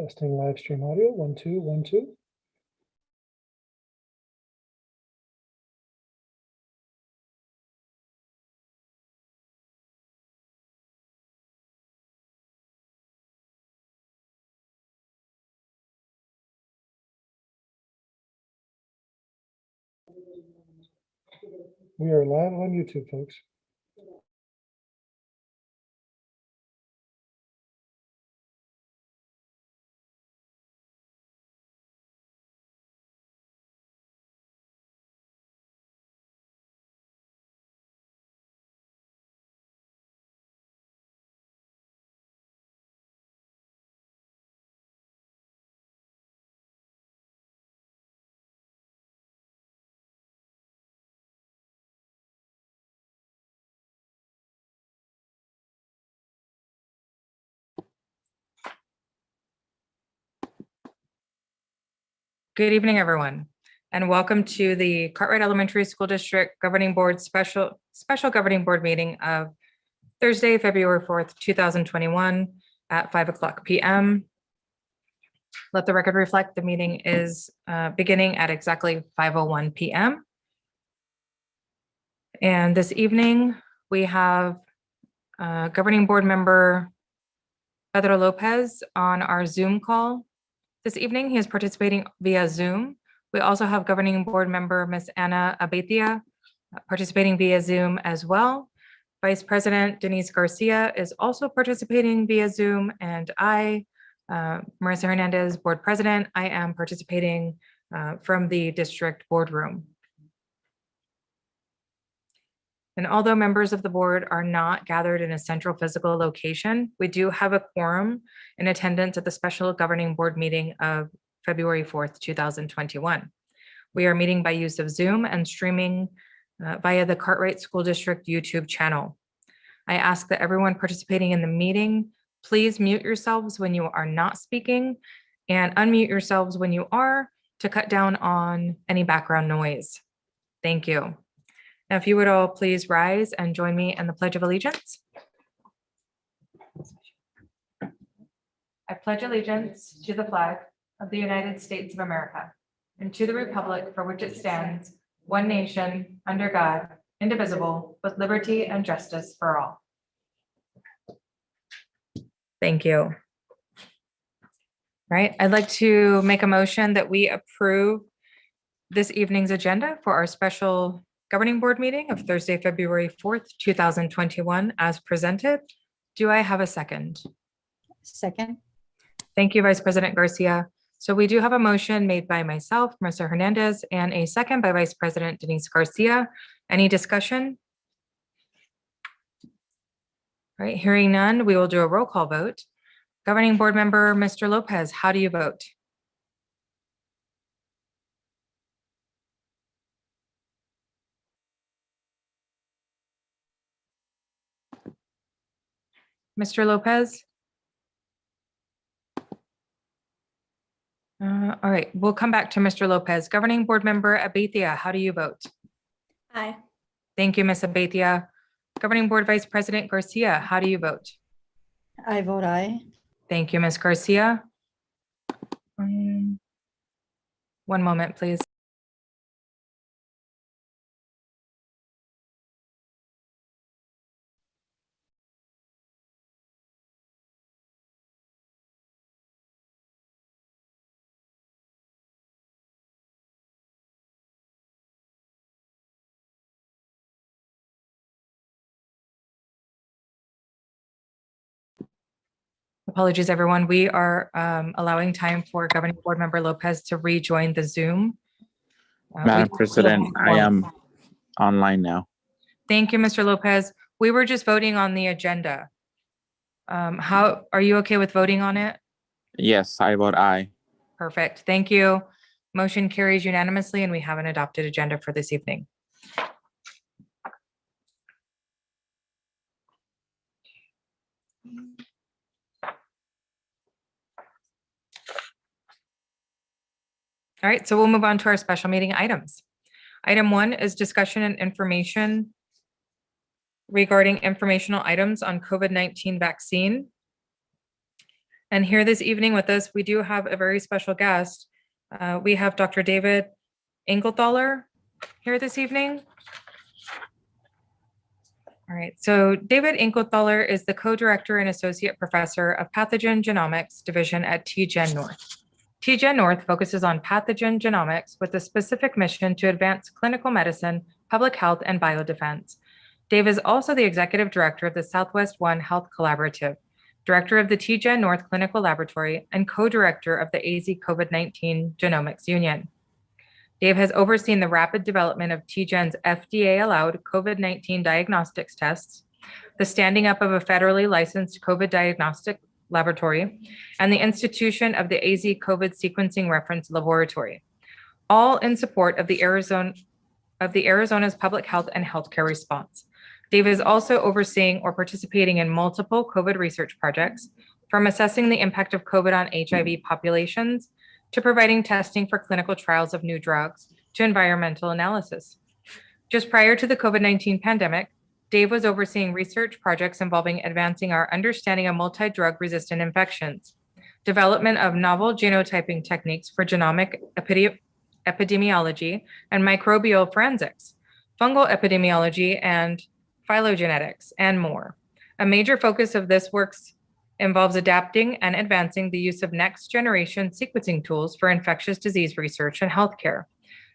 Testing live stream audio, 1, 2, 1, 2. We are live on YouTube, folks. Good evening, everyone, and welcome to the Cartwright Elementary School District Governing Board Special Governing Board meeting of Thursday, February 4th, 2021 at 5:00 p.m. Let the record reflect the meeting is beginning at exactly 5:01 p.m. And this evening, we have Governing Board Member Pedro Lopez on our Zoom call. This evening, he is participating via Zoom. We also have Governing Board Member Ms. Ana Abetia participating via Zoom as well. Vice President Denise Garcia is also participating via Zoom, and I, Marissa Hernandez, Board President, I am participating from the district boardroom. And although members of the board are not gathered in a central physical location, we do have a quorum in attendance at the special governing board meeting of February 4th, 2021. We are meeting by use of Zoom and streaming via the Cartwright School District YouTube channel. I ask that everyone participating in the meeting, please mute yourselves when you are not speaking and unmute yourselves when you are to cut down on any background noise. Thank you. Now, if you would all please rise and join me in the Pledge of Allegiance. I pledge allegiance to the flag of the United States of America and to the republic for which it stands, one nation, under God, indivisible, with liberty and justice for all. Thank you. All right, I'd like to make a motion that we approve this evening's agenda for our special governing board meeting of Thursday, February 4th, 2021 as presented. Do I have a second? Second. Thank you, Vice President Garcia. So we do have a motion made by myself, Marissa Hernandez, and a second by Vice President Denise Garcia. Any discussion? All right, hearing none, we will do a roll call vote. Governing Board Member Mr. Lopez, how do you vote? Mr. Lopez? All right, we'll come back to Mr. Lopez. Governing Board Member Abetia, how do you vote? Aye. Thank you, Ms. Abetia. Governing Board Vice President Garcia, how do you vote? I vote aye. Thank you, Ms. Garcia. One moment, please. Apologies, everyone. We are allowing time for Governing Board Member Lopez to rejoin the Zoom. Madam President, I am online now. Thank you, Mr. Lopez. We were just voting on the agenda. How are you okay with voting on it? Yes, I vote aye. Perfect. Thank you. Motion carries unanimously, and we have an adopted agenda for this evening. All right, so we'll move on to our special meeting items. Item 1 is discussion and information regarding informational items on COVID-19 vaccine. And here this evening with us, we do have a very special guest. We have Dr. David Engelthaler here this evening. All right, so David Engelthaler is the co-director and associate professor of pathogen genomics division at TGen North. TGen North focuses on pathogen genomics with a specific mission to advance clinical medicine, public health, and biodefense. Dave is also the executive director of the Southwest One Health Collaborative, director of the TGen North Clinical Laboratory, and co-director of the AZ COVID-19 Genomics Union. Dave has overseen the rapid development of TGen's FDA-allowed COVID-19 diagnostics tests, the standing up of a federally licensed COVID diagnostic laboratory, and the institution of the AZ COVID sequencing reference laboratory, all in support of the Arizona's public health and healthcare response. Dave is also overseeing or participating in multiple COVID research projects, from assessing the impact of COVID on HIV populations, to providing testing for clinical trials of new drugs, to environmental analysis. Just prior to the COVID-19 pandemic, Dave was overseeing research projects involving advancing our understanding of multi-drug resistant infections, development of novel genotyping techniques for genomic epidemiology and microbial forensics, fungal epidemiology and phylogenetics, and more. A major focus of this work involves adapting and advancing the use of next-generation sequencing tools for infectious disease research and healthcare.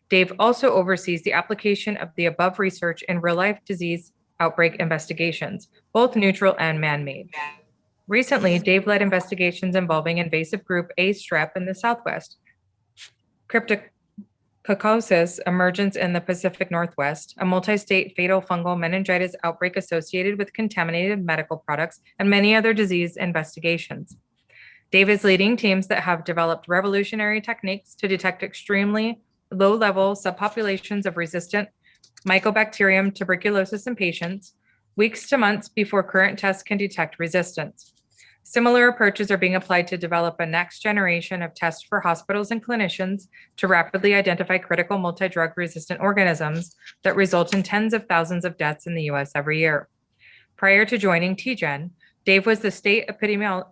Dave also oversees the application of the above research in real-life disease outbreak investigations, both neutral and man-made. Recently, Dave led investigations involving invasive group A strep in the Southwest, cryptococcosis emergence in the Pacific Northwest, a multi-state fatal fungal meningitis outbreak associated with contaminated medical products, and many other disease investigations. Dave is leading teams that have developed revolutionary techniques to detect extremely low-level subpopulations of resistant Mycobacterium tuberculosis in patients, weeks to months before current tests can detect resistance. Similar approaches are being applied to develop a next generation of tests for hospitals and clinicians to rapidly identify critical multi-drug resistant organisms that result in tens of thousands of deaths in the US every year. Prior to joining TGen, Dave was the state epidemiologist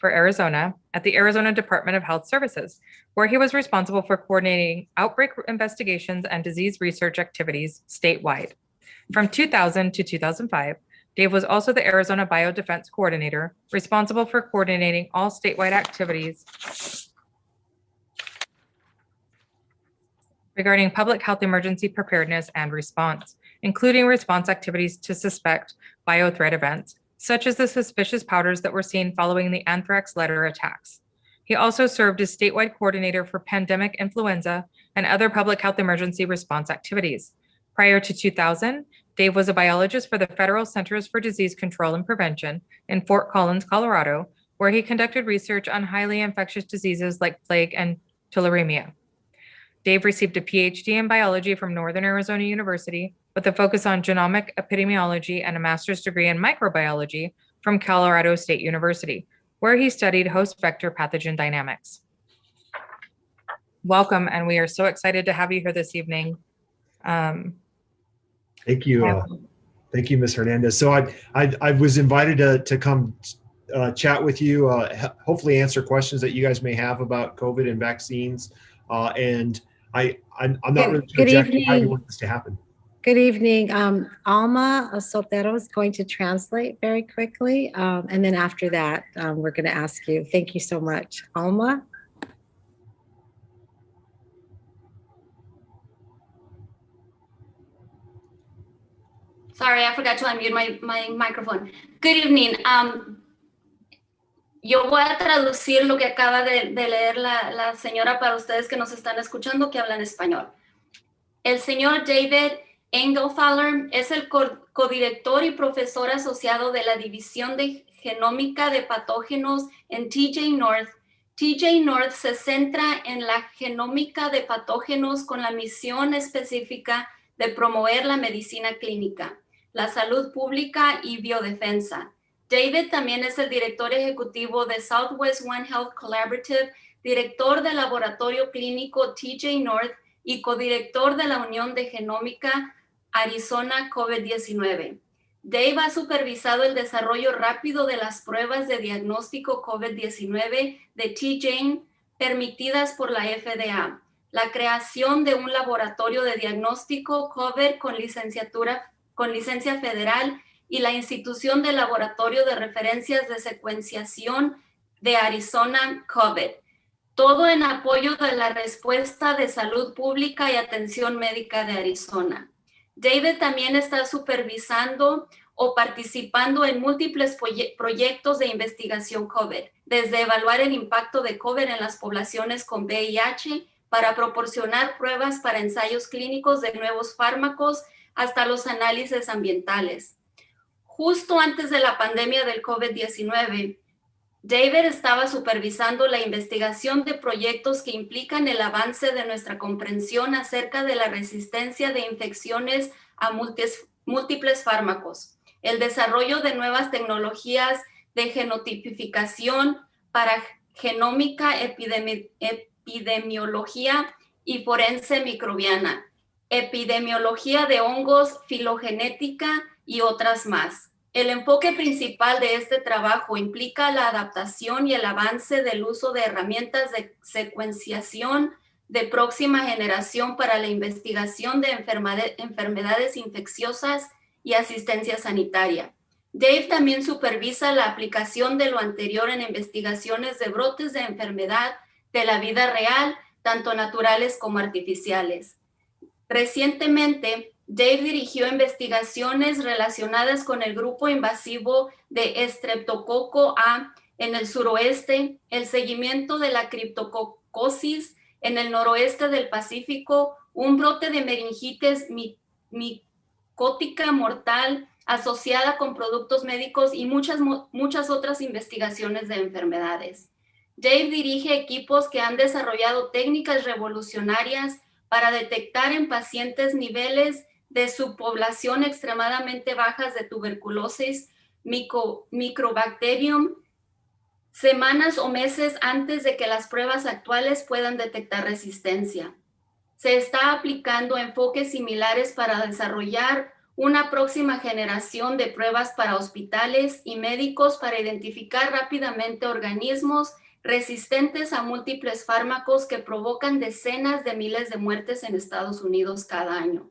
for Arizona at the Arizona Department of Health Services, where he was responsible for coordinating outbreak investigations and disease research activities statewide. From 2000 to 2005, Dave was also the Arizona Biodefense Coordinator, responsible for coordinating all statewide activities regarding public health emergency preparedness and response, including response activities to suspect biothreat events, such as the suspicious powders that were seen following the anthrax letter attacks. He also served as statewide coordinator for pandemic influenza and other public health emergency response activities. Prior to 2000, Dave was a biologist for the Federal Centers for Disease Control and Prevention in Fort Collins, Colorado, where he conducted research on highly infectious diseases like plague and tularemia. Dave received a PhD in biology from Northern Arizona University with a focus on genomic epidemiology and a master's degree in microbiology from Colorado State University, where he studied host vector pathogen dynamics. Welcome, and we are so excited to have you here this evening. Thank you. Thank you, Ms. Hernandez. So I was invited to come chat with you, hopefully answer questions that you guys may have about COVID and vaccines. And I'm not really sure exactly how you want this to happen. Good evening. Alma Sotero is going to translate very quickly. And then after that, we're going to ask you. Thank you so much. Alma? Sorry, I forgot to unmute my microphone. Good evening. Yo voy a traducir lo que acaba de leer la señora para ustedes que nos están escuchando, que hablan español. El señor David Engelthaler es el codirector y profesor asociado de la División de Genómica de Patógenos en TJ North. TJ North se centra en la genómica de patógenos con la misión específica de promover la medicina clínica, la salud pública y biodefensa. David también es el director ejecutivo de Southwest One Health Collaborative, director del laboratorio clínico TJ North y codirector de la Unión de Genómica Arizona COVID-19. Dave ha supervisado el desarrollo rápido de las pruebas de diagnóstico COVID-19 de T-Jane permitidas por la FDA, la creación de un laboratorio de diagnóstico COVID con licencia federal y la institución del laboratorio de referencias de secuenciación de Arizona COVID. Todo en apoyo de la respuesta de salud pública y atención médica de Arizona. David también está supervisando o participando en múltiples proyectos de investigación COVID, desde evaluar el impacto de COVID en las poblaciones con VIH para proporcionar pruebas para ensayos clínicos de nuevos fármacos hasta los análisis ambientales. Justo antes de la pandemia del COVID-19, David estaba supervisando la investigación de proyectos que implican el avance de nuestra comprensión acerca de la resistencia de infecciones a múltiples fármacos, el desarrollo de nuevas tecnologías de genotipificación para genómica, epidemiología y forense microbiana, epidemiología de hongos, filogenética y otras más. El enfoque principal de este trabajo implica la adaptación y el avance del uso de herramientas de secuenciación de próxima generación para la investigación de enfermedades infecciosas y asistencia sanitaria. Dave también supervisa la aplicación de lo anterior en investigaciones de brotes de enfermedad de la vida real, tanto naturales como artificiales. Recientemente, Dave dirigió investigaciones relacionadas con el grupo invasivo de Estreptococo A en el suroeste, el seguimiento de la criptococosis en el noroeste del Pacífico, un brote de meningitis micótica mortal asociada con productos médicos y muchas otras investigaciones de enfermedades. Dave dirige equipos que han desarrollado técnicas revolucionarias para detectar en pacientes niveles de subpoblación extremadamente bajas de tuberculosis, microbacterium, semanas o meses antes de que las pruebas actuales puedan detectar resistencia. Se está aplicando enfoques similares para desarrollar una próxima generación de pruebas para hospitales y médicos para identificar rápidamente organismos resistentes a múltiples fármacos que provocan decenas de miles de muertes en Estados Unidos cada año.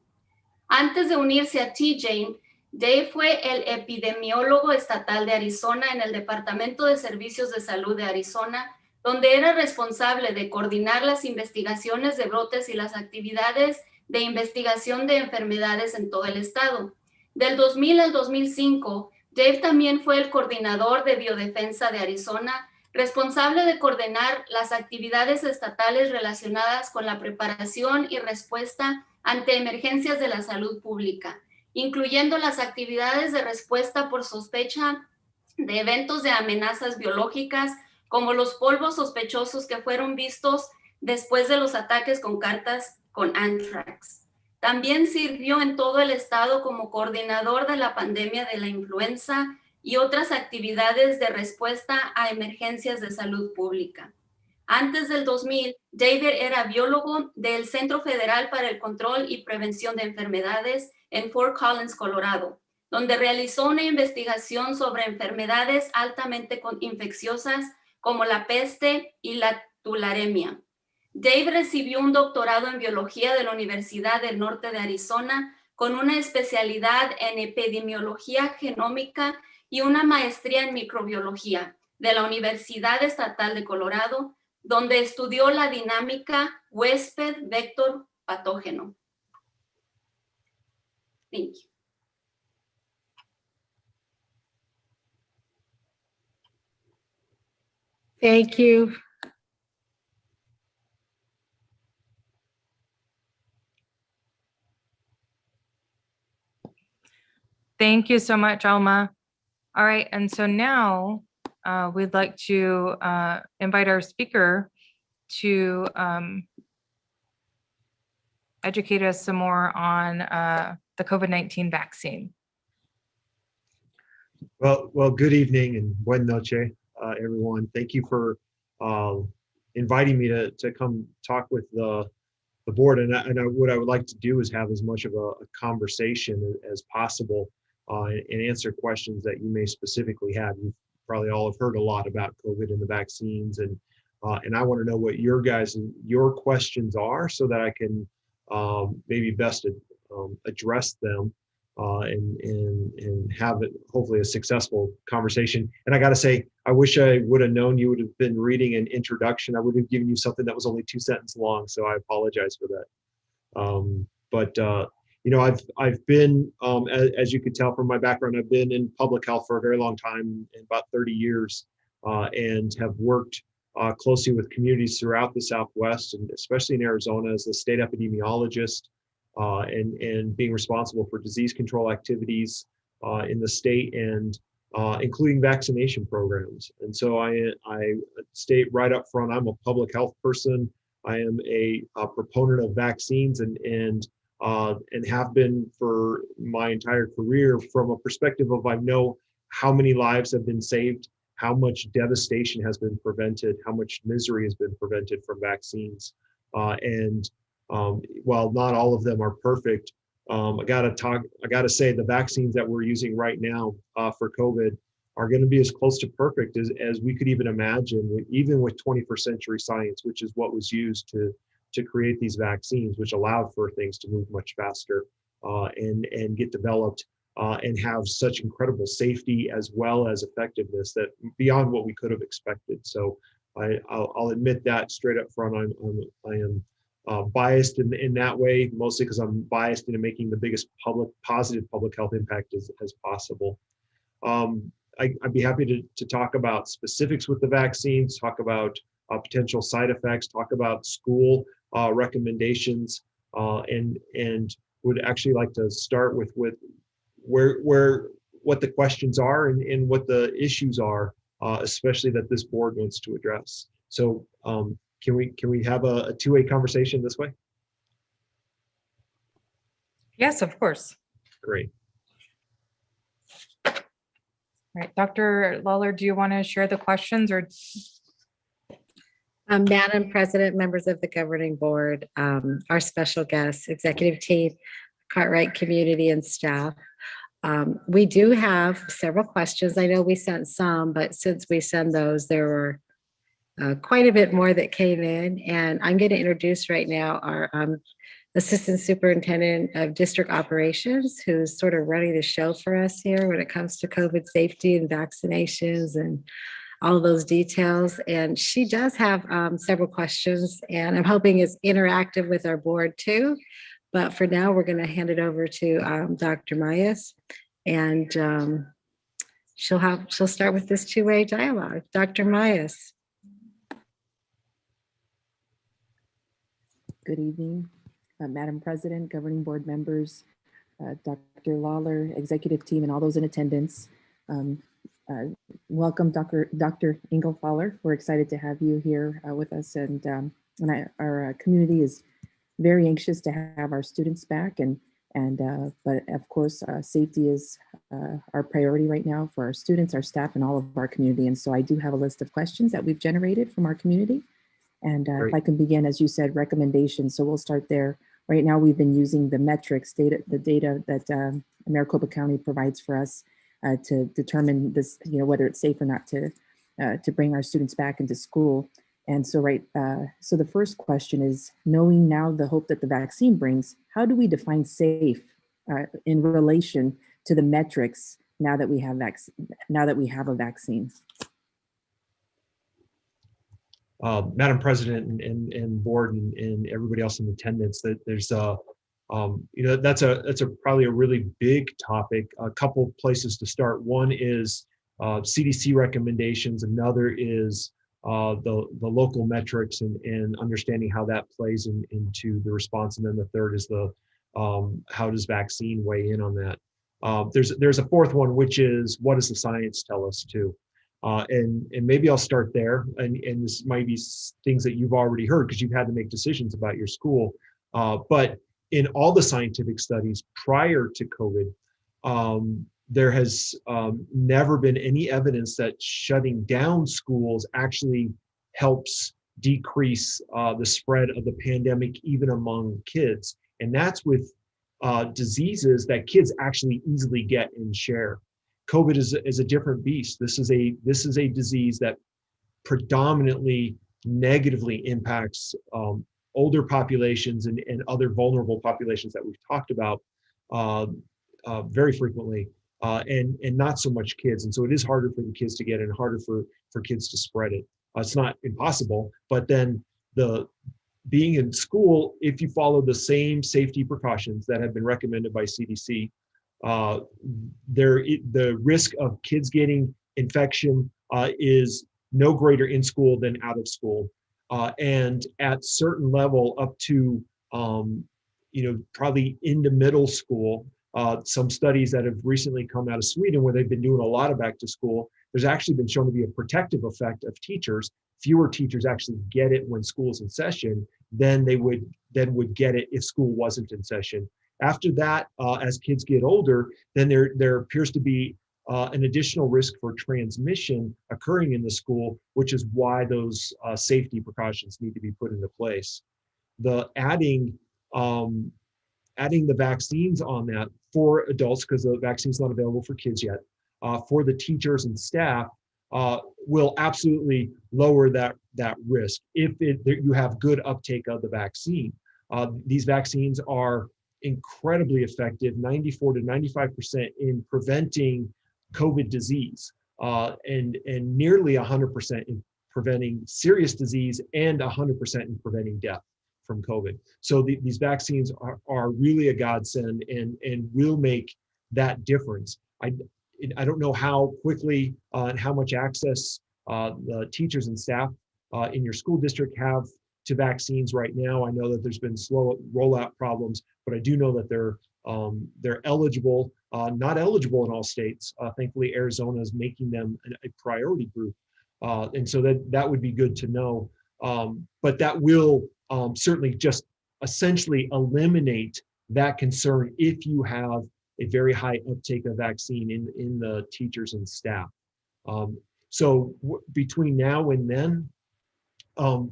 Antes de unirse a T-Jane, Dave fue el epidemiólogo estatal de Arizona en el Departamento de Servicios de Salud de Arizona, donde era responsable de coordinar las investigaciones de brotes y las actividades de investigación de enfermedades en todo el estado. Del 2000 al 2005, Dave también fue el coordinador de biodefensa de Arizona, responsable de coordinar las actividades estatales relacionadas con la preparación y respuesta ante emergencias de la salud pública, incluyendo las actividades de respuesta por sospecha de eventos de amenazas biológicas, como los polvos sospechosos que fueron vistos después de los ataques con cartas con anthrax. También sirvió en todo el estado como coordinador de la pandemia de la influenza y otras actividades de respuesta a emergencias de salud pública. Antes del 2000, David era biólogo del Centro Federal para el Control y Prevención de Enfermedades en Fort Collins, Colorado, donde realizó una investigación sobre enfermedades altamente infecciosas como la peste y la tularemia. Dave recibió un doctorado en biología de la Universidad del Norte de Arizona con una especialidad en epidemiología genómica y una maestría en microbiología de la Universidad Estatal de Colorado, donde estudió la dinámica huésped-vector-patógeno. Thank you. Thank you. Thank you so much, Alma. All right, and so now we'd like to invite our speaker to educate us some more on the COVID-19 vaccine. Well, good evening and buenas noches, everyone. Thank you for inviting me to come talk with the board. And what I would like to do is have as much of a conversation as possible and answer questions that you may specifically have. You probably all have heard a lot about COVID and the vaccines, and I want to know what your questions are so that I can maybe best address them and have it hopefully a successful conversation. And I got to say, I wish I would have known you would have been reading an introduction. I would have given you something that was only 2 sentences long, so I apologize for that. But you know, I've been, as you could tell from my background, I've been in public health for a very long time, about 30 years, and have worked closely with communities throughout the Southwest, and especially in Arizona as the state epidemiologist, and being responsible for disease control activities in the state, and including vaccination programs. And so I state right up front, I'm a public health person. I am a proponent of vaccines, and have been for my entire career, from a perspective of I know how many lives have been saved, how much devastation has been prevented, how much misery has been prevented from vaccines. While not all of them are perfect, I gotta say the vaccines that we're using right now for COVID are going to be as close to perfect as we could even imagine, even with 21st century science, which is what was used to create these vaccines, which allowed for things to move much faster and get developed and have such incredible safety as well as effectiveness that beyond what we could have expected. So I'll admit that straight up front. I am biased in that way, mostly because I'm biased into making the biggest positive public health impact as possible. I'd be happy to talk about specifics with the vaccines, talk about potential side effects, talk about school recommendations, and would actually like to start with what the questions are and what the issues are, especially that this board wants to address. So can we have a two-way conversation this way? Yes, of course. Great. All right, Dr. Lawler, do you want to share the questions or? Madam President, members of the governing board, our special guests, executive team, Cartwright community and staff. We do have several questions. I know we sent some, but since we send those, there were quite a bit more that came in. And I'm going to introduce right now our Assistant Superintendent of District Operations, who's sort of running the show for us here when it comes to COVID safety and vaccinations and all those details. And she does have several questions, and I'm hoping it's interactive with our board too. But for now, we're going to hand it over to Dr. Mayas, and she'll start with this two-way dialogue. Dr. Mayas. Good evening, Madam President, governing board members, Dr. Lawler, executive team, and all those in attendance. Welcome, Dr. Engelfaller. We're excited to have you here with us, and our community is very anxious to have our students back, but of course, safety is our priority right now for our students, our staff, and all of our community. And so I do have a list of questions that we've generated from our community. And if I can begin, as you said, recommendations. So we'll start there. Right now, we've been using the metrics data, the data that Maricopa County provides for us to determine this, whether it's safe or not to bring our students back into school. And so, so the first question is, knowing now the hope that the vaccine brings, how do we define safe in relation to the metrics now that we have a vaccine? Madam President and board and everybody else in attendance, that there's that's probably a really big topic. A couple places to start. One is CDC recommendations. Another is the local metrics and understanding how that plays into the response. And then the third is how does vaccine weigh in on that? There's a fourth one, which is what does the science tell us too? And maybe I'll start there, and this might be things that you've already heard because you've had to make decisions about your school. But in all the scientific studies prior to COVID, there has never been any evidence that shutting down schools actually helps decrease the spread of the pandemic, even among kids. And that's with diseases that kids actually easily get and share. COVID is a different beast. This is a disease that predominantly negatively impacts older populations and other vulnerable populations that we've talked about very frequently, and not so much kids. And so it is harder for the kids to get it and harder for kids to spread it. It's not impossible, but then being in school, if you follow the same safety precautions that have been recommended by CDC, the risk of kids getting infection is no greater in school than out of school. And at certain level up to, probably into middle school, some studies that have recently come out of Sweden where they've been doing a lot of back to school, there's actually been shown to be a protective effect of teachers. Fewer teachers actually get it when school's in session than they would get it if school wasn't in session. After that, as kids get older, then there appears to be an additional risk for transmission occurring in the school, which is why those safety precautions need to be put into place. Adding the vaccines on that for adults, because the vaccine's not available for kids yet, for the teachers and staff will absolutely lower that risk if you have good uptake of the vaccine. These vaccines are incredibly effective, 94 to 95% in preventing COVID disease, and nearly 100% in preventing serious disease and 100% in preventing death from COVID. So these vaccines are really a godsend and will make that difference. I don't know how quickly and how much access the teachers and staff in your school district have to vaccines right now. I know that there's been slow rollout problems, but I do know that they're eligible, not eligible in all states. Thankfully, Arizona is making them a priority group. And so that would be good to know. But that will certainly just essentially eliminate that concern if you have a very high uptake of vaccine in the teachers and staff. So between now and then,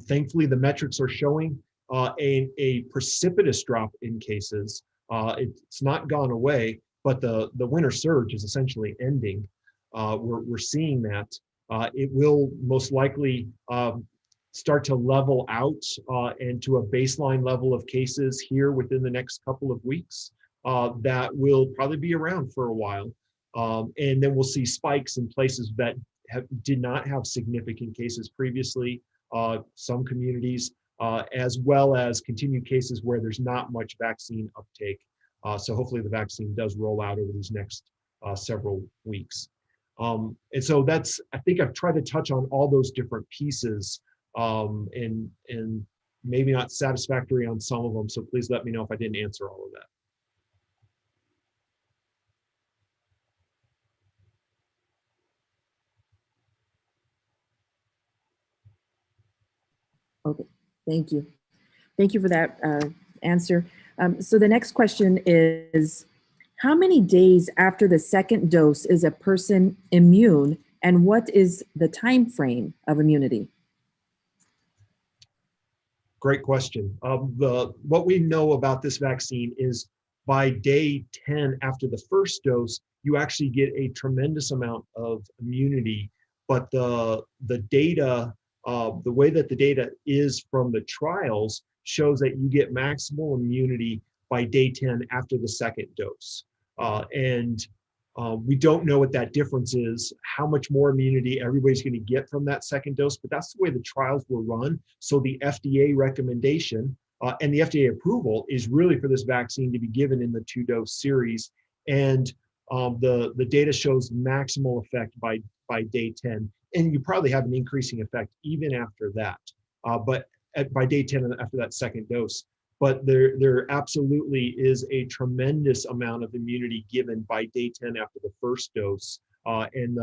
thankfully the metrics are showing a precipitous drop in cases. It's not gone away, but the winter surge is essentially ending. We're seeing that. It will most likely start to level out and to a baseline level of cases here within the next couple of weeks. That will probably be around for a while. And then we'll see spikes in places that did not have significant cases previously, some communities, as well as continued cases where there's not much vaccine uptake. So hopefully the vaccine does roll out over these next several weeks. And so I think I've tried to touch on all those different pieces, and maybe not satisfactory on some of them. So please let me know if I didn't answer all of that. Okay, thank you. Thank you for that answer. So the next question is, how many days after the second dose is a person immune, and what is the time frame of immunity? Great question. What we know about this vaccine is by day 10 after the first dose, you actually get a tremendous amount of immunity, but the data, the way that the data is from the trials shows that you get maximal immunity by day 10 after the second dose. We don't know what that difference is, how much more immunity everybody's going to get from that second dose, but that's the way the trials were run. So the FDA recommendation and the FDA approval is really for this vaccine to be given in the 2-dose series. And the data shows maximal effect by day 10. And you probably have an increasing effect even after that. But by day 10 after that second dose. But there absolutely is a tremendous amount of immunity given by day 10 after the first dose. And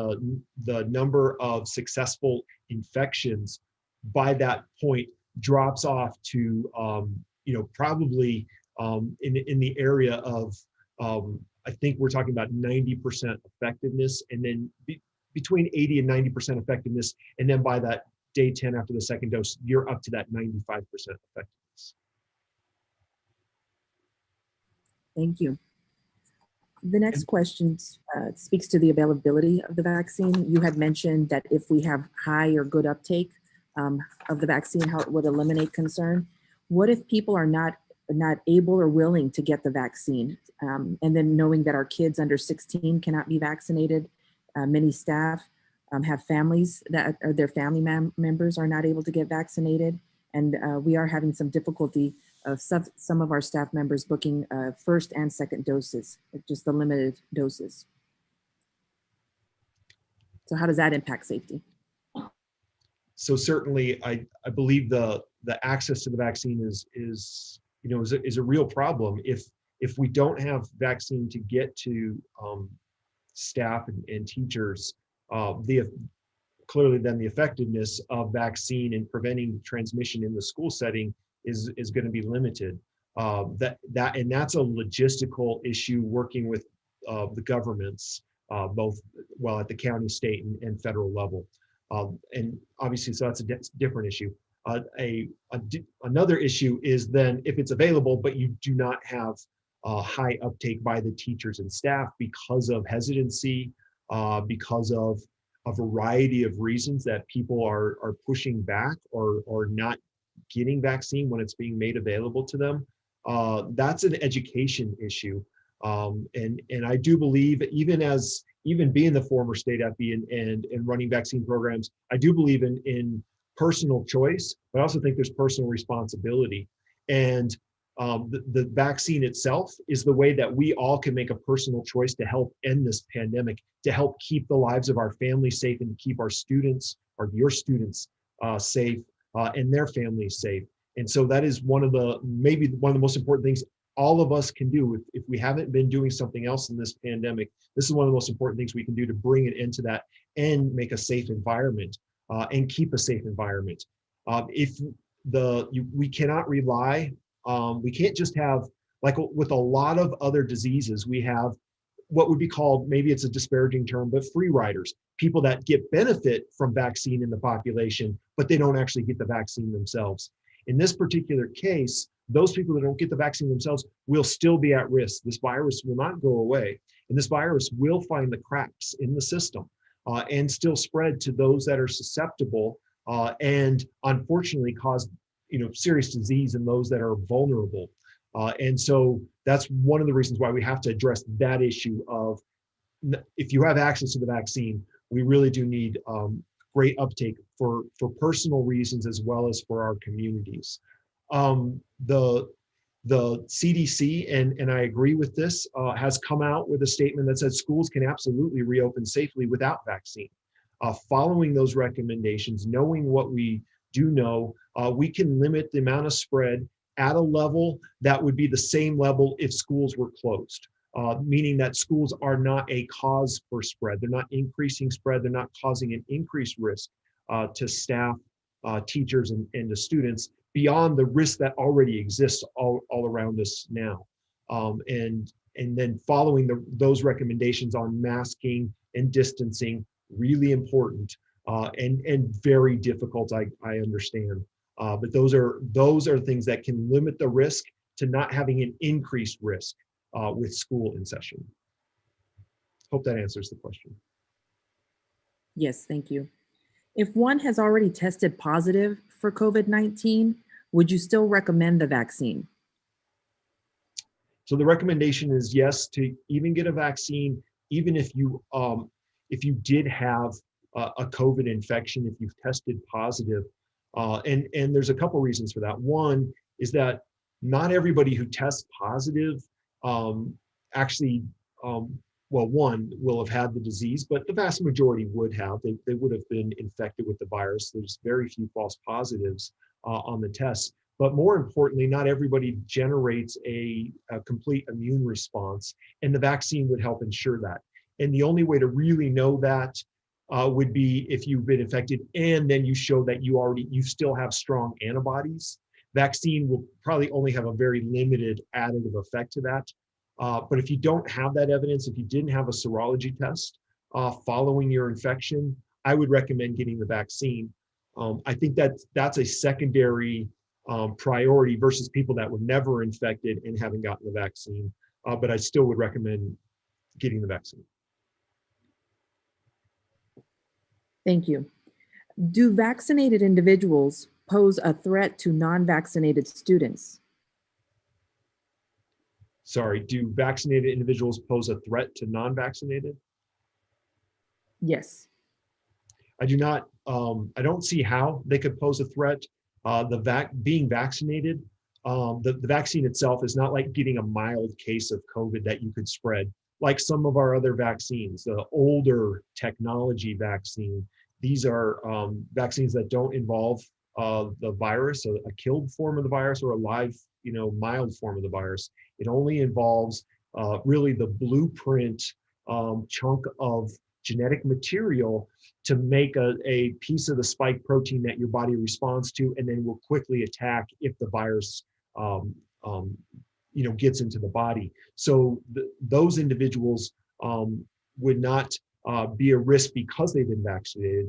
the number of successful infections by that point drops off to, probably in the area of, I think we're talking about 90% effectiveness, and then between 80 and 90% effectiveness. And then by that day 10 after the second dose, you're up to that 95% effectiveness. Thank you. The next question speaks to the availability of the vaccine. You had mentioned that if we have high or good uptake of the vaccine, how it would eliminate concern. What if people are not able or willing to get the vaccine? And then knowing that our kids under 16 cannot be vaccinated, many staff have families that are their family members are not able to get vaccinated. And we are having some difficulty of some of our staff members booking first and second doses, just the limited doses. So how does that impact safety? So certainly, I believe the access to the vaccine is a real problem. If we don't have vaccine to get to staff and teachers, clearly then the effectiveness of vaccine in preventing transmission in the school setting is going to be limited. And that's a logistical issue working with the governments, both at the county, state, and federal level. And obviously, so that's a different issue. Another issue is then if it's available, but you do not have high uptake by the teachers and staff because of hesitancy, because of a variety of reasons that people are pushing back or not getting vaccine when it's being made available to them. That's an education issue. And I do believe, even being the former state FE and running vaccine programs, I do believe in personal choice, but I also think there's personal responsibility. And the vaccine itself is the way that we all can make a personal choice to help end this pandemic, to help keep the lives of our families safe, and to keep our students or your students safe and their families safe. And so that is maybe one of the most important things all of us can do. If we haven't been doing something else in this pandemic, this is one of the most important things we can do to bring it into that and make a safe environment and keep a safe environment. We cannot rely, we can't just have, like with a lot of other diseases, we have what would be called, maybe it's a disparaging term, but free riders, people that get benefit from vaccine in the population, but they don't actually get the vaccine themselves. In this particular case, those people that don't get the vaccine themselves will still be at risk. This virus will not go away, and this virus will find the cracks in the system and still spread to those that are susceptible and unfortunately cause serious disease in those that are vulnerable. And so that's one of the reasons why we have to address that issue of, if you have access to the vaccine, we really do need great uptake for personal reasons as well as for our communities. The CDC, and I agree with this, has come out with a statement that says schools can absolutely reopen safely without vaccine. Following those recommendations, knowing what we do know, we can limit the amount of spread at a level that would be the same level if schools were closed, meaning that schools are not a cause for spread. They're not increasing spread. They're not causing an increased risk to staff, teachers, and to students beyond the risk that already exists all around us now. And then following those recommendations on masking and distancing, really important and very difficult, I understand. But those are things that can limit the risk to not having an increased risk with school in session. Hope that answers the question. Yes, thank you. If one has already tested positive for COVID-19, would you still recommend the vaccine? So the recommendation is yes, to even get a vaccine, even if you did have a COVID infection, if you've tested positive. And there's a couple reasons for that. One is that not everybody who tests positive actually, one, will have had the disease, but the vast majority would have. They would have been infected with the virus. There's very few false positives on the tests. But more importantly, not everybody generates a complete immune response, and the vaccine would help ensure that. And the only way to really know that would be if you've been infected and then you show that you still have strong antibodies. Vaccine will probably only have a very limited additive effect to that. But if you don't have that evidence, if you didn't have a serology test following your infection, I would recommend getting the vaccine. I think that's a secondary priority versus people that were never infected and haven't gotten the vaccine. but I still would recommend getting the vaccine. Thank you. Do vaccinated individuals pose a threat to non-vaccinated students? Sorry, do vaccinated individuals pose a threat to non-vaccinated? Yes. I do not, I don't see how they could pose a threat. Being vaccinated, the vaccine itself is not like getting a mild case of COVID that you could spread, like some of our other vaccines, the older technology vaccine. These are vaccines that don't involve the virus, a killed form of the virus, or a live, mild form of the virus. It only involves really the blueprint chunk of genetic material to make a piece of the spike protein that your body responds to, and then will quickly attack if the virus gets into the body. So those individuals would not be a risk because they've been vaccinated.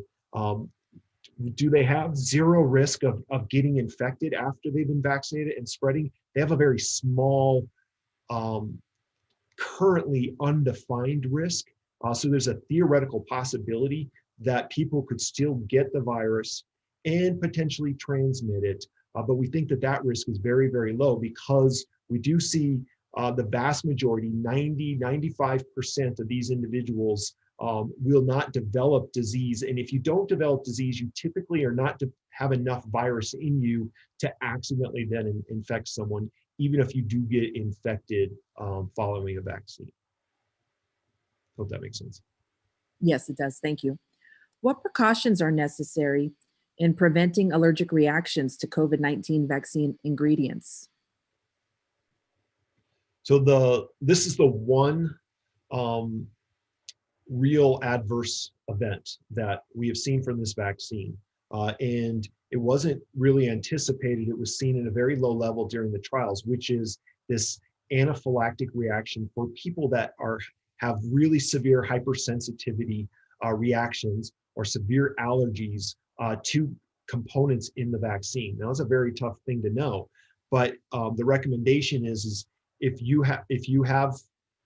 Do they have zero risk of getting infected after they've been vaccinated and spreading? They have a very small, currently undefined risk. So there's a theoretical possibility that people could still get the virus and potentially transmit it. But we think that risk is very, very low, because we do see the vast majority, 95% of these individuals will not develop disease. And if you don't develop disease, you typically are not to have enough virus in you to accidentally then infect someone, even if you do get infected following a vaccine. Hope that makes sense. Yes, it does. Thank you. What precautions are necessary in preventing allergic reactions to COVID-19 vaccine ingredients? So this is the one real adverse event that we have seen from this vaccine. And it wasn't really anticipated. It was seen at a very low level during the trials, which is this anaphylactic reaction for people that have really severe hypersensitivity reactions or severe allergies to components in the vaccine. Now, that's a very tough thing to know, but the recommendation is if you have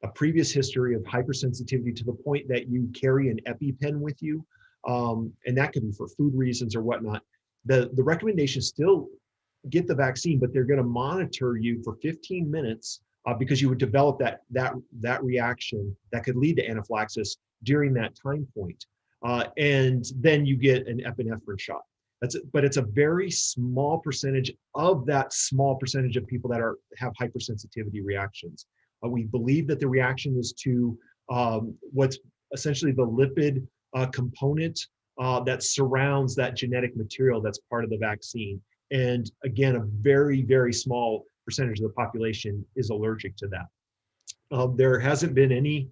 a previous history of hypersensitivity to the point that you carry an EpiPen with you, and that could be for food reasons or whatnot, the recommendation is still get the vaccine, but they're going to monitor you for 15 minutes because you would develop that reaction that could lead to anaphylaxis during that time point. And then you get an epinephrine shot. But it's a very small percentage of that small percentage of people that have hypersensitivity reactions. We believe that the reaction is to what's essentially the lipid component that surrounds that genetic material that's part of the vaccine. And again, a very, very small percentage of the population is allergic to that. There hasn't been any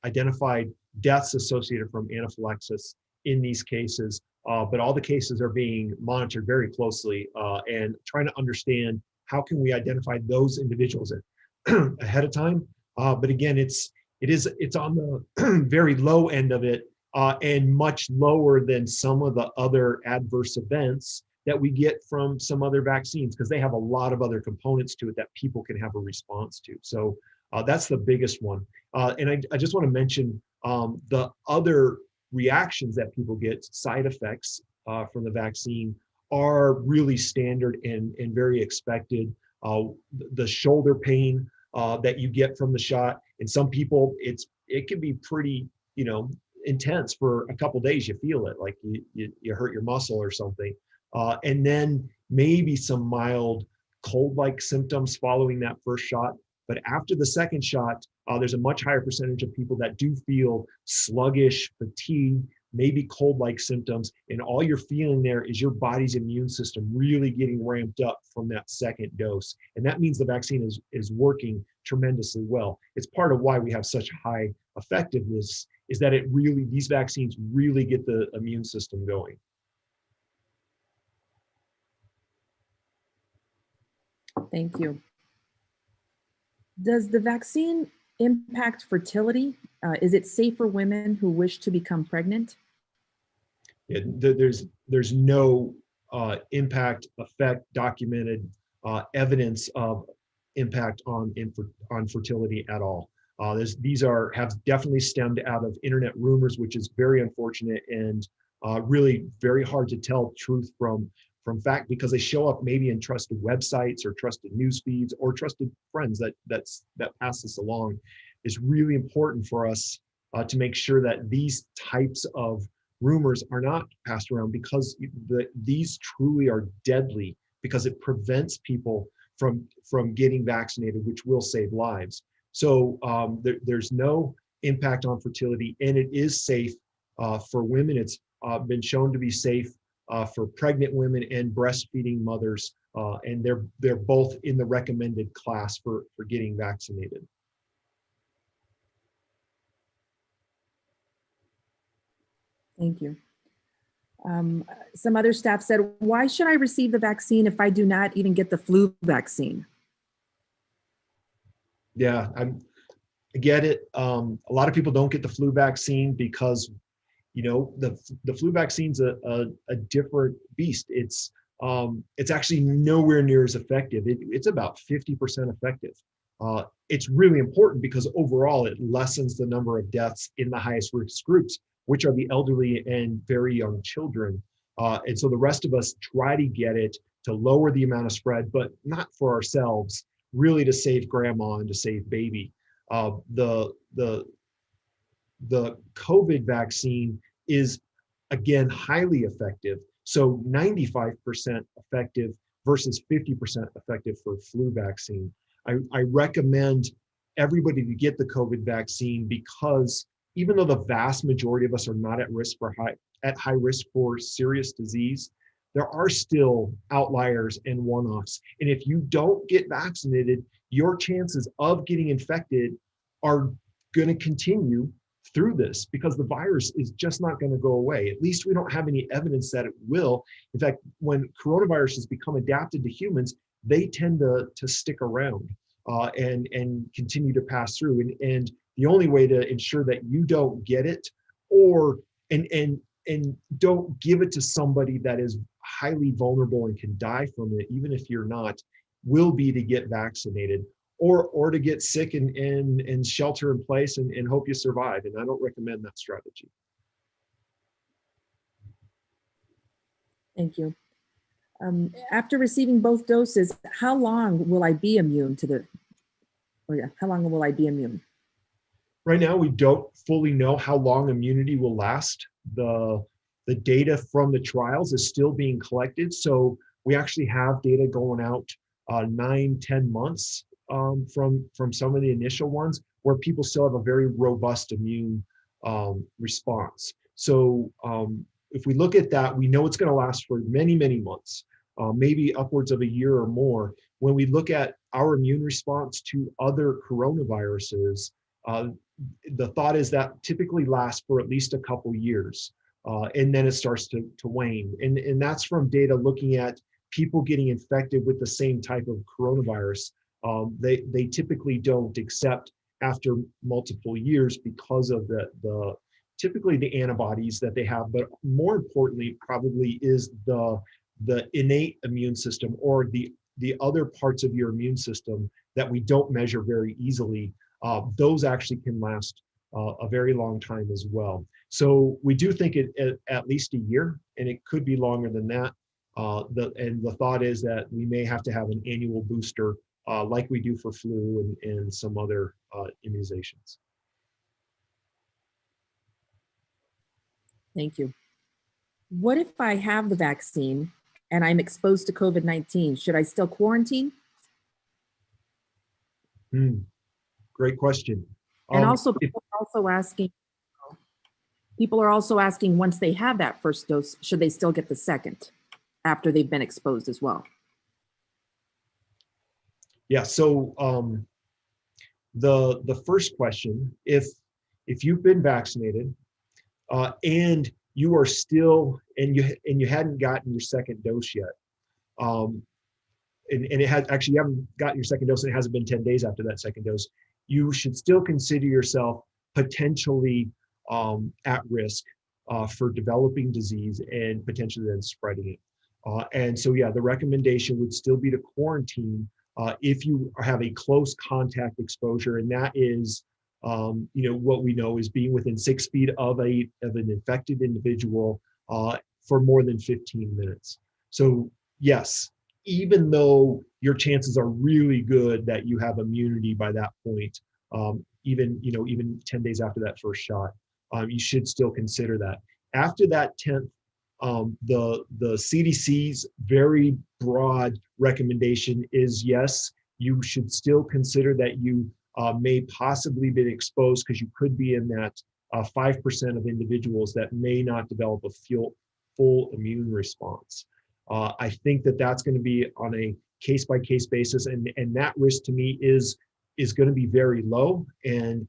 identified deaths associated from anaphylaxis in these cases, but all the cases are being monitored very closely and trying to understand how can we identify those individuals ahead of time. But again, it's on the very low end of it and much lower than some of the other adverse events that we get from some other vaccines, because they have a lot of other components to it that people can have a response to. So that's the biggest one. And I just want to mention the other reactions that people get, side effects from the vaccine, are really standard and very expected. The shoulder pain that you get from the shot, and some people it can be pretty intense for a couple days. You feel it, like you hurt your muscle or something, and then maybe some mild cold-like symptoms following that first shot. But after the second shot, there's a much higher percentage of people that do feel sluggish, fatigue, maybe cold-like symptoms, and all you're feeling there is your body's immune system really getting ramped up from that second dose. And that means the vaccine is working tremendously well. It's part of why we have such high effectiveness, is that these vaccines really get the immune system going. Thank you. Does the vaccine impact fertility? Is it safe for women who wish to become pregnant? Yeah, there's no impact, effect, documented evidence of impact on fertility at all. These have definitely stemmed out of internet rumors, which is very unfortunate and really very hard to tell truth from fact, because they show up maybe in trusted websites or trusted news feeds or trusted friends that pass this along. It's really important for us to make sure that these types of rumors are not passed around, because these truly are deadly, because it prevents people from getting vaccinated, which will save lives. So there's no impact on fertility, and it is safe for women. It's been shown to be safe for pregnant women and breastfeeding mothers, and they're both in the recommended class for getting vaccinated. Thank you. Some other staff said, why should I receive the vaccine if I do not even get the flu vaccine? Yeah, I get it. A lot of people don't get the flu vaccine because, the flu vaccine's a different beast. It's actually nowhere near as effective. It's about 50% effective. It's really important because overall it lessens the number of deaths in the highest risk groups, which are the elderly and very young children. And so the rest of us try to get it to lower the amount of spread, but not for ourselves, really to save grandma and to save baby. The COVID vaccine is, again, highly effective. So 95% effective versus 50% effective for flu vaccine. I recommend everybody to get the COVID vaccine, because even though the vast majority of us are not at high risk for serious disease, there are still outliers and one-offs. And if you don't get vaccinated, your chances of getting infected are going to continue through this, because the virus is just not going to go away. At least we don't have any evidence that it will. In fact, when coronaviruses become adapted to humans, they tend to stick around and continue to pass through. And the only way to ensure that you don't get it, and don't give it to somebody that is highly vulnerable and can die from it, even if you're not, will be to get vaccinated, or to get sick and shelter in place and hope you survive. And I don't recommend that strategy. Thank you. After receiving both doses, how long will I be immune how long will I be immune? Right now, we don't fully know how long immunity will last. The data from the trials is still being collected. So we actually have data going out 9-10 months from some of the initial ones, where people still have a very robust immune response. So if we look at that, we know it's going to last for many, many months, maybe upwards of a year or more. When we look at our immune response to other coronaviruses, the thought is that typically lasts for at least a couple years, and then it starts to wane. And that's from data looking at people getting infected with the same type of coronavirus. They typically don't, except after multiple years, because of typically the antibodies that they have, but more importantly probably is the innate immune system, or the other parts of your immune system that we don't measure very easily. Those actually can last a very long time as well. So we do think it at least a year, and it could be longer than that. And the thought is that we may have to have an annual booster like we do for flu and some other immunizations. Thank you. What if I have the vaccine and I'm exposed to COVID-19? Should I still quarantine? Great question. And also, people are also asking, once they have that first dose, should they still get the second after they've been exposed as well? Yeah, so the first question, if you've been vaccinated and you are still, and you hadn't gotten your second dose yet, and it had actually, you haven't gotten your second dose and it hasn't been 10 days after that second dose, you should still consider yourself potentially at risk for developing disease and potentially then spreading it. And so, yeah, the recommendation would still be to quarantine if you have a close contact exposure, and that is, what we know is being within 6 feet of an infected individual for more than 15 minutes. So yes, even though your chances are really good that you have immunity by that point, even 10 days after that first shot, you should still consider that. After that 10th, the CDC's very broad recommendation is yes, you should still consider that you may possibly been exposed, because you could be in that 5% of individuals that may not develop a full immune response. I think that that's going to be on a case-by-case basis, and that risk to me is going to be very low. And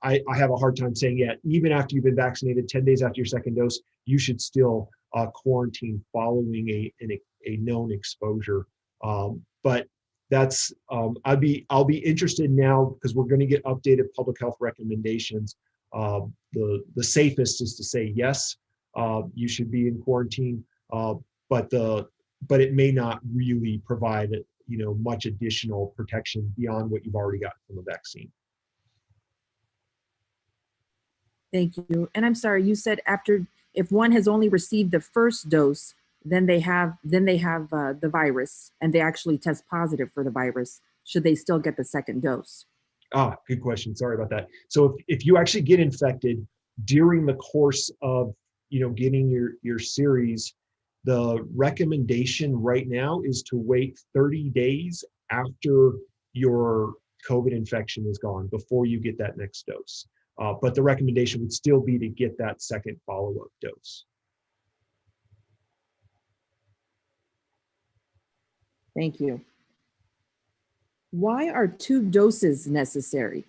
I have a hard time saying, yeah, even after you've been vaccinated, 10 days after your second dose, you should still quarantine following a known exposure. But that's I'll be interested now, because we're going to get updated public health recommendations. The safest is to say yes, you should be in quarantine, but it may not really provide much additional protection beyond what you've already got from the vaccine. Thank you. And I'm sorry, you said if one has only received the first dose, then they have the virus, and they actually test positive for the virus. Should they still get the second dose? Good question. Sorry about that. So if you actually get infected during the course of getting your series, the recommendation right now is to wait 30 days after your COVID infection is gone before you get that next dose. But the recommendation would still be to get that second follow-up dose. Thank you. Why are 2 doses necessary?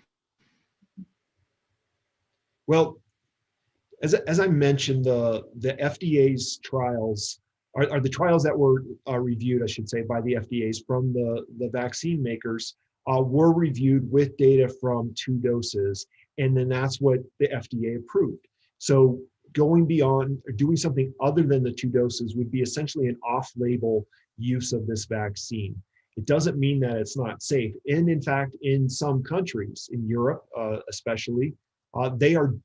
Well, as I mentioned, the FDA's trials are the trials that were reviewed, I should say, by the FDA's from the vaccine makers were reviewed with data from 2 doses. And then that's what the FDA approved. So going beyond or doing something other than the 2 doses would be essentially an off-label use of this vaccine. It doesn't mean that it's not safe. And in fact, in some countries, in Europe especially, they are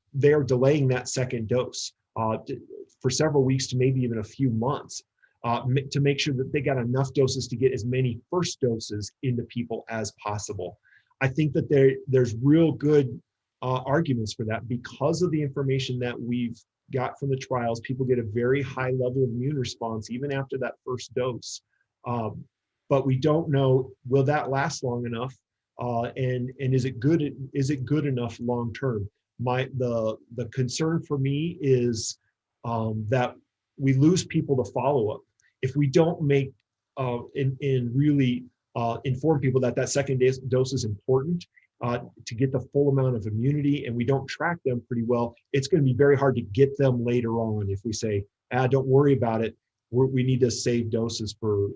delaying that second dose for several weeks to maybe even a few months to make sure that they got enough doses to get as many first doses into people as possible. I think that there's real good arguments for that because of the information that we've got from the trials. People get a very high level of immune response even after that first dose. But we don't know, will that last long enough? And is it good enough long term? The concern for me is that we lose people to follow up. If we don't make and really inform people that second dose is important to get the full amount of immunity, and we don't track them pretty well, it's going to be very hard to get them later on. If we say, don't worry about it, we need to save doses for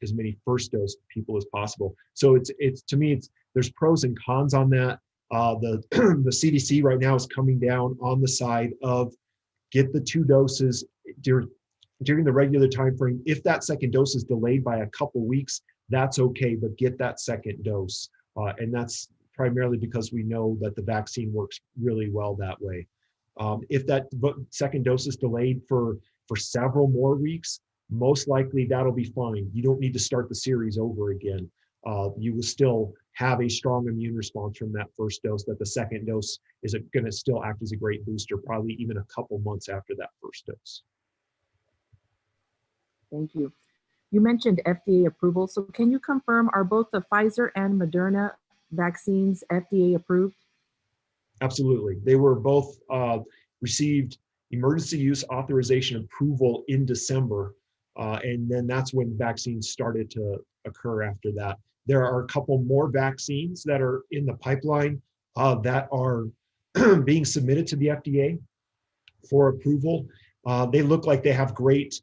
as many first dose people as possible. So it's to me, there's pros and cons on that. The CDC right now is coming down on the side of get the 2 doses during the regular time frame. If that second dose is delayed by a couple weeks, that's okay, but get that second dose. And that's primarily because we know that the vaccine works really well that way. If that second dose is delayed for several more weeks, most likely that'll be fine. You don't need to start the series over again. You will still have a strong immune response from that first dose, that the second dose is going to still act as a great booster, probably even a couple months after that first dose. Thank you. You mentioned FDA approval. So can you confirm, are both the Pfizer and Moderna vaccines FDA approved? Absolutely. They were both received emergency use authorization approval in December. And then that's when vaccines started to occur after that. There are a couple more vaccines that are in the pipeline that are being submitted to the FDA for approval. They look like they have great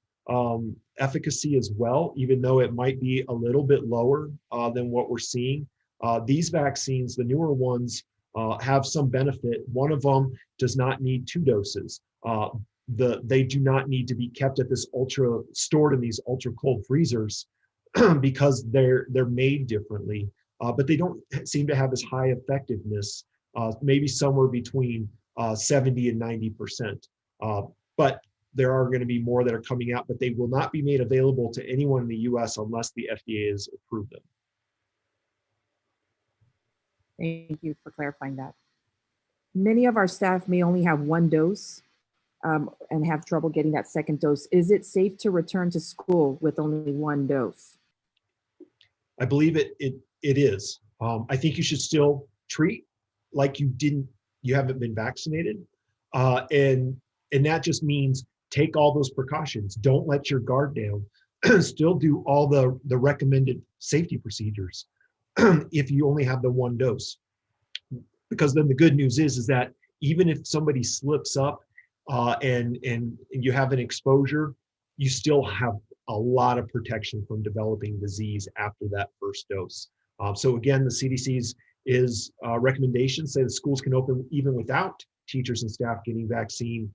efficacy as well, even though it might be a little bit lower than what we're seeing. These vaccines, the newer ones, have some benefit. One of them does not need 2 doses. They do not need to be kept at this stored in these ultra cold freezers because they're made differently, but they don't seem to have as high effectiveness, maybe somewhere between 70 and 90%. But there are going to be more that are coming out, but they will not be made available to anyone in the US unless the FDA has approved them. Thank you for clarifying that. Many of our staff may only have one dose and have trouble getting that second dose. Is it safe to return to school with only one dose? I believe it is. I think you should still treat like you haven't been vaccinated. And that just means take all those precautions. Don't let your guard down. Still do all the recommended safety procedures if you only have the one dose. Because then the good news is that even if somebody slips up and you have an exposure, you still have a lot of protection from developing disease after that first dose. So again, the CDC's recommendations say the schools can open even without teachers and staff getting vaccine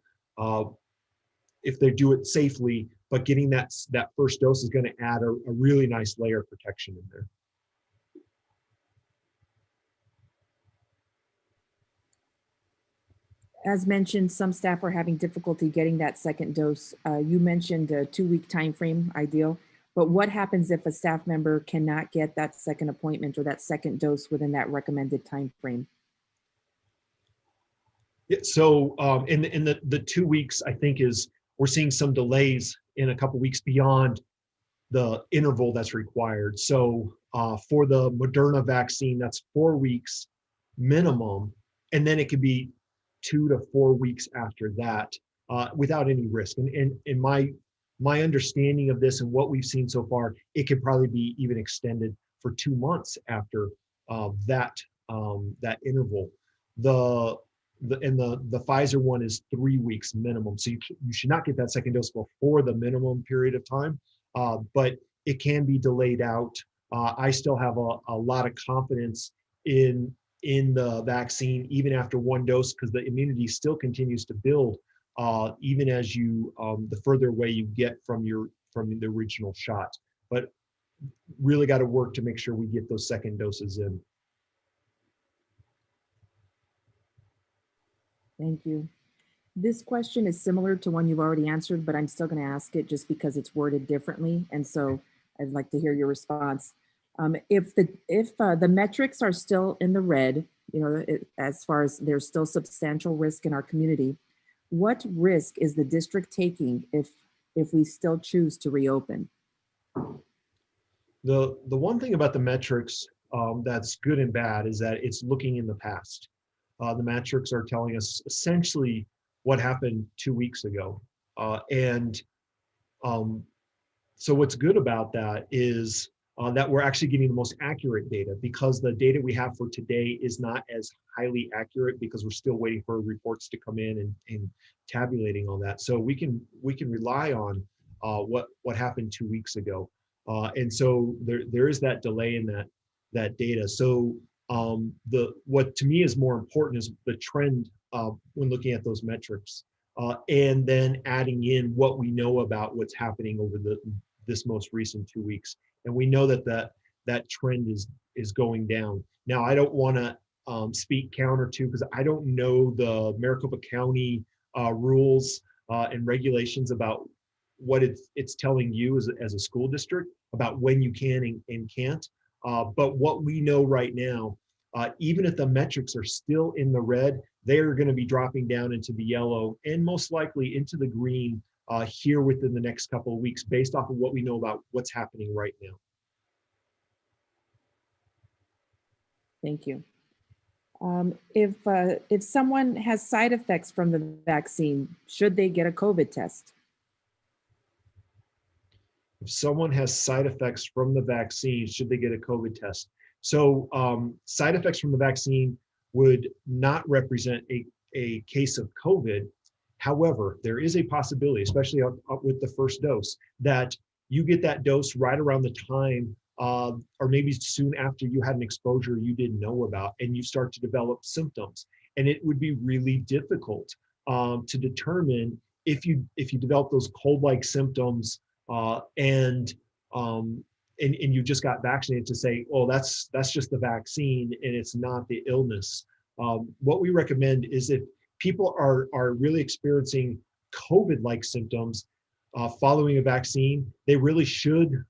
if they do it safely, but getting that first dose is going to add a really nice layer of protection in there. As mentioned, some staff are having difficulty getting that second dose. You mentioned a 2-week time frame ideal, but what happens if a staff member cannot get that second appointment or that second dose within that recommended time frame? Yeah, so in the 2 weeks, I think we're seeing some delays in a couple weeks beyond the interval that's required. So for the Moderna vaccine, that's 4 weeks minimum, and then it could be 2 to 4 weeks after that without any risk. And in my understanding of this and what we've seen so far, it could probably be even extended for 2 months after that interval. The Pfizer one is 3 weeks minimum. So you should not get that second dose before the minimum period of time, but it can be delayed out. I still have a lot of confidence in the vaccine, even after one dose, because the immunity still continues to build, even as the further away you get from the original shot. But really got to work to make sure we get those second doses in. Thank you. This question is similar to one you've already answered, but I'm still going to ask it just because it's worded differently. And so I'd like to hear your response. If the metrics are still in the red, as far as there's still substantial risk in our community, what risk is the district taking if we still choose to reopen? The one thing about the metrics that's good and bad is that it's looking in the past. The metrics are telling us essentially what happened 2 weeks ago. So what's good about that is that we're actually getting the most accurate data, because the data we have for today is not as highly accurate because we're still waiting for reports to come in and tabulating all that. So we can rely on what happened 2 weeks ago. And so there is that delay in that data. So what to me is more important is the trend when looking at those metrics, and then adding in what we know about what's happening over this most recent 2 weeks. And we know that trend is going down. Now, I don't want to speak counter to, because I don't know the Maricopa County rules and regulations about what it's telling you as a school district about when you can and can't. But what we know right now, even if the metrics are still in the red, they're going to be dropping down into the yellow and most likely into the green here within the next couple of weeks, based off of what we know about what's happening right now. Thank you. If someone has side effects from the vaccine, should they get a COVID test? If someone has side effects from the vaccine, should they get a COVID test? So side effects from the vaccine would not represent a case of COVID. However, there is a possibility, especially with the first dose, that you get that dose right around the time or maybe soon after you had an exposure you didn't know about, and you start to develop symptoms. And it would be really difficult to determine if you develop those cold-like symptoms and and you just got vaccinated to say, oh, that's just the vaccine and it's not the illness. What we recommend is if people are really experiencing COVID-like symptoms following a vaccine, they really should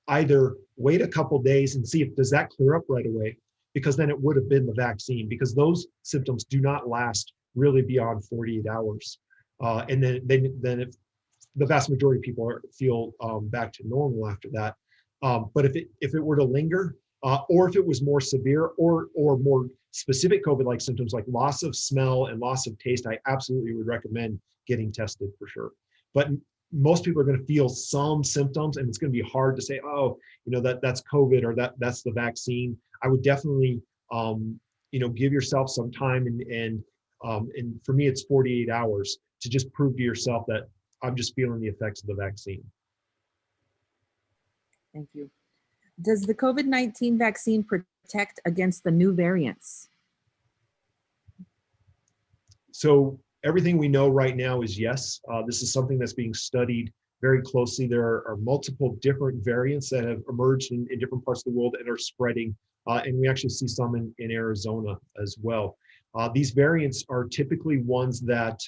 either wait a couple days and see if does that clear up right away, because then it would have been the vaccine, because those symptoms do not last really beyond 48 hours. And then if the vast majority of people feel back to normal after that. But if it were to linger, or if it was more severe or more specific COVID-like symptoms like loss of smell and loss of taste, I absolutely would recommend getting tested for sure. But most people are going to feel some symptoms, and it's going to be hard to say, oh, that's COVID or that's the vaccine. I would definitely, give yourself some time, and for me, it's 48 hours to just prove to yourself that I'm just feeling the effects of the vaccine. Thank you. Does the COVID-19 vaccine protect against the new variants? So everything we know right now is yes. This is something that's being studied very closely. There are multiple different variants that have emerged in different parts of the world and are spreading. And we actually see some in Arizona as well. These variants are typically ones that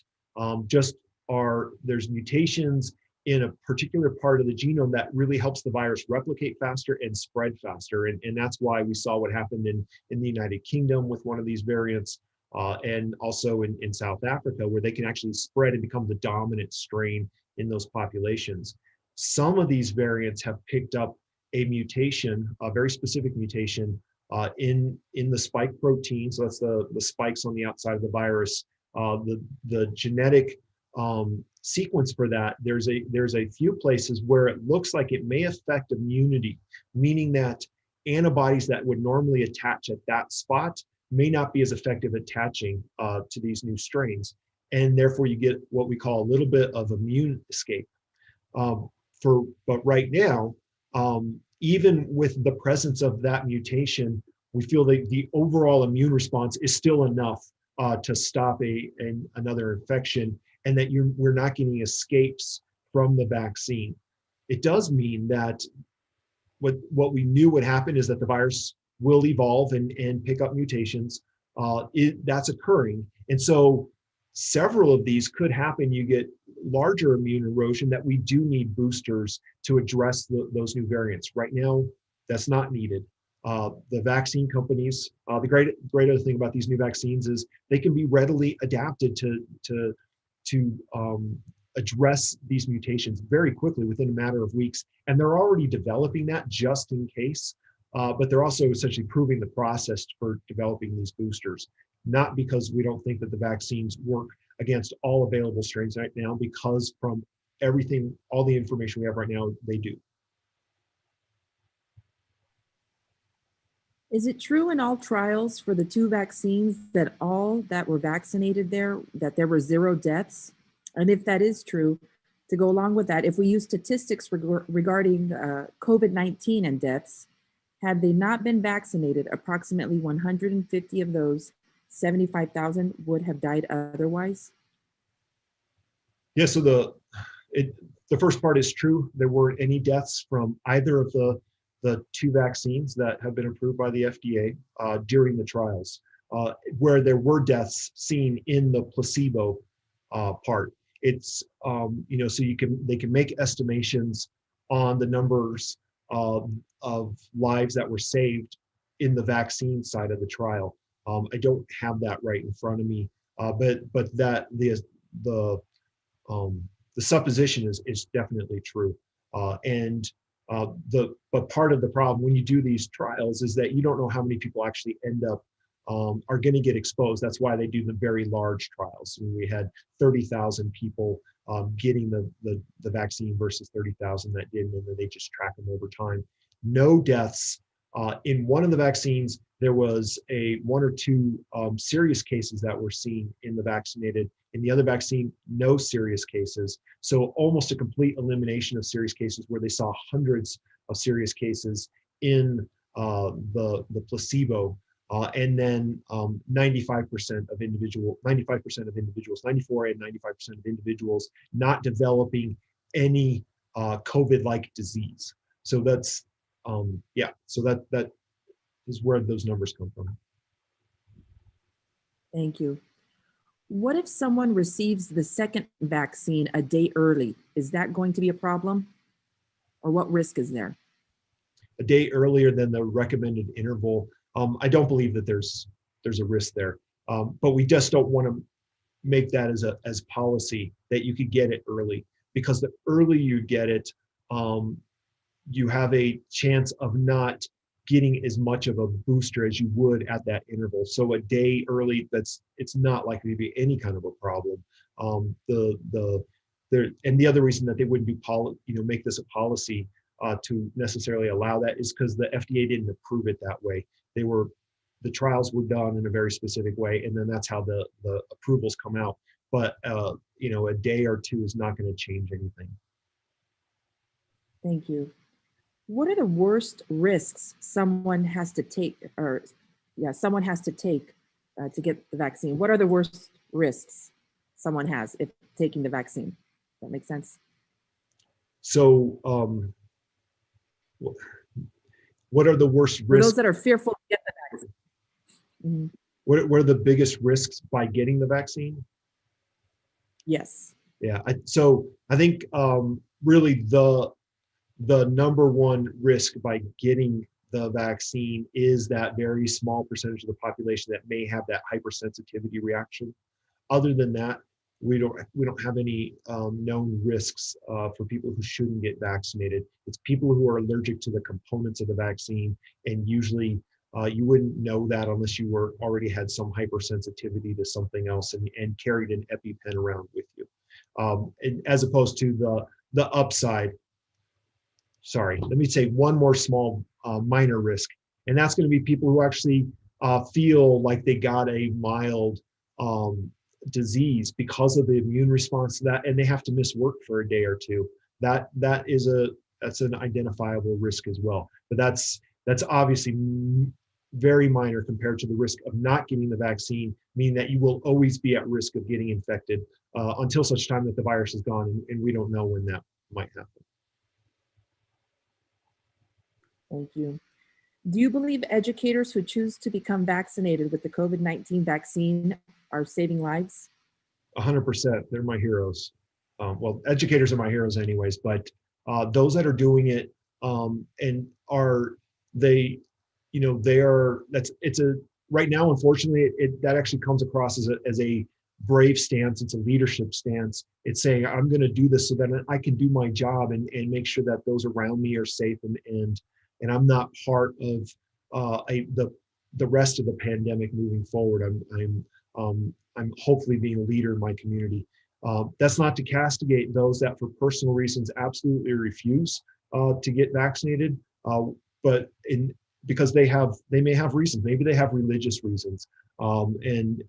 there's mutations in a particular part of the genome that really helps the virus replicate faster and spread faster. And that's why we saw what happened in the United Kingdom with one of these variants, and also in South Africa, where they can actually spread and become the dominant strain in those populations. Some of these variants have picked up a mutation, a very specific mutation in the spike protein. So that's the spikes on the outside of the virus. The genetic sequence for that, there's a few places where it looks like it may affect immunity, meaning that antibodies that would normally attach at that spot may not be as effective attaching to these new strains. And therefore you get what we call a little bit of immune escape. But right now, even with the presence of that mutation, we feel that the overall immune response is still enough to stop another infection, and that we're not getting escapes from the vaccine. It does mean that what we knew would happen is that the virus will evolve and pick up mutations. That's occurring. And so several of these could happen. You get larger immune erosion that we do need boosters to address those new variants. Right now, that's not needed. The vaccine companies, the great other thing about these new vaccines is they can be readily adapted to address these mutations very quickly within a matter of weeks. And they're already developing that just in case, but they're also essentially proving the process for developing these boosters. Not because we don't think that the vaccines work against all available strains right now, because from everything, all the information we have right now, they do. Is it true in all trials for the two vaccines that all that were vaccinated that there were 0 deaths? And if that is true, to go along with that, if we use statistics regarding COVID-19 and deaths, had they not been vaccinated, approximately 150 of those 75,000 would have died otherwise? Yeah, so the first part is true. There weren't any deaths from either of the two vaccines that have been approved by the FDA during the trials, where there were deaths seen in the placebo part. It's so they can make estimations on the numbers of lives that were saved in the vaccine side of the trial. I don't have that right in front of me, but that the supposition is definitely true. But part of the problem when you do these trials is that you don't know how many people actually end up are going to get exposed. That's why they do the very large trials. We had 30,000 people getting the vaccine versus 30,000 that didn't, and then they just track them over time. No deaths. In one of the vaccines, there was 1 or 2 serious cases that were seen in the vaccinated. In the other vaccine, no serious cases. So almost a complete elimination of serious cases, where they saw hundreds of serious cases in the placebo. And then 95% of individuals, 94 and 95% of individuals not developing any COVID-like disease. So yeah, so that is where those numbers come from. Thank you. What if someone receives the second vaccine a day early? Is that going to be a problem? Or what risk is there? A day earlier than the recommended interval, I don't believe that there's a risk there. But we just don't want to make that as policy that you could get it early, because the earlier you get it, you have a chance of not getting as much of a booster as you would at that interval. So a day early, it's not likely to be any kind of a problem. And the other reason that they wouldn't do make this a policy to necessarily allow that is because the FDA didn't approve it that way. The trials were done in a very specific way, and then that's how the approvals come out. But a day or two is not going to change anything. Thank you. What are the worst risks someone has to take, to get the vaccine? What are the worst risks someone has if taking the vaccine? Does that make sense? So, what are the worst For those risks? that are fearful to get the vaccine. Mhm. What are the biggest risks by getting the vaccine? Yes. Yeah, so I think really the number one risk by getting the vaccine is that very small percentage of the population that may have that hypersensitivity reaction. Other than that, we don't have any known risks for people who shouldn't get vaccinated. It's people who are allergic to the components of the vaccine, and usually you wouldn't know that unless you already had some hypersensitivity to something else and carried an EpiPen around with you. And as opposed to the upside. Sorry, let me say one more small minor risk, and that's going to be people who actually feel like they got a mild disease because of the immune response to that, and they have to miss work for a day or two. That's an identifiable risk as well. But that's obviously very minor compared to the risk of not getting the vaccine, meaning that you will always be at risk of getting infected until such time that the virus is gone, and we don't know when that might happen. Thank you. Do you believe educators who choose to become vaccinated with the COVID-19 vaccine are saving lives? 100%. They're my heroes. Well, educators are my heroes anyways, but those that are doing it and are they, right now, unfortunately, that actually comes across as a brave stance. It's a leadership stance. It's saying, I'm going to do this so that I can do my job and make sure that those around me are safe and I'm not part of the rest of the pandemic moving forward. I'm hopefully being a leader in my community. That's not to castigate those that for personal reasons absolutely refuse to get vaccinated, but because they may have reasons. Maybe they have religious reasons, and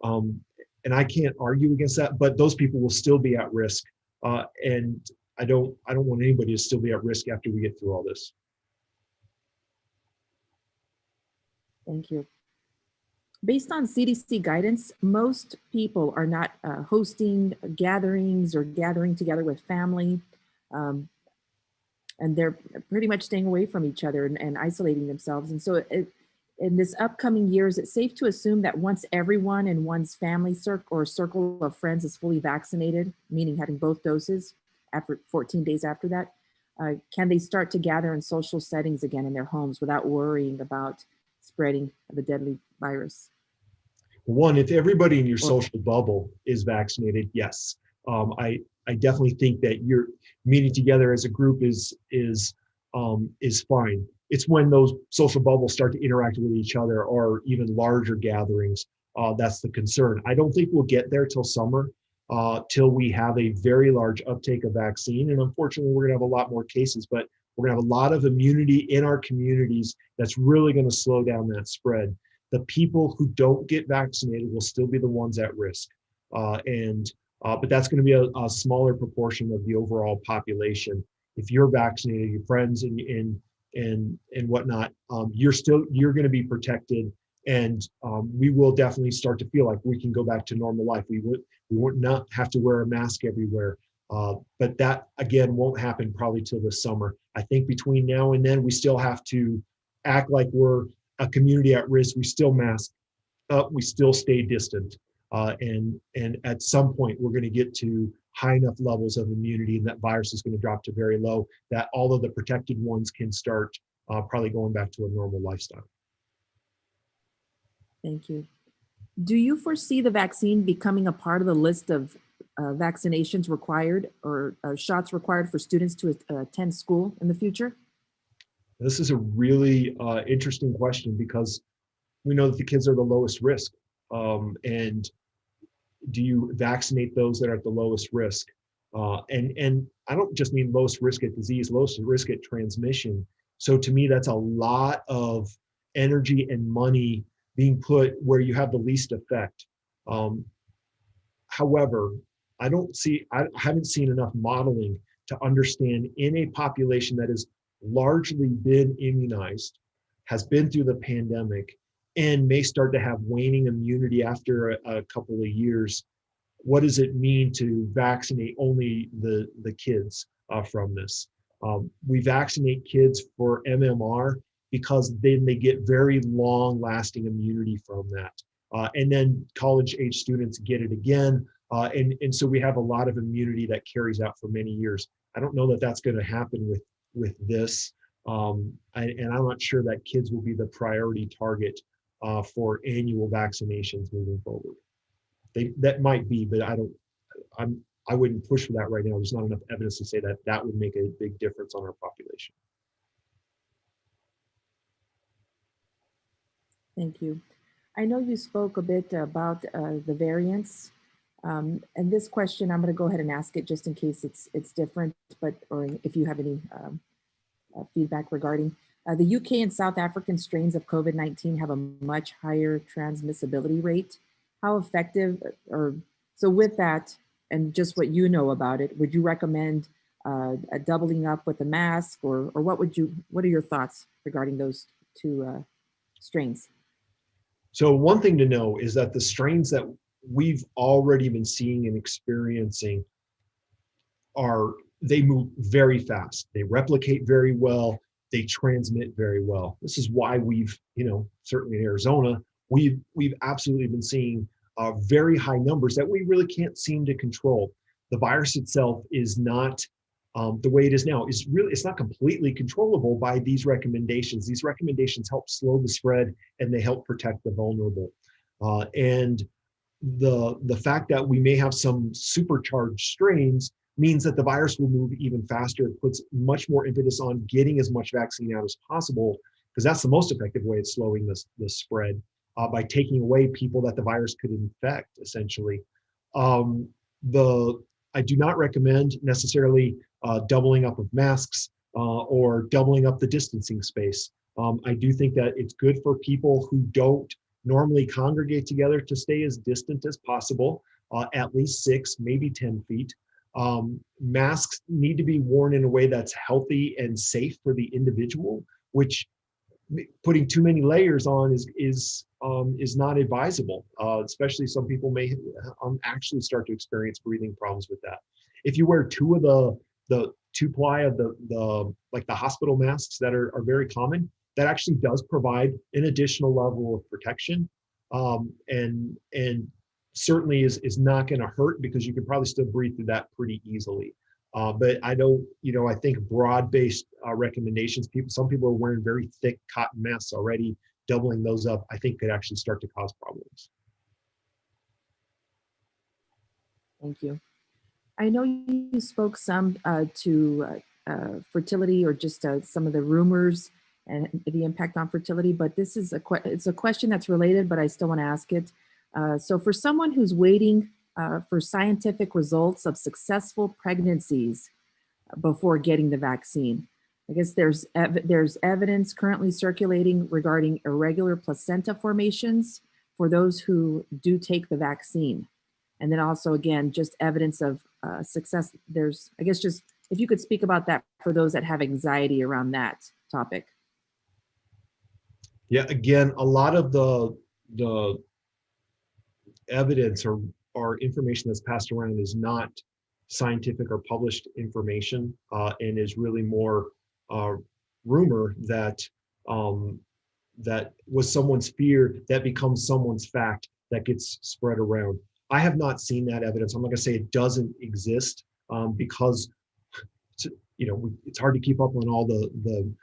I can't argue against that. But those people will still be at risk, and I don't want anybody to still be at risk after we get through all this. Thank you. Based on CDC guidance, most people are not hosting gatherings or gathering together with family, and they're pretty much staying away from each other and isolating themselves. And so in this upcoming year, is it safe to assume that once everyone in one's family circle of friends is fully vaccinated, meaning having both doses after 14 days after that, can they start to gather in social settings again in their homes without worrying about spreading the deadly virus? One, if everybody in your social bubble is vaccinated, yes. I definitely think that you're meeting together as a group is fine. It's when those social bubbles start to interact with each other or even larger gatherings, that's the concern. I don't think we'll get there till summer, till we have a very large uptake of vaccine. And unfortunately, we're gonna have a lot more cases, but we're gonna have a lot of immunity in our communities that's really gonna slow down that spread. The people who don't get vaccinated will still be the ones at risk. But that's going to be a smaller proportion of the overall population. If you're vaccinated, your friends and whatnot, you're going to be protected, and we will definitely start to feel like we can go back to normal life. We would not have to wear a mask everywhere. But that, again, won't happen probably till the summer. I think between now and then, we still have to act like we're a community at risk. We still mask up, we still stay distant. And at some point, we're going to get to high enough levels of immunity, and that virus is going to drop to very low, that all of the protected ones can start probably going back to a normal lifestyle. Thank you. Do you foresee the vaccine becoming a part of the list of vaccinations required or shots required for students to attend school in the future? This is a really interesting question, because we know that the kids are the lowest risk. And do you vaccinate those that are at the lowest risk? And I don't just mean lowest risk at disease, lowest risk at transmission. So to me, that's a lot of energy and money being put where you have the least effect. However, I haven't seen enough modeling to understand in a population that has largely been immunized, has been through the pandemic, and may start to have waning immunity after a couple of years. What does it mean to vaccinate only the kids from this? We vaccinate kids for MMR because then they get very long lasting immunity from that. And then college age students get it again. And so we have a lot of immunity that carries out for many years. I don't know that that's going to happen with this. And I'm not sure that kids will be the priority target for annual vaccinations moving forward. That might be, but I wouldn't push for that right now. There's not enough evidence to say that that would make a big difference on our population. Thank you. I know you spoke a bit about the variants. And this question, I'm going to go ahead and ask it just in case it's different, or if you have any feedback regarding. The UK and South African strains of COVID-19 have a much higher transmissibility rate. How effective, so with that, and just what you know about it, would you recommend a doubling up with a mask, or what are your thoughts regarding those two strains? So one thing to know is that the strains that we've already been seeing and experiencing they move very fast. They replicate very well. They transmit very well. This is why we've, certainly in Arizona, we've absolutely been seeing very high numbers that we really can't seem to control. The virus itself is not the way it is now. It's not completely controllable by these recommendations. These recommendations help slow the spread, and they help protect the vulnerable. And the fact that we may have some supercharged strains means that the virus will move even faster. It puts much more impetus on getting as much vaccine out as possible, because that's the most effective way of slowing the spread, by taking away people that the virus could infect, essentially. I do not recommend necessarily doubling up of masks or doubling up the distancing space. I do think that it's good for people who don't normally congregate together to stay as distant as possible, at least 6, maybe 10 feet. Masks need to be worn in a way that's healthy and safe for the individual, which putting too many layers on is not advisable. Especially some people may actually start to experience breathing problems with that. If you wear 2 of the 2-ply of the hospital masks that are very common, that actually does provide an additional level of protection, and certainly is not going to hurt, because you can probably still breathe through that pretty easily. But I don't, I think broad-based recommendations, some people are wearing very thick cotton masks already. Doubling those up, I think, could actually start to cause problems. Thank you. I know you spoke some to fertility, or just some of the rumors and the impact on fertility, but this is it's a question that's related, but I still want to ask it. So for someone who's waiting for scientific results of successful pregnancies before getting the vaccine, I guess there's evidence currently circulating regarding irregular placenta formations for those who do take the vaccine. And then also, again, just evidence of success. There's, I guess, just if you could speak about that for those that have anxiety around that topic. Yeah, again, a lot of the evidence or information that's passed around is not scientific or published information, and is really more rumor that that was someone's fear that becomes someone's fact that gets spread around. I have not seen that evidence. I'm not going to say it doesn't exist, because it's hard to keep up on all the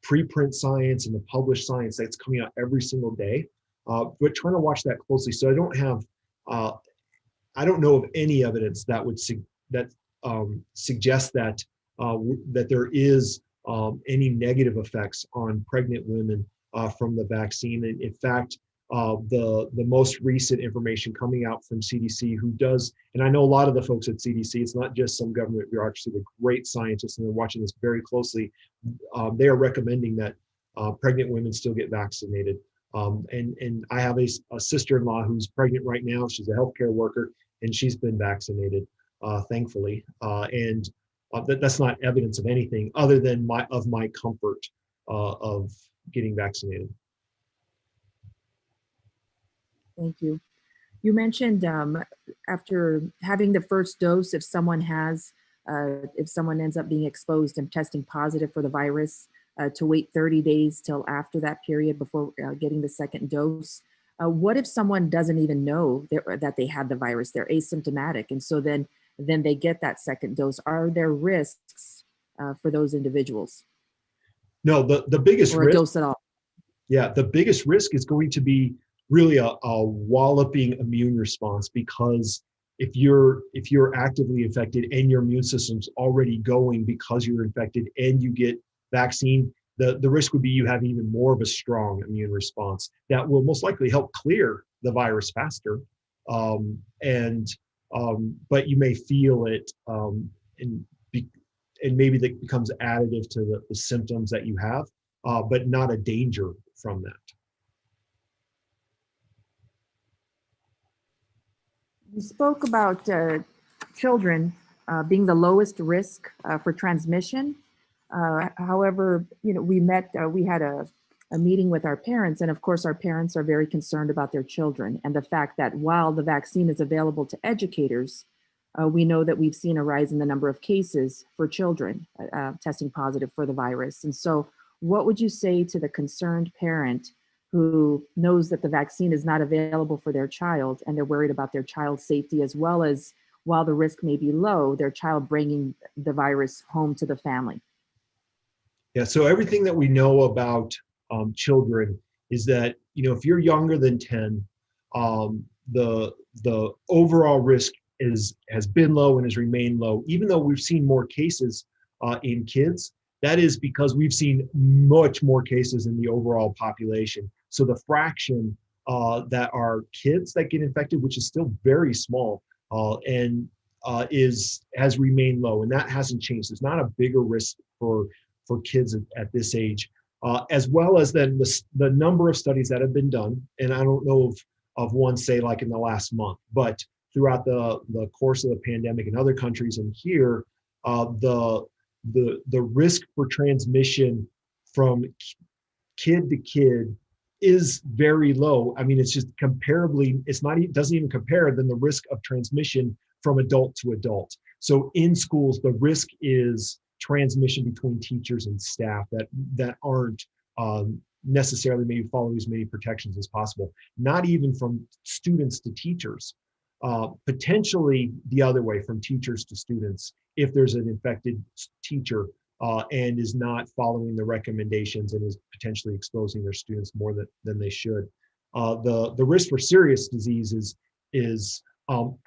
preprint science and the published science that's coming out every single day. But trying to watch that closely. So I don't know of any evidence that would suggest that that there is any negative effects on pregnant women from the vaccine. And in fact, the most recent information coming out from CDC, who does, and I know a lot of the folks at CDC, it's not just some government bureaucracy, they're great scientists and they're watching this very closely. They are recommending that pregnant women still get vaccinated. And I have a sister-in-law who's pregnant right now. She's a healthcare worker, and she's been vaccinated, thankfully. And that's not evidence of anything other than my comfort of getting vaccinated. Thank you. You mentioned after having the first dose, if someone ends up being exposed and testing positive for the virus, to wait 30 days till after that period before getting the second dose. What if someone doesn't even know that they had the virus? They're asymptomatic, and so then they get that second dose. Are there risks for those individuals? No, the biggest or a risk, dose at all? Yeah, the biggest risk is going to be really a walloping immune response, because if you're actively infected and your immune system's already going because you're infected and you get vaccine, the risk would be you have even more of a strong immune response that will most likely help clear the virus faster. But you may feel it, and maybe that becomes additive to the symptoms that you have, but not a danger from that. You spoke about children being the lowest risk for transmission. However, we had a meeting with our parents, and of course our parents are very concerned about their children and the fact that while the vaccine is available to educators, we know that we've seen a rise in the number of cases for children testing positive for the virus. And so what would you say to the concerned parent who knows that the vaccine is not available for their child and they're worried about their child's safety, as well as, while the risk may be low, their child bringing the virus home to the family? Yeah, so everything that we know about children is that, if you're younger than 10, the overall risk has been low and has remained low. Even though we've seen more cases in kids, that is because we've seen much more cases in the overall population. So the fraction that are kids that get infected, which is still very small, has remained low, and that hasn't changed. There's not a bigger risk for kids at this age, as well as then the number of studies that have been done. And I don't know of one, say, like in the last month, but throughout the course of the pandemic in other countries and here, the risk for transmission from kid to kid is very low. I mean, it's just comparably, it doesn't even compare than the risk of transmission from adult to adult. So in schools, the risk is transmission between teachers and staff that aren't necessarily maybe following as many protections as possible. Not even from students to teachers, potentially the other way, from teachers to students, if there's an infected teacher and is not following the recommendations and is potentially exposing their students more than they should. The risk for serious disease is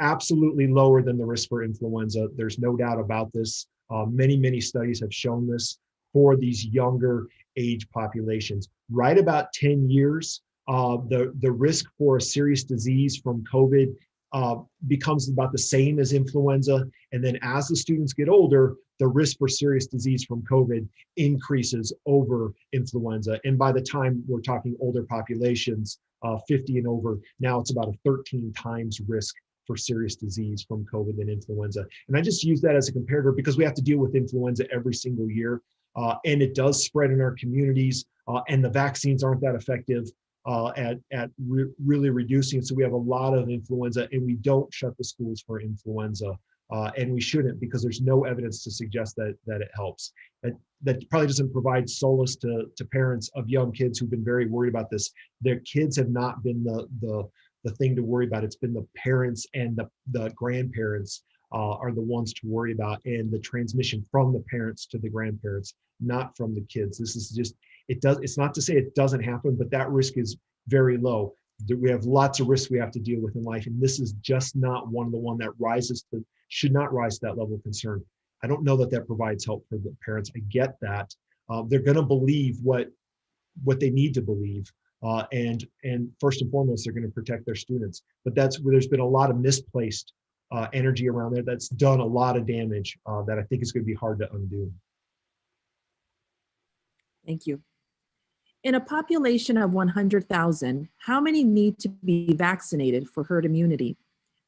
absolutely lower than the risk for influenza. There's no doubt about this. Many studies have shown this for these younger age populations. Right about 10 years, the risk for a serious disease from COVID becomes about the same as influenza. And then as the students get older, the risk for serious disease from COVID increases over influenza. And by the time we're talking older populations, 50 and over, now it's about a 13 times risk for serious disease from COVID than influenza. And I just use that as a comparator because we have to deal with influenza every single year. And it does spread in our communities, and the vaccines aren't that effective at really reducing it. So we have a lot of influenza, and we don't shut the schools for influenza And we shouldn't, because there's no evidence to suggest that it helps. That probably doesn't provide solace to parents of young kids who've been very worried about this. Their kids have not been the thing to worry about. It's been the parents and the grandparents are the ones to worry about, and the transmission from the parents to the grandparents, not from the kids. This is just, it's not to say it doesn't happen, but that risk is very low. We have lots of risks we have to deal with in life, and this is just not one that should not rise to that level of concern. I don't know that provides help for the parents. I get that. They're going to believe what they need to believe. And first and foremost, they're going to protect their students. But that's where there's been a lot of misplaced energy around there that's done a lot of damage that I think is going to be hard to undo. Thank you. In a population of 100,000, how many need to be vaccinated for herd immunity?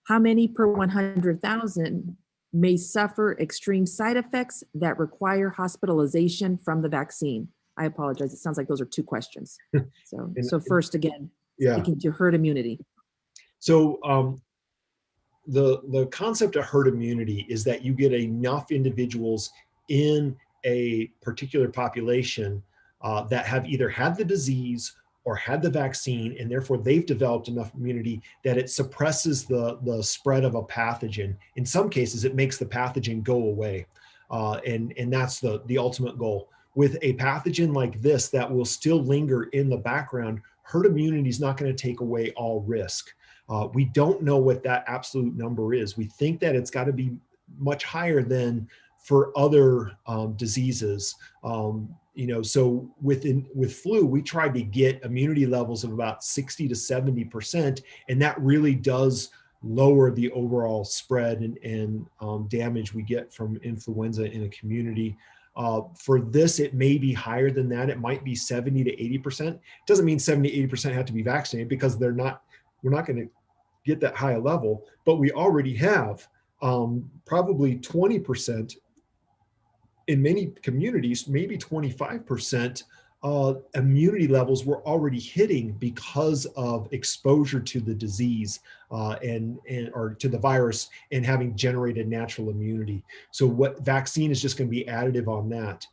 How many per 100,000 may suffer extreme side effects that require hospitalization from the vaccine? I apologize. It sounds like those are two questions. So first, again, speaking to herd immunity. So the concept of herd immunity is that you get enough individuals in a particular population that have either had the disease or had the vaccine, and therefore they've developed enough immunity that it suppresses the spread of a pathogen. In some cases, it makes the pathogen go away. And that's the ultimate goal. With a pathogen like this that will still linger in the background, herd immunity is not going to take away all risk. We don't know what that absolute number is. We think that it's got to be much higher than for other diseases. So with flu, we tried to get immunity levels of about 60 to 70%, and that really does lower the overall spread and damage we get from influenza in a community. For this, it may be higher than that. It might be 70 to 80%. Doesn't mean 70 to 80% have to be vaccinated, because we're not going to get that high a level, but we already have probably 20% in many communities, maybe 25% immunity levels we're already hitting because of exposure to the disease or to the virus, and having generated natural immunity. So what vaccine is just going to be additive on that.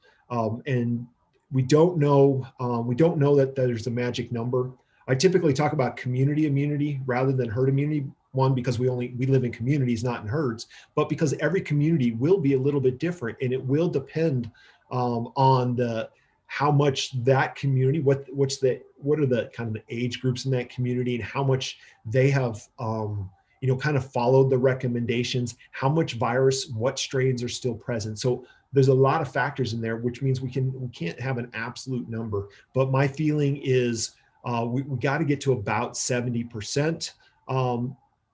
And we don't know that there's a magic number. I typically talk about community immunity rather than herd immunity. One, because we live in communities, not in herds, but because every community will be a little bit different, and it will depend on how much that community, what are the kind of the age groups in that community, and how much they have kind of followed the recommendations, how much virus, what strains are still present. So there's a lot of factors in there, which means we can't have an absolute number. But my feeling is we got to get to about 70%.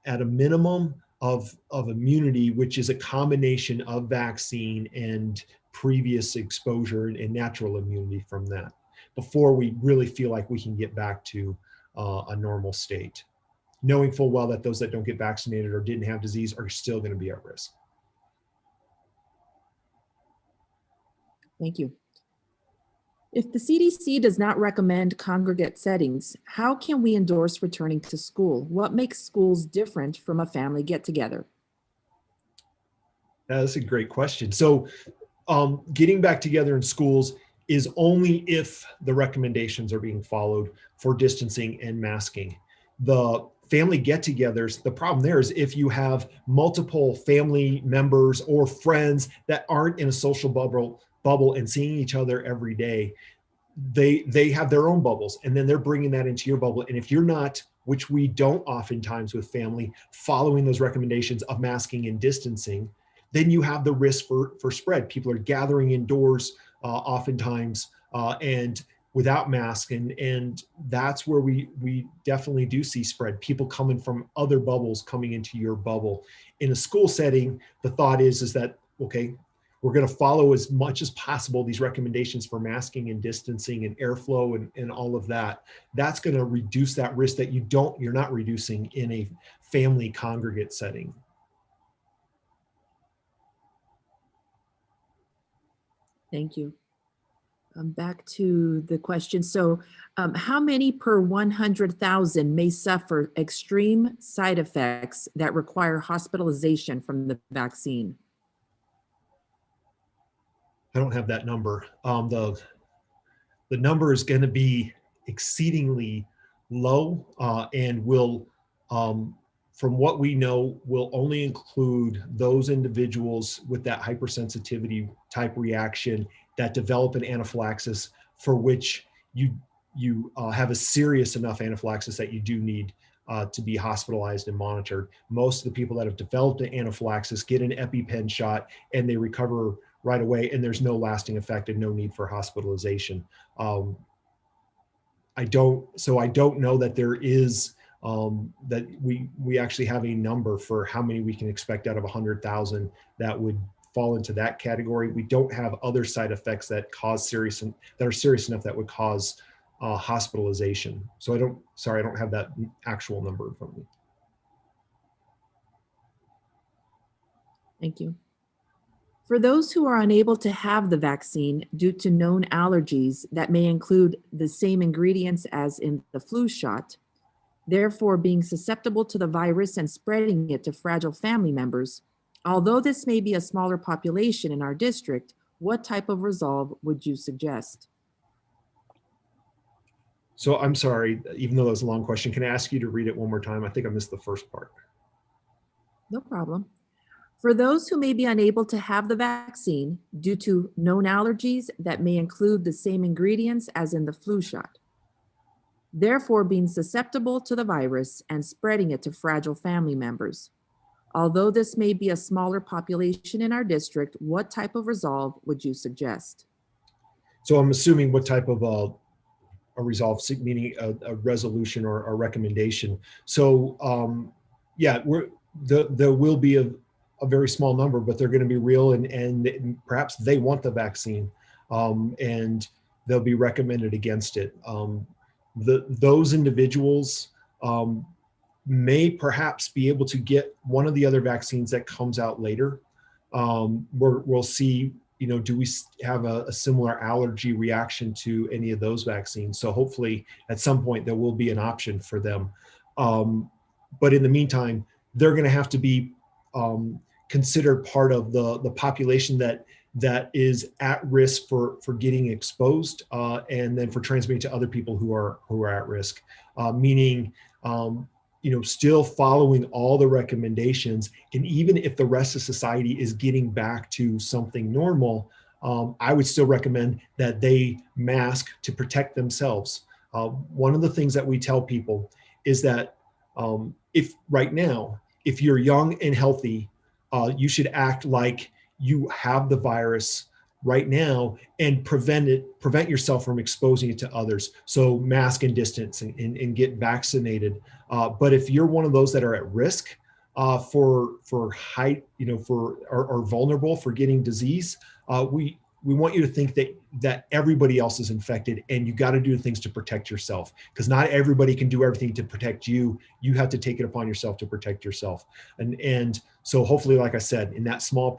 At a minimum of immunity, which is a combination of vaccine and previous exposure and natural immunity from that, before we really feel like we can get back to a normal state, knowing full well that those that don't get vaccinated or didn't have disease are still going to be at risk. Thank you. If the CDC does not recommend congregate settings, how can we endorse returning to school? What makes schools different from a family get-together? That's a great question. So getting back together in schools is only if the recommendations are being followed for distancing and masking. The family get-togethers, the problem there is if you have multiple family members or friends that aren't in a social bubble and seeing each other every day, they have their own bubbles, and then they're bringing that into your bubble. And if you're not, which we don't oftentimes with family, following those recommendations of masking and distancing, then you have the risk for spread. People are gathering indoors oftentimes and without masks, and that's where we definitely do see spread. People coming from other bubbles coming into your bubble. In a school setting, the thought is that, okay, we're going to follow as much as possible these recommendations for masking and distancing and airflow and all of that. That's going to reduce that risk that you're not reducing in a family congregate setting. Thank you. Back to the question. So how many per 100,000 may suffer extreme side effects that require hospitalization from the vaccine? I don't have that number. The number is going to be exceedingly low and will, from what we know, will only include those individuals with that hypersensitivity type reaction that develop an anaphylaxis for which you have a serious enough anaphylaxis that you do need to be hospitalized and monitored. Most of the people that have developed an anaphylaxis get an EpiPen shot and they recover right away, and there's no lasting effect and no need for hospitalization. I don't know that there is that we actually have a number for how many we can expect out of 100,000 that would fall into that category. We don't have other side effects that are serious enough that would cause hospitalization. So I don't have that actual number in front of me. Thank you. For those who are unable to have the vaccine due to known allergies that may include the same ingredients as in the flu shot, therefore being susceptible to the virus and spreading it to fragile family members, although this may be a smaller population in our district, what type of resolve would you suggest? So I'm sorry, even though that was a long question, can I ask you to read it one more time? I think I missed the first part. No problem. For those who may be unable to have the vaccine due to known allergies that may include the same ingredients as in the flu shot, therefore being susceptible to the virus and spreading it to fragile family members. Although this may be a smaller population in our district, what type of resolve would you suggest? So I'm assuming what type of a resolve, meaning a resolution or a recommendation. So yeah, there will be a very small number, but they're going to be real, and perhaps they want the vaccine, and they'll be recommended against it. Those individuals may perhaps be able to get one of the other vaccines that comes out later. We'll see, do we have a similar allergy reaction to any of those vaccines? So hopefully at some point there will be an option for them. But in the meantime, they're going to have to be considered part of the population that is at risk for getting exposed and then for transmitting to other people who are at risk, meaning still following all the recommendations. And even if the rest of society is getting back to something normal, I would still recommend that they mask to protect themselves. One of the things that we tell people is that if right now, if you're young and healthy, you should act like you have the virus right now and prevent yourself from exposing it to others. So mask and distance and get vaccinated. But if you're one of those that are at risk for height, or vulnerable for getting disease, we want you to think that everybody else is infected, and you got to do things to protect yourself, because not everybody can do everything to protect you. You have to take it upon yourself to protect yourself. And so hopefully, like I said, in that small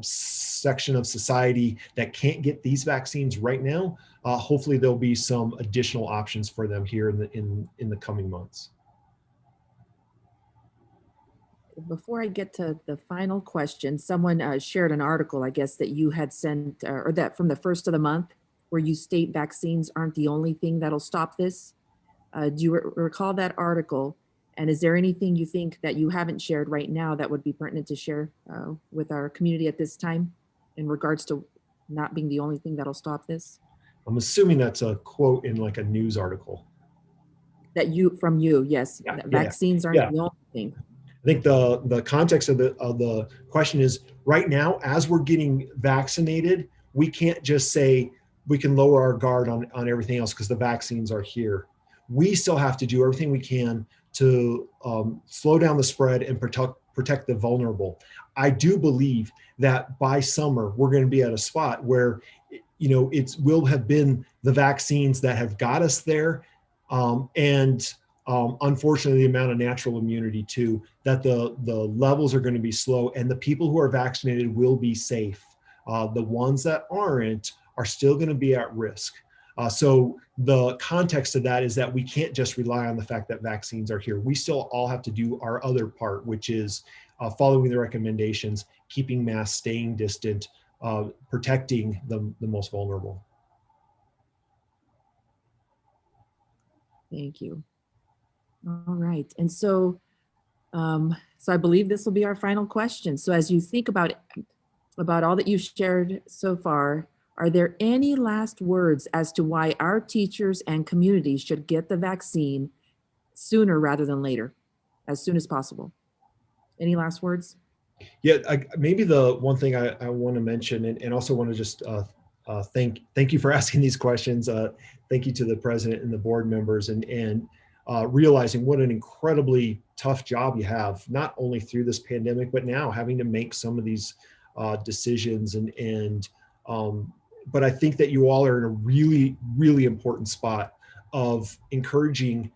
section of society that can't get these vaccines right now, hopefully there'll be some additional options for them here in the coming months. Before I get to the final question, someone shared an article, I guess, that you had sent, or that from the first of the month, where you state vaccines aren't the only thing that'll stop this. Do you recall that article? And is there anything you think that you haven't shared right now that would be pertinent to share with our community at this time in regards to not being the only thing that'll stop this? I'm assuming that's a quote in like a news article. From you, yes. Yeah, vaccines aren't the only thing. I think the context of the question is, right now, as we're getting vaccinated, we can't just say we can lower our guard on everything else because the vaccines are here. We still have to do everything we can to slow down the spread and protect the vulnerable. I do believe that by summer, we're going to be at a spot where, will have been the vaccines that have got us there. Unfortunately, the amount of natural immunity too, that the levels are going to be slow, and the people who are vaccinated will be safe. The ones that aren't are still going to be at risk. So the context of that is that we can't just rely on the fact that vaccines are here. We still all have to do our other part, which is following the recommendations, keeping masks, staying distant, protecting the most vulnerable. Thank you. All right. And so, so I believe this will be our final question. So as you think about all that you've shared so far, are there any last words as to why our teachers and communities should get the vaccine sooner rather than later, as soon as possible? Any last words? Yeah, maybe the one thing I want to mention, and also want to just thank you for asking these questions. Thank you to the president and the board members, and realizing what an incredibly tough job you have, not only through this pandemic, but now having to make some of these decisions. But I think that you all are in a really, really important spot of encouraging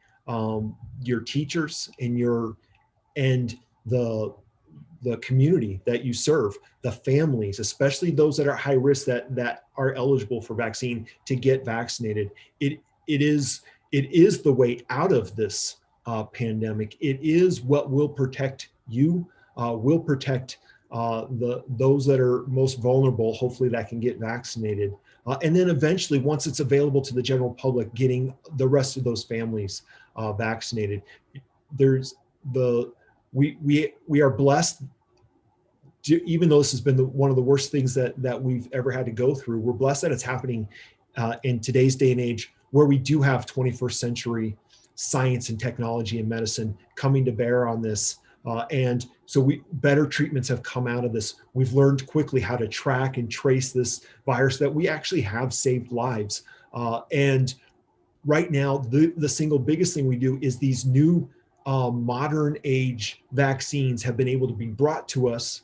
your teachers and the community that you serve, the families, especially those that are high risk that are eligible for vaccine, to get vaccinated. It is the way out of this pandemic. It is what will protect you, will protect those that are most vulnerable, hopefully that can get vaccinated. And then eventually, once it's available to the general public, getting the rest of those families vaccinated. We are blessed, even though this has been one of the worst things that we've ever had to go through. We're blessed that it's happening in today's day and age, where we do have 21st century science and technology and medicine coming to bear on this. And so better treatments have come out of this. We've learned quickly how to track and trace this virus, that we actually have saved lives. And right now, the single biggest thing we do is these new modern age vaccines have been able to be brought to us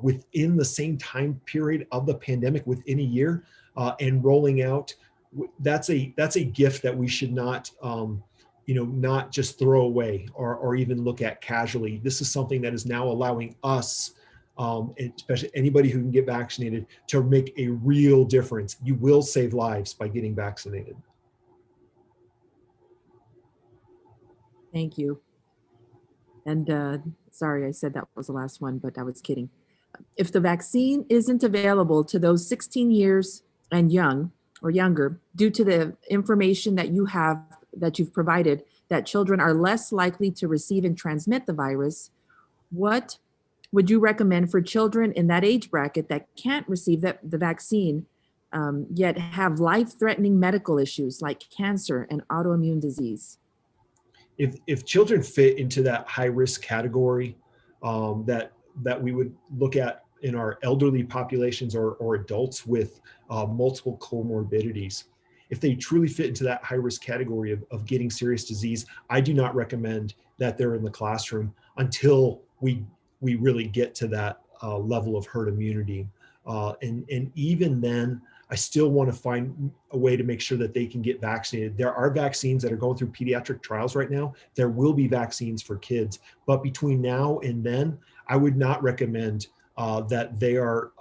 within the same time period of the pandemic, within a year, and rolling out. That's a gift that we should not not just throw away or even look at casually. This is something that is now allowing us, especially anybody who can get vaccinated, to make a real difference. You will save lives by getting vaccinated. Thank you. And sorry, I said that was the last one, but I was kidding. If the vaccine isn't available to those 16 years and young or younger, due to the information that you've provided, that children are less likely to receive and transmit the virus, what would you recommend for children in that age bracket that can't receive the vaccine, yet have life-threatening medical issues like cancer and autoimmune disease? If children fit into that high risk category that we would look at in our elderly populations or adults with multiple comorbidities, if they truly fit into that high risk category of getting serious disease, I do not recommend that they're in the classroom until we really get to that level of herd immunity. And even then, I still want to find a way to make sure that they can get vaccinated. There are vaccines that are going through pediatric trials right now. There will be vaccines for kids, but between now and then, I would not recommend that they are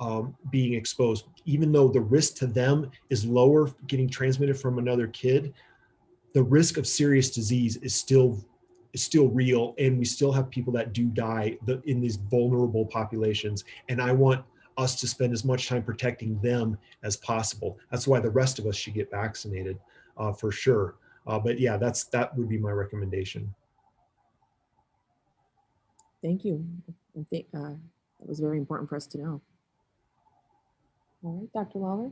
being exposed. Even though the risk to them is lower getting transmitted from another kid, the risk of serious disease is still real, and we still have people that do die in these vulnerable populations. And I want us to spend as much time protecting them as possible. That's why the rest of us should get vaccinated for sure. But yeah, that would be my recommendation. Thank you. I think that was very important for us to know. All right, Dr. Lawler.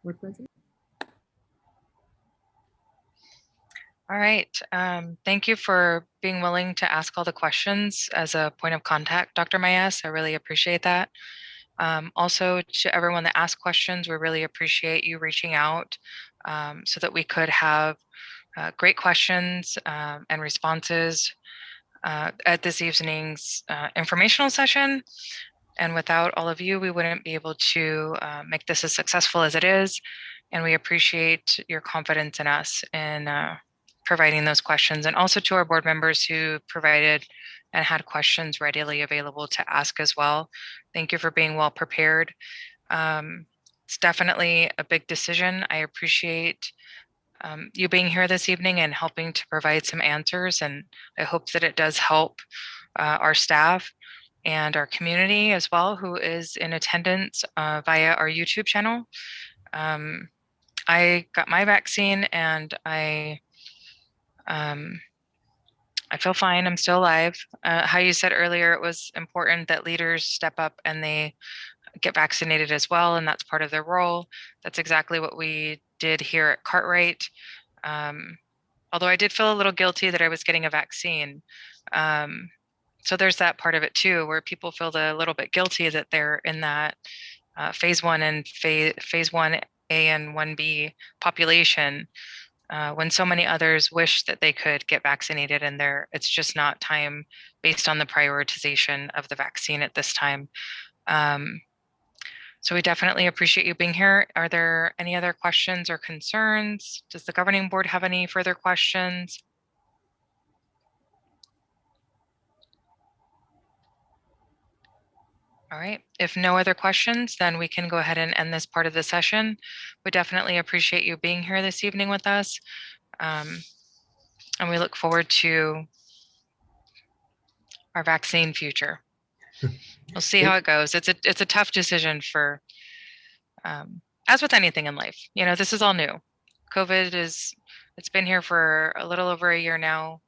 Board President. All right. Thank you for being willing to ask all the questions as a point of contact, Dr. Mayes. I really appreciate that. Also, to everyone that asked questions, we really appreciate you reaching out so that we could have great questions and responses at this evening's informational session. And without all of you, we wouldn't be able to make this as successful as it is. And we appreciate your confidence in us in providing those questions, and also to our board members who provided and had questions readily available to ask as well. Thank you for being well prepared. It's definitely a big decision. I appreciate you being here this evening and helping to provide some answers, and I hope that it does help our staff and our community as well, who is in attendance via our YouTube channel. I got my vaccine and I feel fine. I'm still alive. How you said earlier, it was important that leaders step up and they get vaccinated as well, and that's part of their role. That's exactly what we did here at Cartwright. Although I did feel a little guilty that I was getting a vaccine. So there's that part of it too, where people feel a little bit guilty that they're in that phase 1 and phase 1A and 1B population, when so many others wish that they could get vaccinated, and it's just not time based on the prioritization of the vaccine at this time. So we definitely appreciate you being here. Are there any other questions or concerns? Does the governing board have any further questions? All right, if no other questions, then we can go ahead and end this part of the session. We definitely appreciate you being here this evening with us. And we look forward to our vaccine future. We'll see how it goes. It's a tough decision for, as with anything in life, this is all new. COVID it's been here for a little over a year now,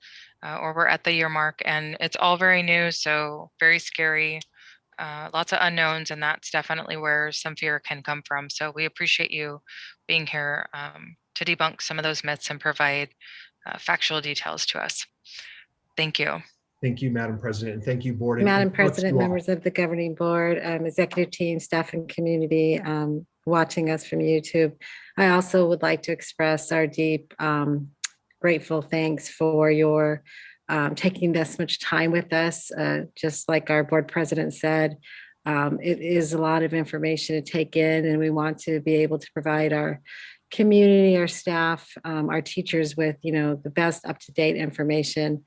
or we're at the year mark, and it's all very new, so very scary. Lots of unknowns, and that's definitely where some fear can come from. So we appreciate you being here to debunk some of those myths and provide factual details to us. Thank you. Thank you, Madam President, and thank you, Board. Madam and President, you all. members of the governing board, executive team, staff, and community watching us from YouTube. I also would like to express our deep grateful thanks for your taking this much time with us. Just like our board president said, it is a lot of information to take in, and we want to be able to provide our community, our staff, our teachers with the best up-to-date information.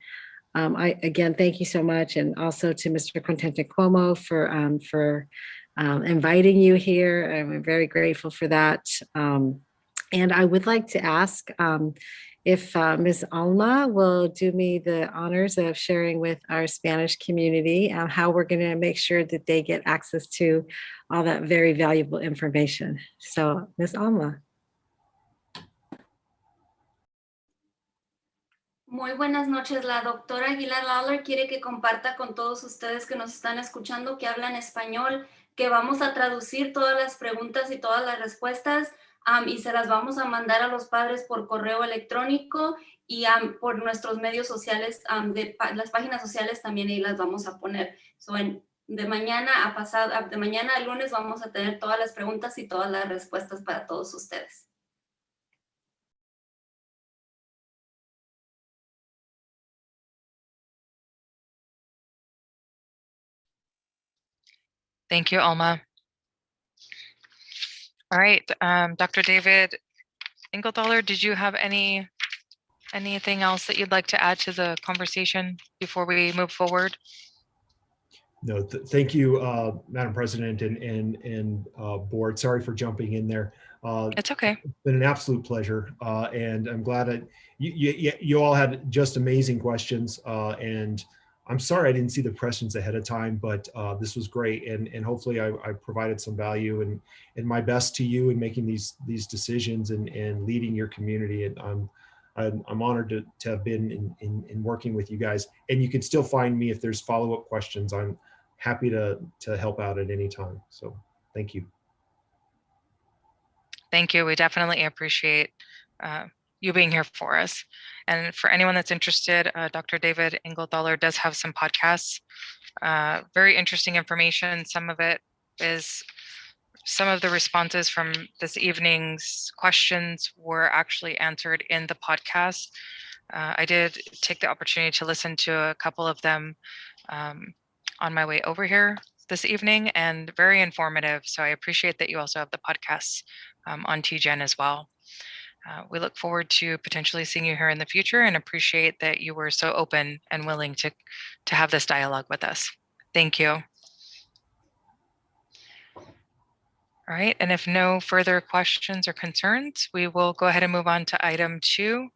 I again thank you so much, and also to Mr. Contente Cuomo for inviting you here. I'm very grateful for that. And I would like to ask if Ms. Alma will do me the honors of sharing with our Spanish community how we're going to make sure that they get access to all that very valuable information. So, Ms. Alma. Muy buenas noches. La doctora Aguilar Lawler quiere que comparta con todos ustedes que nos están escuchando, que hablan español, que vamos a traducir todas las preguntas y todas las respuestas y se las vamos a mandar a los padres por correo electrónico y por nuestros medios sociales, las páginas sociales también ahí las vamos a poner. So, de mañana a lunes vamos a tener todas las preguntas y todas las respuestas para todos ustedes. Thank you, Alma. All right, Dr. David Engelthaler, did you have anything else that you'd like to add to the conversation before we move forward? No, thank you, Madam President and board. Sorry for jumping in there. It's okay. It's been an absolute pleasure, and I'm glad that you all had just amazing questions. And I'm sorry I didn't see the questions ahead of time, but this was great, and hopefully I provided some value and my best to you in making these decisions and leading your community. And I'm honored to have been in working with you guys. And you can still find me if there's follow-up questions. I'm happy to help out at any time. So thank you. Thank you. We definitely appreciate you being here for us. And for anyone that's interested, Dr. David Engelthaler does have some podcasts, very interesting information. Some of it is some of the responses from this evening's questions were actually answered in the podcast. I did take the opportunity to listen to a couple of them on my way over here this evening, and very informative. So I appreciate that you also have the podcasts on TGen as well. We look forward to potentially seeing you here in the future and appreciate that you were so open and willing to have this dialogue with us. Thank you. All right, and if no further questions or concerns, we will go ahead and move on to item 2.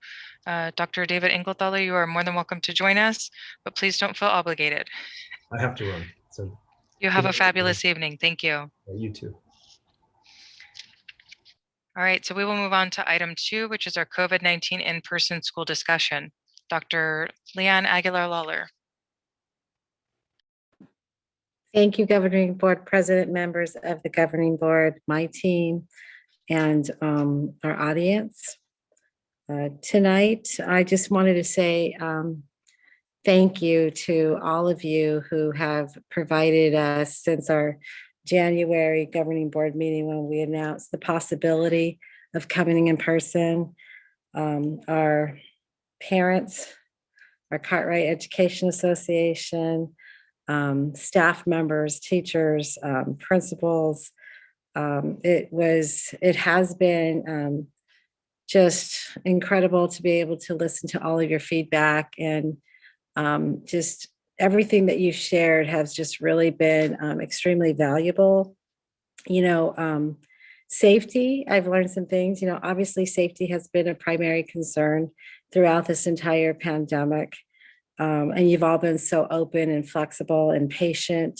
Dr. David Engelthaler, you are more than welcome to join us, but please don't feel obligated. I have to run. So You have a fabulous evening. Thank you. you too. All right, so we will move on to item 2, which is our COVID-19 in-person school discussion. Dr. Leanne Aguilar-Lawler. Thank you, Governing Board President, members of the Governing Board, my team, and our audience. Tonight, I just wanted to say thank you to all of you who have provided us since our January Governing Board meeting when we announced the possibility of coming in person. Our parents, our Cartwright Education Association, staff members, teachers, principals. It has been just incredible to be able to listen to all of your feedback, and just everything that you've shared has just really been extremely valuable. Safety, I've learned some things. Obviously safety has been a primary concern throughout this entire pandemic. And you've all been so open and flexible and patient,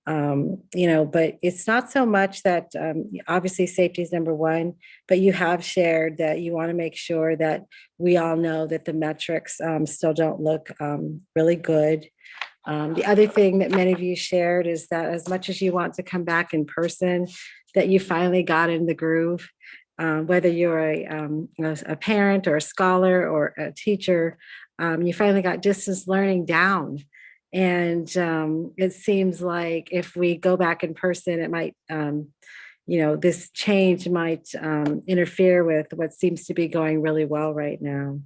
but it's not so much that obviously safety is number one, but you have shared that you want to make sure that we all know that the metrics still don't look really good. The other thing that many of you shared is that as much as you want to come back in person, that you finally got in the groove, whether you're a parent or a scholar or a teacher. You finally got distance learning down. And it seems like if we go back in person, it might, this change might interfere with what seems to be going really well right now.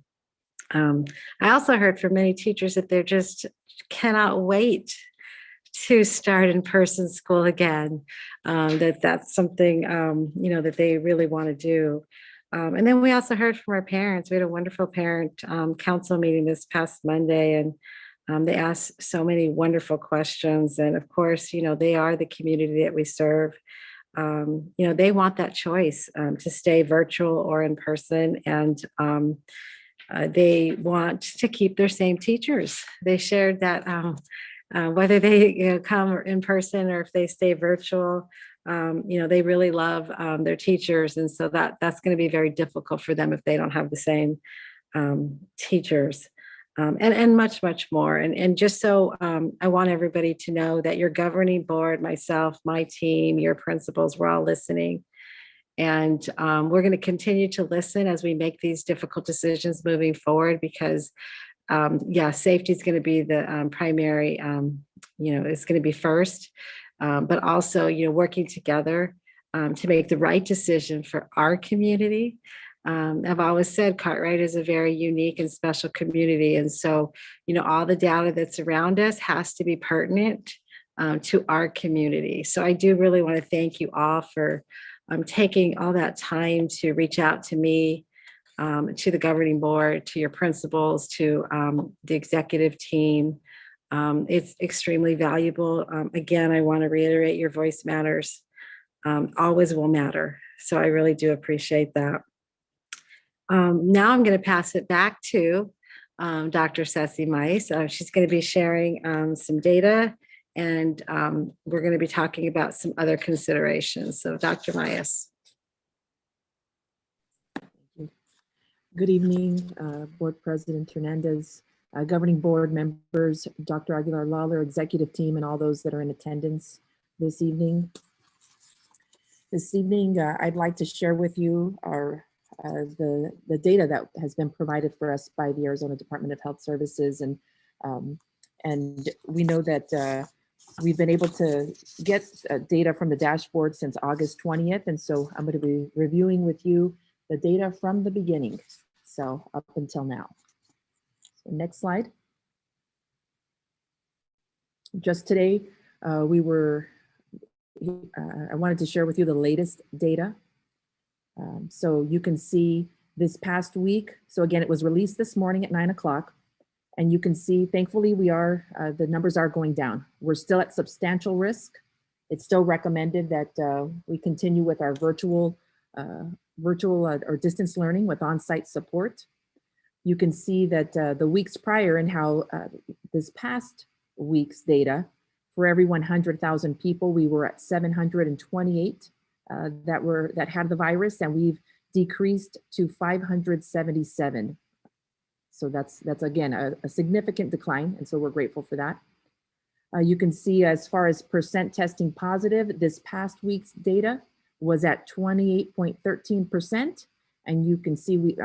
I also heard from many teachers that they're just cannot wait to start in-person school again, that's something, that they really want to do. And then we also heard from our parents. We had a wonderful parent council meeting this past Monday, and they asked so many wonderful questions. And of course, they are the community that we serve. They want that choice to stay virtual or in person, and they want to keep their same teachers. They shared that whether they come in person or if they stay virtual, they really love their teachers. And so that's going to be very difficult for them if they don't have the same teachers, and much, much more. And just so I want everybody to know that your governing board, myself, my team, your principals, we're all listening. And we're going to continue to listen as we make these difficult decisions moving forward, because safety is going to be the primary, it's going to be first. But also, working together to make the right decision for our community. I've always said Cartwright is a very unique and special community. And so, all the data that's around us has to be pertinent to our community. So I do really want to thank you all for taking all that time to reach out to me, to the governing board, to your principals, to the executive team. It's extremely valuable. Again, I want to reiterate, your voice matters, always will matter. So I really do appreciate that. Now I'm going to pass it back to Dr. Ceci Mice. She's going to be sharing some data, and we're going to be talking about some other considerations. So Dr. Mice. Good evening, Board President Hernandez, governing board members, Dr. Aguilar-Lawler, executive team, and all those that are in attendance this evening. This evening, I'd like to share with you the data that has been provided for us by the Arizona Department of Health Services, and we know that we've been able to get data from the dashboard since August 20th, and so I'm going to be reviewing with you the data from the beginning, so up until now. So next slide. Just today, I wanted to share with you the latest data. So you can see this past week. So again, it was released this morning at 9 o'clock. And you can see, thankfully, the numbers are going down. We're still at substantial risk. It's still recommended that we continue with our virtual or distance learning with on-site support. You can see that the weeks prior and how this past week's data, for every 100,000 people, we were at 728 that had the virus, and we've decreased to 577. So that's again, a significant decline. And so we're grateful for that. You can see as far as percent testing positive, this past week's data was at 28.13%. And you can see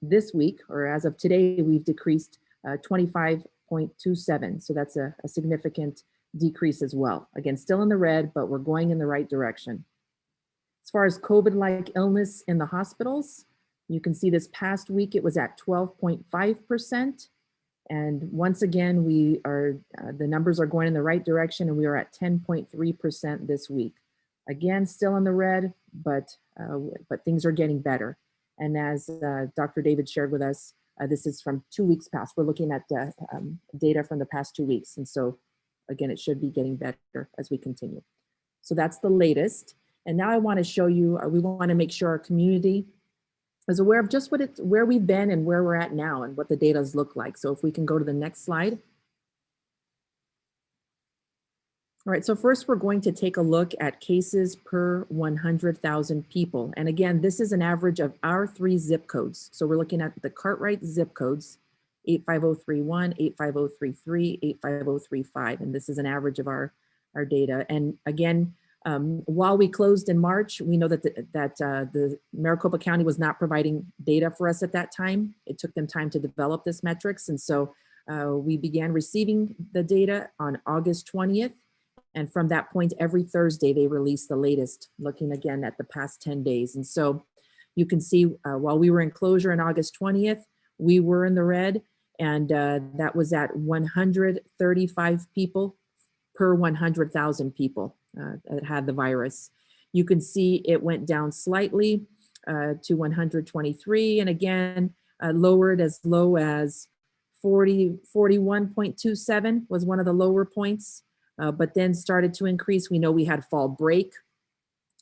this week, or as of today, we've decreased 25.27. So that's a significant decrease as well. Again, still in the red, but we're going in the right direction. As far as COVID-like illness in the hospitals, you can see this past week, it was at 12.5%. And once again, the numbers are going in the right direction, and we are at 10.3% this week. Again, still in the red, but things are getting better. And as Dr. David shared with us, this is from 2 weeks past. We're looking at data from the past 2 weeks. And so again, it should be getting better as we continue. So that's the latest. And now I want to show you, we want to make sure our community is aware of just where we've been and where we're at now and what the data look like. So if we can go to the next slide. All right, so first we're going to take a look at cases per 100,000 people. And again, this is an average of our 3 zip codes. So we're looking at the Cartwright zip codes, 85031, 85033, 85035. And this is an average of our data. And again, while we closed in March, we know that the Maricopa County was not providing data for us at that time. It took them time to develop this metrics. And so we began receiving the data on August 20th. And from that point, every Thursday, they release the latest, looking again at the past 10 days. And so you can see while we were in closure on August 20th, we were in the red, and that was at 135 people per 100,000 people that had the virus. You can see it went down slightly to 123, and again, lowered as low as 41.27 was one of the lower points. But then started to increase. We know we had fall break.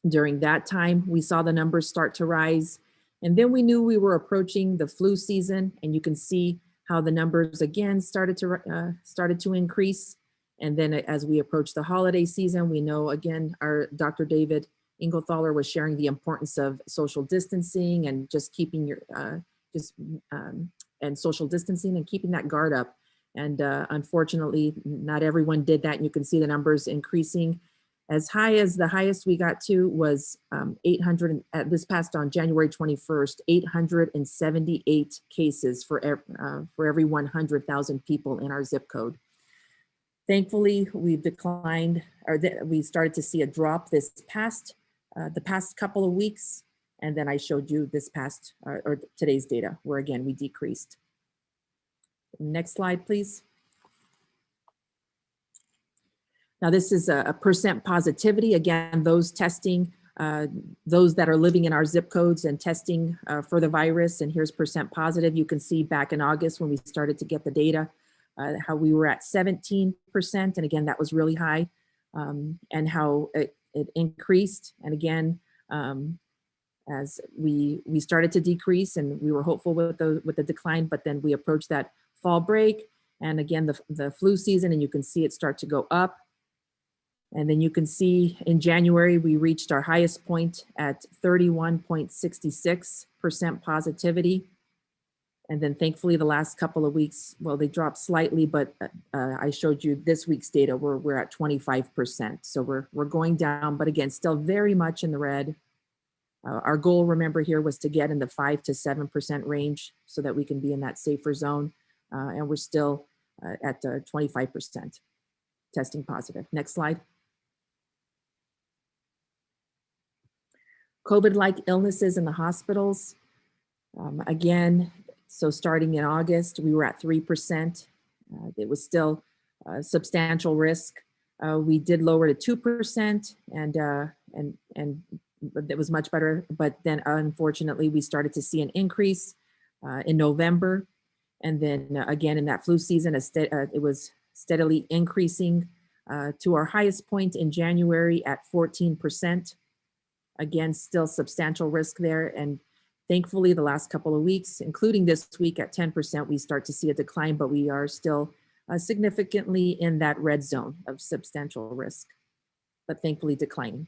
During that time, we saw the numbers start to rise. And then we knew we were approaching the flu season, and you can see how the numbers again started to increase. And then as we approach the holiday season, we know again, our Dr. David Ingolthaler was sharing the importance of social distancing and just keeping and social distancing and keeping that guard up. And unfortunately, not everyone did that. And you can see the numbers increasing as high as the highest we got to was 800, this passed on January 21st, 878 cases for every 100,000 people in our zip code. Thankfully, we've declined, or we started to see a drop the past couple of weeks. And then I showed you this past, or today's data, where again, we decreased. Next slide, please. Now this is a percent positivity. Again, those testing, those that are living in our zip codes and testing for the virus, and here's percent positive. You can see back in August when we started to get the data, how we were at 17%. And again, that was really high, and how it increased. And again, as we started to decrease, and we were hopeful with the decline, but then we approached that fall break, and again the flu season, and you can see it start to go up. And then you can see in January we reached our highest point at 31.66% positivity. And then thankfully the last couple of weeks, well, they dropped slightly, but I showed you this week's data where we're at 25%. So we're going down, but again, still very much in the red. Our goal, remember here, was to get in the 5 to 7% range so that we can be in that safer zone. And we're still at 25% testing positive. Next slide. COVID-like illnesses in the hospitals. Again, so starting in August, we were at 3%. It was still substantial risk. We did lower to 2%, and but it was much better. But then unfortunately, we started to see an increase in November. And then again, in that flu season, it was steadily increasing to our highest point in January at 14%. Again, still substantial risk there. And thankfully, the last couple of weeks, including this week at 10%, we start to see a decline, but we are still significantly in that red zone of substantial risk, but thankfully declining.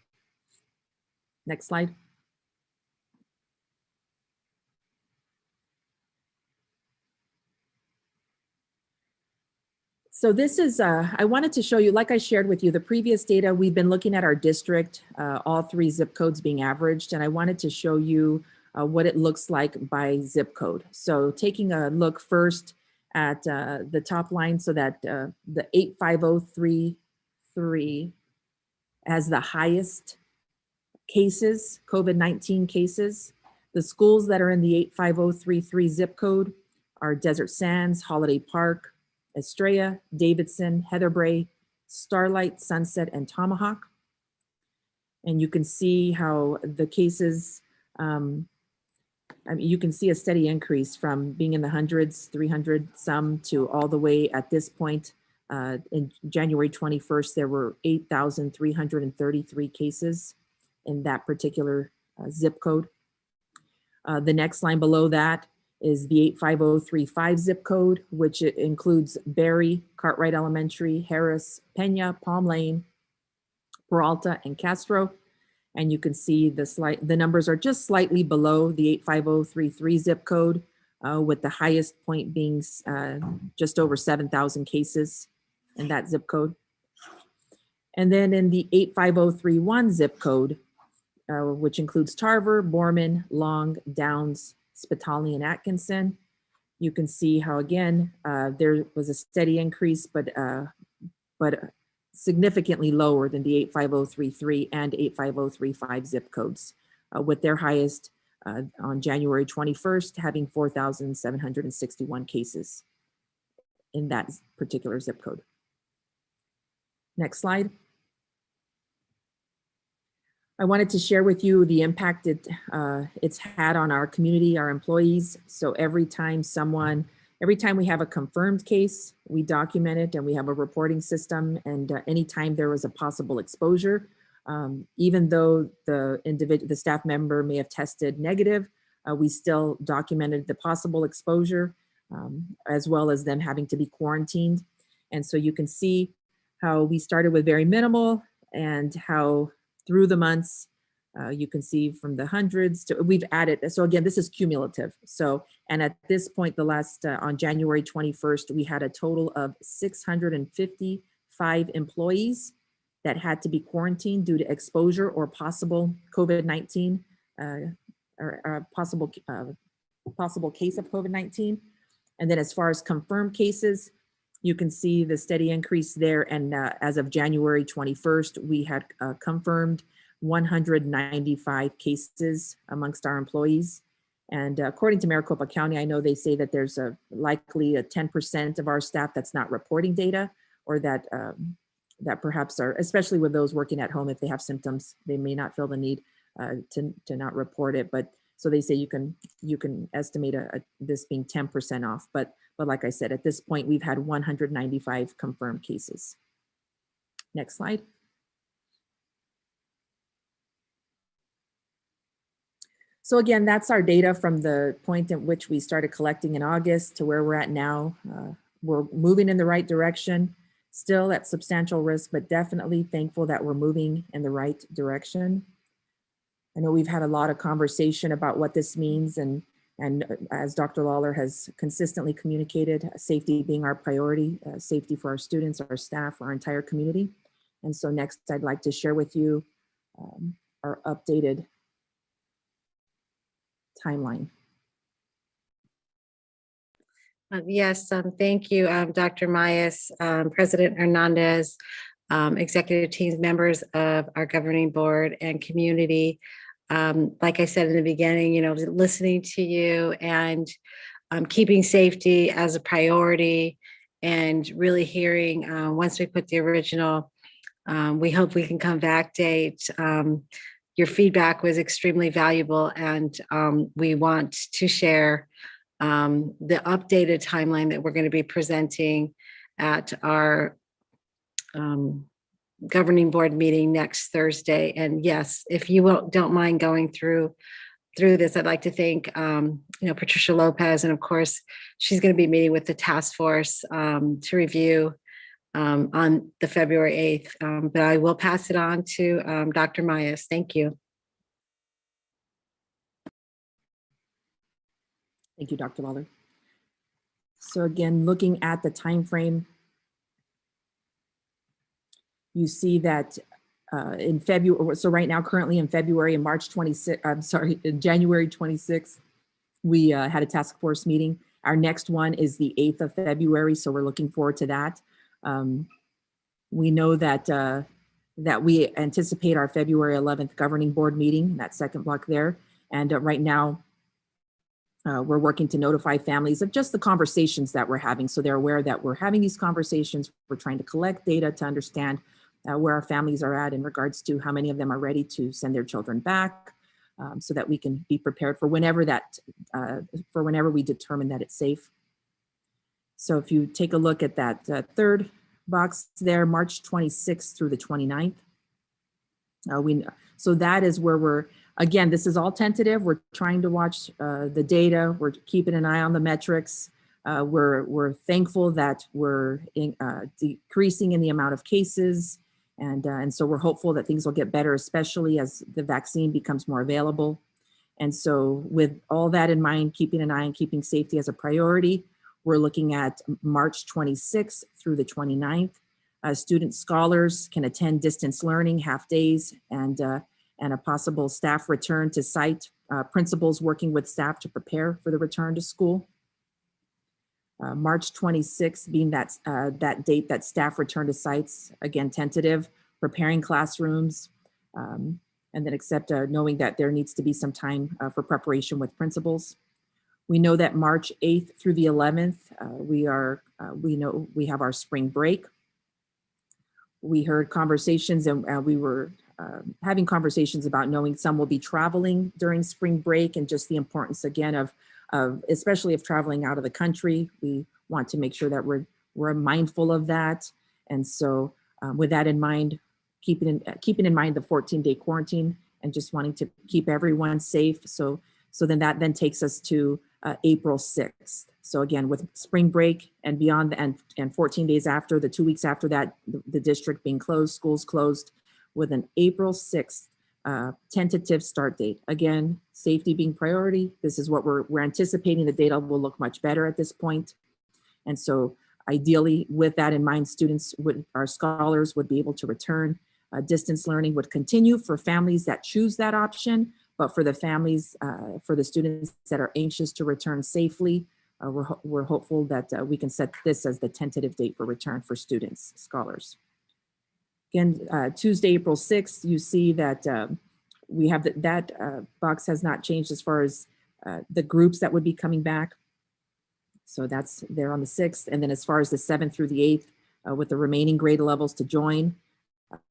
Next slide. So this is, I wanted to show you, like I shared with you, the previous data, we've been looking at our district, all 3 zip codes being averaged, and I wanted to show you what it looks like by zip code. So taking a look first at the top line, so that the 85033 has the highest cases, COVID-19 cases. The schools that are in the 85033 zip code are Desert Sands, Holiday Park, Estrella, Davidson, Heatherbray, Starlight, Sunset, and Tomahawk. And you can see how the cases, I mean, you can see a steady increase from being in the hundreds, 300 some, to all the way at this point. In January 21st, there were 8,333 cases in that particular zip code. The next line below that is the 85035 zip code, which includes Berry, Cartwright Elementary, Harris, Pena, Palm Lane, Peralta, and Castro. And you can see the numbers are just slightly below the 85033 zip code, with the highest point being just over 7,000 cases in that zip code. And then in the 85031 zip code, which includes Tarver, Borman, Long, Downs, Spitali, and Atkinson, you can see how, again, there was a steady increase, but significantly lower than the 85033 and 85035 zip codes, with their highest on January 21st having 4,761 cases in that particular zip code. Next slide. I wanted to share with you the impact it's had on our community, our employees. So every time we have a confirmed case, we document it and we have a reporting system. And anytime there was a possible exposure, even though the staff member may have tested negative, we still documented the possible exposure, as well as them having to be quarantined. And so you can see how we started with very minimal, and how through the months, you can see from the hundreds to we've added. So again, this is cumulative. So, and at this point, the last on January 21st, we had a total of 655 employees that had to be quarantined due to exposure or possible COVID-19 or possible case of COVID-19. And then as far as confirmed cases, you can see the steady increase there. And as of January 21st, we had confirmed 195 cases amongst our employees. And according to Maricopa County, I know they say that there's likely a 10% of our staff that's not reporting data, or that that perhaps are, especially with those working at home, if they have symptoms, they may not feel the need to not report it. But so they say you can estimate this being 10% off. But like I said, at this point, we've had 195 confirmed cases. Next slide. So again, that's our data from the point at which we started collecting in August to where we're at now. We're moving in the right direction, still at substantial risk, but definitely thankful that we're moving in the right direction. I know we've had a lot of conversation about what this means, and as Dr. Lawler has consistently communicated, safety being our priority, safety for our students, our staff, our entire community. And so next, I'd like to share with you our updated timeline. Yes, thank you, Dr. Mayas, President Hernandez, executive teams, members of our governing board and community. Like I said in the beginning, listening to you and keeping safety as a priority, and really hearing once we put the original, we hope we can come back date your feedback was extremely valuable, and we want to share the updated timeline that we're going to be presenting at our governing board meeting next Thursday. And yes, if you don't mind going through this, I'd like to thank Patricia Lopez, and of course she's going to be meeting with the task force to review on the February 8th. But I will pass it on to Dr. Myers. Thank you. Thank you, Dr. Lawler. So again, looking at the time frame, you see that in February, so right now, currently in February and March 26th, I'm sorry, in January 26th, we had a task force meeting. Our next one is the 8th of February, so we're looking forward to that. We know that that we anticipate our February 11th governing board meeting, that second block there. And right now, we're working to notify families of just the conversations that we're having, so they're aware that we're having these conversations. We're trying to collect data to understand where our families are at in regards to how many of them are ready to send their children back, so that we can be prepared for whenever we determine that it's safe. So if you take a look at that third box there, March 26th through the 29th, so that is where we're, again, this is all tentative. We're trying to watch the data. We're keeping an eye on the metrics. We're thankful that we're decreasing in the amount of cases. And so we're hopeful that things will get better, especially as the vaccine becomes more available. And so with all that in mind, keeping an eye on keeping safety as a priority, we're looking at March 26th through the 29th. Student scholars can attend distance learning, half days, and a possible staff return to site, principals working with staff to prepare for the return to school. March 26th being that date that staff return to sites, again, tentative, preparing classrooms, and then except knowing that there needs to be some time for preparation with principals. We know that March 8th through the 11th, we know we have our spring break. We heard conversations, and we were having conversations about knowing some will be traveling during spring break, and just the importance again of especially if traveling out of the country, we want to make sure that we're mindful of that. And so with that in mind, keeping in mind the 14-day quarantine and just wanting to keep everyone safe. So then that takes us to April 6th. So again, with spring break and beyond, and 14 days after, the 2 weeks after that, the district being closed, schools closed, with an April 6th tentative start date. Again, safety being priority. This is what we're anticipating. The data will look much better at this point. And so ideally, with that in mind, our scholars would be able to return. Distance learning would continue for families that choose that option, but for the families, for the students that are anxious to return safely, we're hopeful that we can set this as the tentative date for return for students, scholars. Again, Tuesday, April 6th, you see that we have that box has not changed as far as the groups that would be coming back. So that's there on the 6th. And then as far as the 7th through the 8th, with the remaining grade levels to join,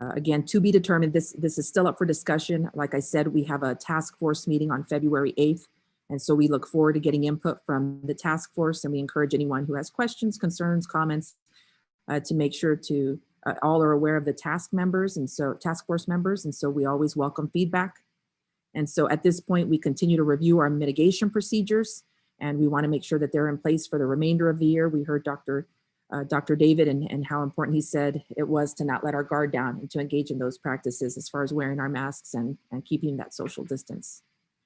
again, to be determined. This is still up for discussion. Like I said, we have a task force meeting on February 8th. And so we look forward to getting input from the task force, and we encourage anyone who has questions, concerns, comments to make sure to all are aware of the task force members. And so we always welcome feedback. And so at this point, we continue to review our mitigation procedures, and we want to make sure that they're in place for the remainder of the year. We heard Dr. David and how important he said it was to not let our guard down and to engage in those practices as far as wearing our masks and keeping that social distance.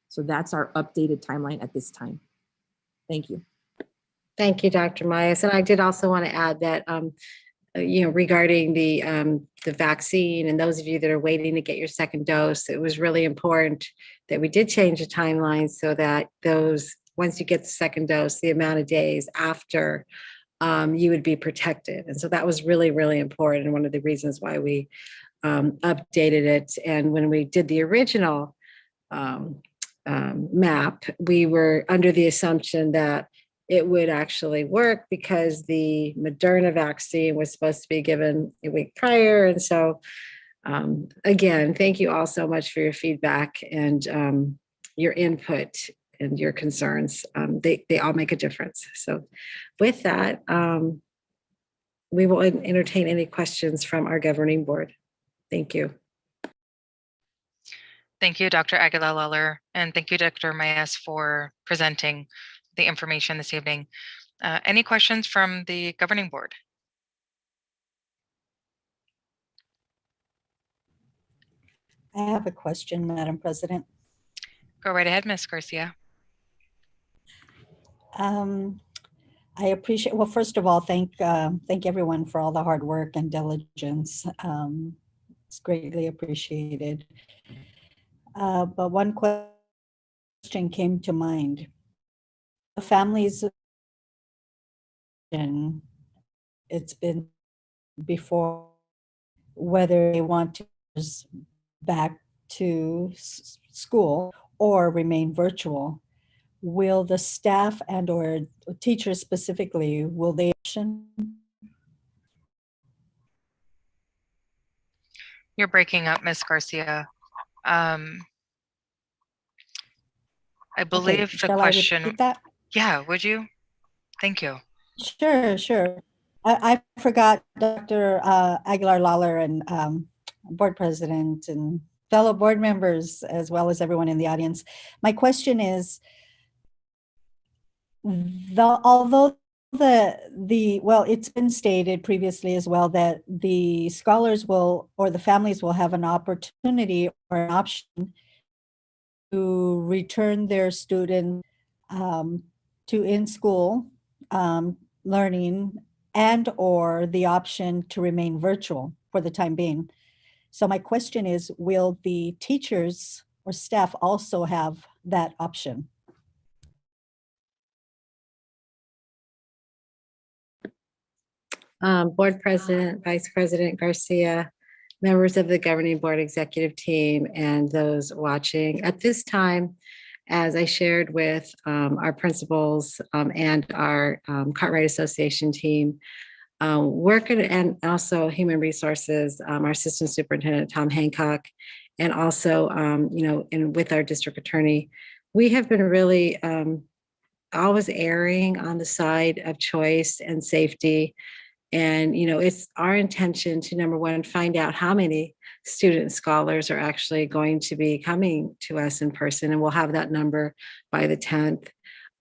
So that's our updated timeline at this time. Thank you. Thank you, Dr. Myers. And I did also want to add that, regarding the vaccine, and those of you that are waiting to get your second dose, it was really important that we did change the timeline so that once you get the second dose, the amount of days after you would be protected. And so that was really, really important. And one of the reasons why we updated it. And when we did the original map, we were under the assumption that it would actually work because the Moderna vaccine was supposed to be given a week prior. And so Again, thank you all so much for your feedback and your input and your concerns. They all make a difference. So with that, we will entertain any questions from our governing board. Thank you. Thank you, Dr. Aguilar-Lawler, and thank you, Dr. Mayes, for presenting the information this evening. Any questions from the governing board? I have a question, Madam President. Go right ahead, Ms. Garcia. I appreciate, well, first of all, thank everyone for all the hard work and diligence. It's greatly appreciated. But one question came to mind. The families, and it's been before, whether they want to back to school or remain virtual. Will the staff and or teachers specifically, will they option? You're breaking up, Ms. Garcia. I believe the Shall I question, repeat that? yeah, would you? Thank you. Sure. I forgot Dr. Aguilar-Lawler and board president and fellow board members, as well as everyone in the audience. My question is, although well, it's been stated previously as well that the scholars will, or the families will have an opportunity or an option to return their student to in-school learning, and or the option to remain virtual for the time being. So my question is, will the teachers or staff also have that option? Board President, Vice President Garcia, members of the governing board executive team, and those watching. At this time, as I shared with our principals and our Cartwright Association team, and also Human Resources, our Assistant Superintendent, Tom Hancock, and also, and with our district attorney, we have been really always erring on the side of choice and safety. And, it's our intention to, number one, find out how many student scholars are actually going to be coming to us in person, and we'll have that number by the 10th.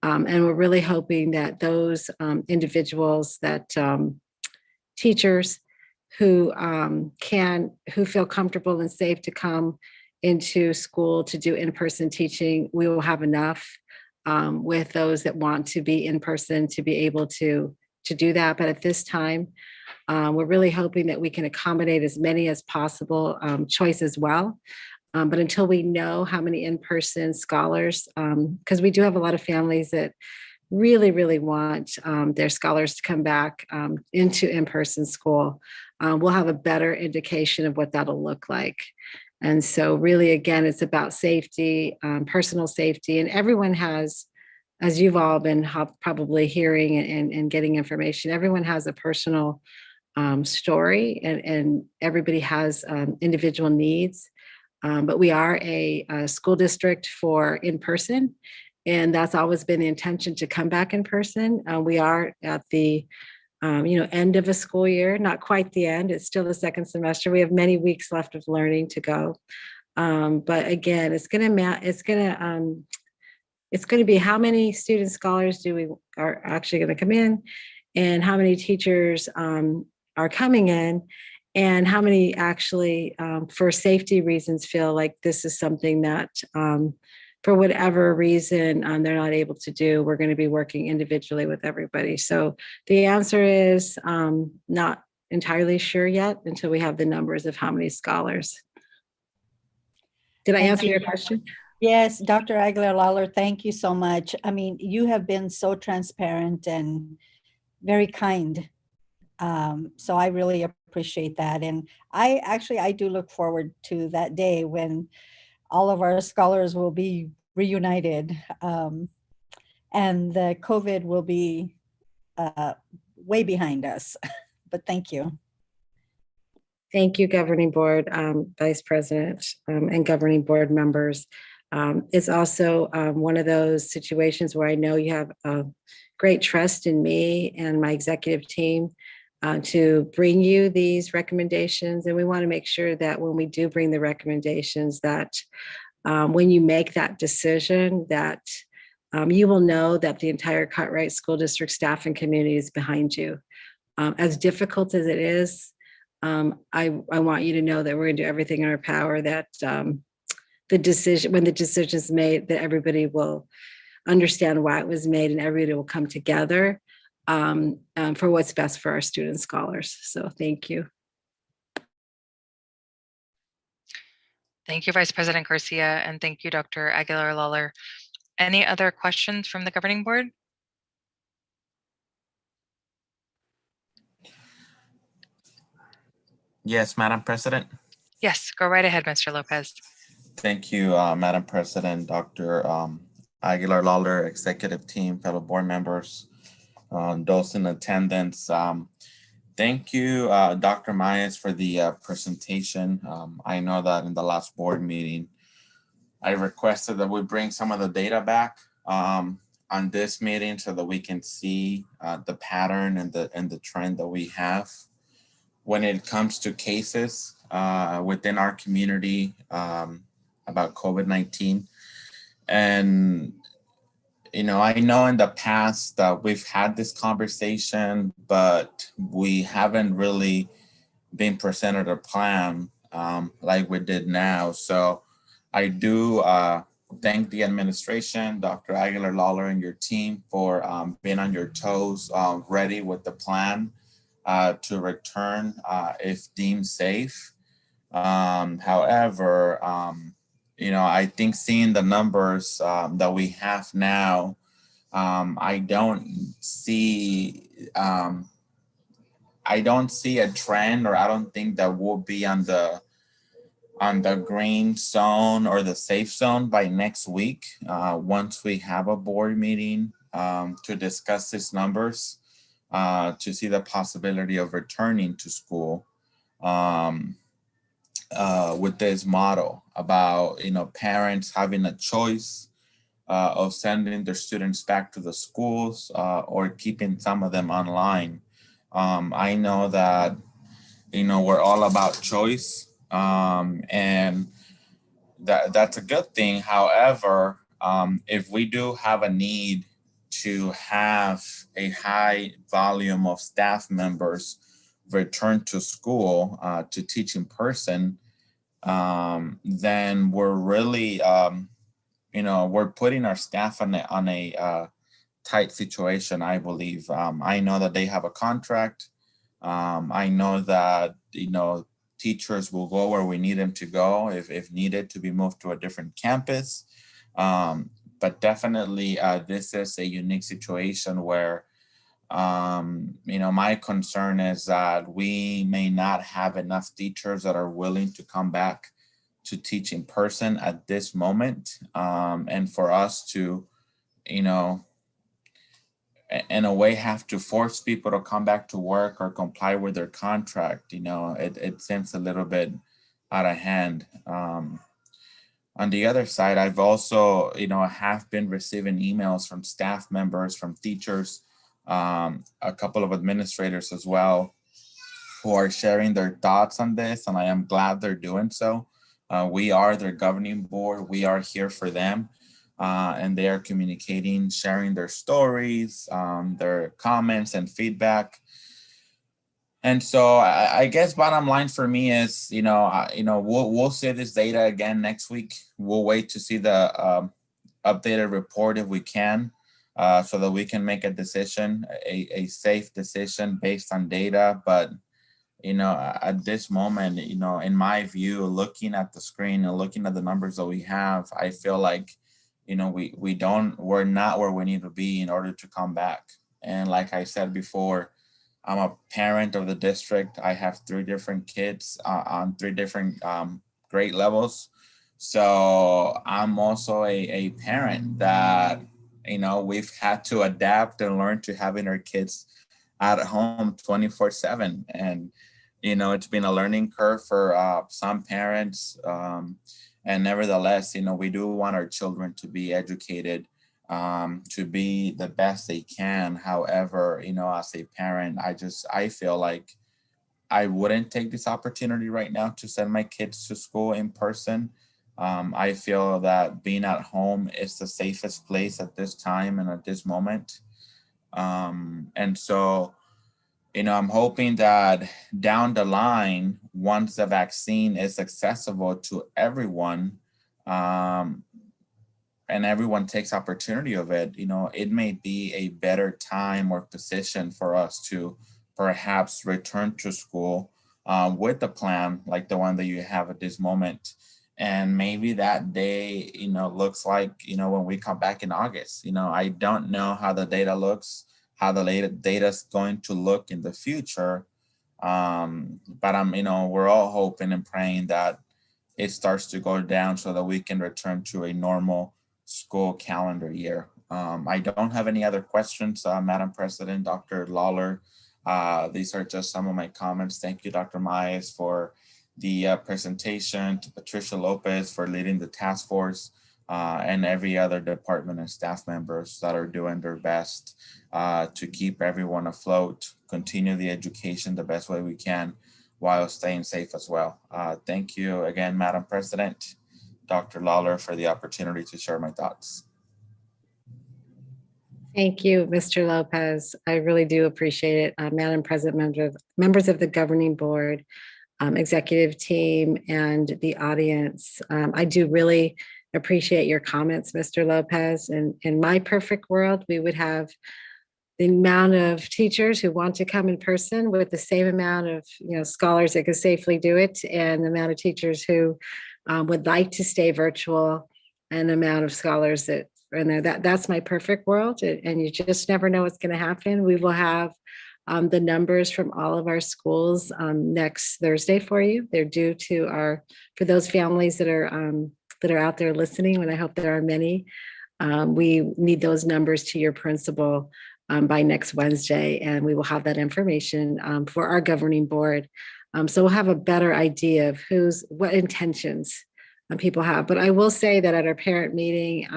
And we're really hoping that those individuals, that teachers who feel comfortable and safe to come into school to do in-person teaching, we will have enough with those that want to be in person to be able to do that. But at this time, we're really hoping that we can accommodate as many as possible, choice as well. But until we know how many in-person scholars, because we do have a lot of families that really, really want their scholars to come back into in-person school, we'll have a better indication of what that'll look like. And so really, again, it's about safety, personal safety, and everyone has, as you've all been probably hearing and getting information, everyone has a personal story, and everybody has individual needs. But we are a school district for in-person, and that's always been the intention, to come back in person. We are at the end of a school year, not quite the end. It's still the second semester. We have many weeks left of learning to go. But again, it's going to be how many student scholars are actually going to come in, and how many teachers are coming in, and how many actually, for safety reasons, feel like this is something that, for whatever reason, they're not able to do. We're going to be working individually with everybody. So the answer is not entirely sure yet until we have the numbers of how many scholars. Did I answer your question? Yes, Dr. Aguilar-Lawler, thank you so much. I mean, you have been so transparent and very kind. So I really appreciate that. And I do look forward to that day when all of our scholars will be reunited, and the COVID will be way behind us. But thank you. Thank you, Governing Board, Vice President, and Governing Board members. It's also one of those situations where I know you have great trust in me and my executive team to bring you these recommendations. And we want to make sure that when we do bring the recommendations, that when you make that decision, that you will know that the entire Cartwright School District staff and community is behind you. As difficult as it is, I want you to know that we're going to do everything in our power that the decision, when the decision is made, that everybody will understand why it was made and everybody will come together for what's best for our student scholars. So thank you. Thank you, Vice President Garcia, and thank you, Dr. Aguilar-Lawler. Any other questions from the governing board? Yes, Madam President. Yes, go right ahead, Mr. Lopez. Thank you, Madam President, Dr. Aguilar-Lawler, executive team, fellow board members, those in attendance. Thank you, Dr. Myers, for the presentation. I know that in the last board meeting, I requested that we bring some of the data back on this meeting so that we can see the pattern and the trend that we have when it comes to cases within our community about COVID-19. And, you know, I know in the past that we've had this conversation, but we haven't really been presented a plan like we did now. So I do thank the administration, Dr. Aguilar-Lawler and your team for being on your toes, ready with the plan to return if deemed safe. However, you know, I think seeing the numbers that we have now, I don't see a trend, or I don't think that we'll be on the green zone or the safe zone by next week once we have a board meeting to discuss these numbers, to see the possibility of returning to school with this model about, you know, parents having a choice of sending their students back to the schools or keeping some of them online. I know that, you know, we're all about choice, and that's a good thing. However, if we do have a need to have a high volume of staff members return to school to teach in person, then we're really, you know, we're putting our staff on a tight situation, I believe. I know that they have a contract. I know that, you know, teachers will go where we need them to go if needed to be moved to a different campus. But definitely this is a unique situation where, you know, my concern is that we may not have enough teachers that are willing to come back to teach in person at this moment. And for us to, you know, in a way have to force people to come back to work or comply with their contract, you know, it seems a little bit out of hand. On the other side, I've also, you know, have been receiving emails from staff members, from teachers, a couple of administrators as well, who are sharing their thoughts on this, and I am glad they're doing so. We are their governing board. We are here for them. And they are communicating, sharing their stories, their comments and feedback. And so I guess bottom line for me is, you know, we'll see this data again next week. We'll wait to see the updated report if we can, so that we can make a decision, a safe decision based on data. But, you know, at this moment, you know, in my view, looking at the screen and looking at the numbers that we have, I feel like, you know, we're not where we need to be in order to come back. And like I said before, I'm a parent of the district. I have 3 different kids on 3 different grade levels. So I'm also a parent that, you know, we've had to adapt and learn to having our kids at home 24/7. And, it's been a learning curve for some parents. And nevertheless, we do want our children to be educated, to be the best they can. However, as a parent, I feel like I wouldn't take this opportunity right now to send my kids to school in person. I feel that being at home is the safest place at this time and at this moment. And so, I'm hoping that down the line, once the vaccine is accessible to everyone, and everyone takes opportunity of it, it may be a better time or position for us to perhaps return to school with a plan like the one that you have at this moment. And maybe that day, looks like, when we come back in August. I don't know how the data looks, how the data is going to look in the future. But we're all hoping and praying that it starts to go down so that we can return to a normal school calendar year. I don't have any other questions, Madam President, Dr. Lawler. These are just some of my comments. Thank you, Dr. Maes, for the presentation, to Patricia Lopez for leading the task force, and every other department and staff members that are doing their best to keep everyone afloat, continue the education the best way we can while staying safe as well. Thank you again, Madam President, Dr. Lawler, for the opportunity to share my thoughts. Thank you, Mr. Lopez. I really do appreciate it. Madam President, members of the governing board, executive team, and the audience. I do really appreciate your comments, Mr. Lopez. And in my perfect world, we would have the amount of teachers who want to come in person with the same amount of scholars that could safely do it, and the amount of teachers who would like to stay virtual, and the amount of scholars that are in there. That's my perfect world, and you just never know what's going to happen. We will have the numbers from all of our schools next Thursday for you. They're due to for those families that are out there listening, and I hope there are many. We need those numbers to your principal by next Wednesday, and we will have that information for our governing board. So we'll have a better idea of what intentions people have. But I will say that at our parent meeting,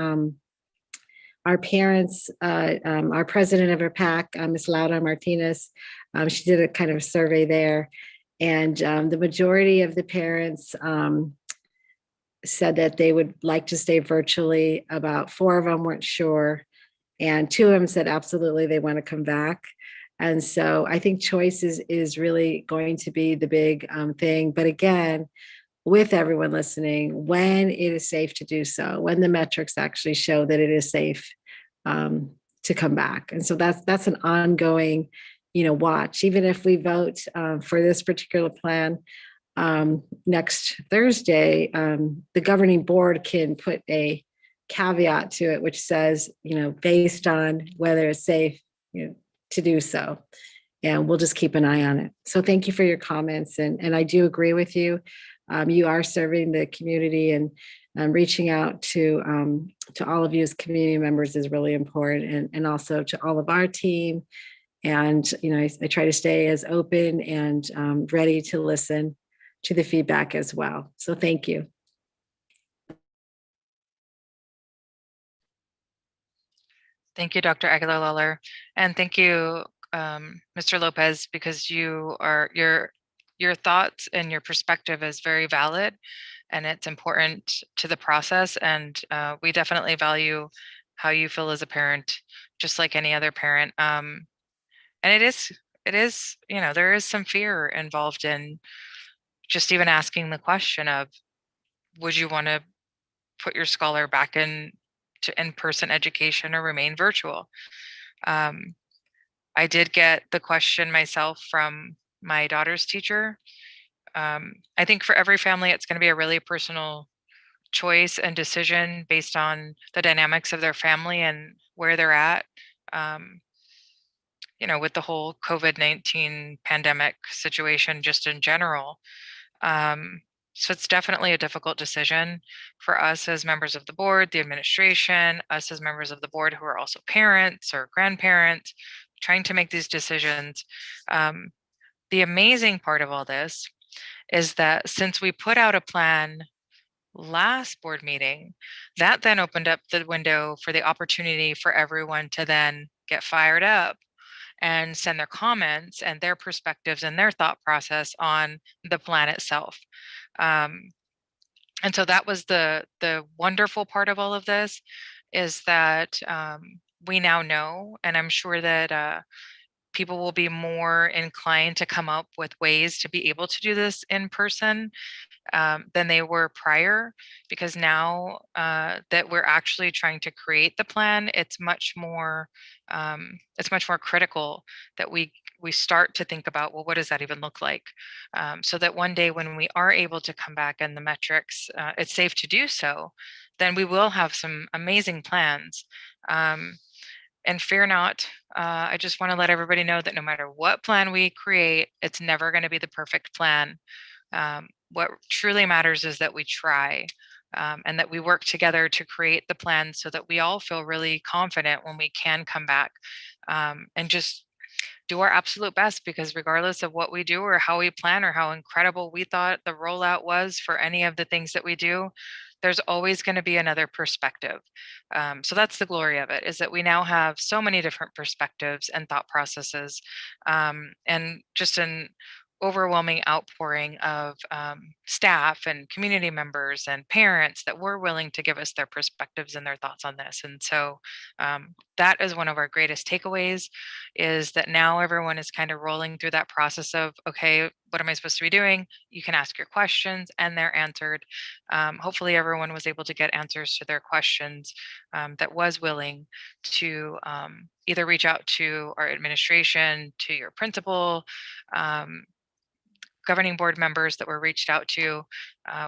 our parents, our president of our PAC, Ms. Laura Martinez, she did a kind of a survey there, and the majority of the parents said that they would like to stay virtually. About 4 of them weren't sure, and 2 of them said absolutely they want to come back. And so I think choice is really going to be the big thing. But again, with everyone listening, when it is safe to do so, when the metrics actually show that it is safe to come back. And so that's an ongoing, watch. Even if we vote for this particular plan next Thursday, the governing board can put a caveat to it, which says, based on whether it's safe, to do so. And we'll just keep an eye on it. So thank you for your comments. And I do agree with you. You are serving the community, and reaching out to all of you as community members is really important, and also to all of our team. And, I try to stay as open and ready to listen to the feedback as well. So thank you. Thank you, Dr. Aguilar-Lawler, and thank you, Mr. Lopez, because your thoughts and your perspective is very valid, and it's important to the process. And we definitely value how you feel as a parent, just like any other parent. And it is, there is some fear involved in just even asking the question of, would you want to put your scholar back to in-person education or remain virtual? I did get the question myself from my daughter's teacher. I think for every family, it's going to be a really personal choice and decision based on the dynamics of their family and where they're at, with the whole COVID-19 pandemic situation, just in general. So it's definitely a difficult decision for us as members of the board, the administration, us as members of the board who are also parents or grandparents, trying to make these decisions. the amazing part of all this is that since we put out a plan last board meeting, that then opened up the window for the opportunity for everyone to then get fired up and send their comments and their perspectives and their thought process on the plan itself. And so that was the wonderful part of all of this, is that we now know, and I'm sure that people will be more inclined to come up with ways to be able to do this in person than they were prior, because now that we're actually trying to create the plan, it's much more critical that we start to think about, well, what does that even look like, so that one day when we are able to come back and the metrics, it's safe to do so, then we will have some amazing plans. And fear not, I just want to let everybody know that no matter what plan we create, it's never going to be the perfect plan. What truly matters is that we try, and that we work together to create the plan so that we all feel really confident when we can come back, and just do our absolute best, because regardless of what we do or how we plan or how incredible we thought the rollout was for any of the things that we do, there's always going to be another perspective. So that's the glory of it, is that we now have so many different perspectives and thought processes, and just an overwhelming outpouring of staff and community members and parents that were willing to give us their perspectives and their thoughts on this. And so that is one of our greatest takeaways, is that now everyone is kind of rolling through that process of, okay, what am I supposed to be doing? You can ask your questions and they're answered. Hopefully everyone was able to get answers to their questions, that was willing to either reach out to our administration, to your principal, governing board members that were reached out to.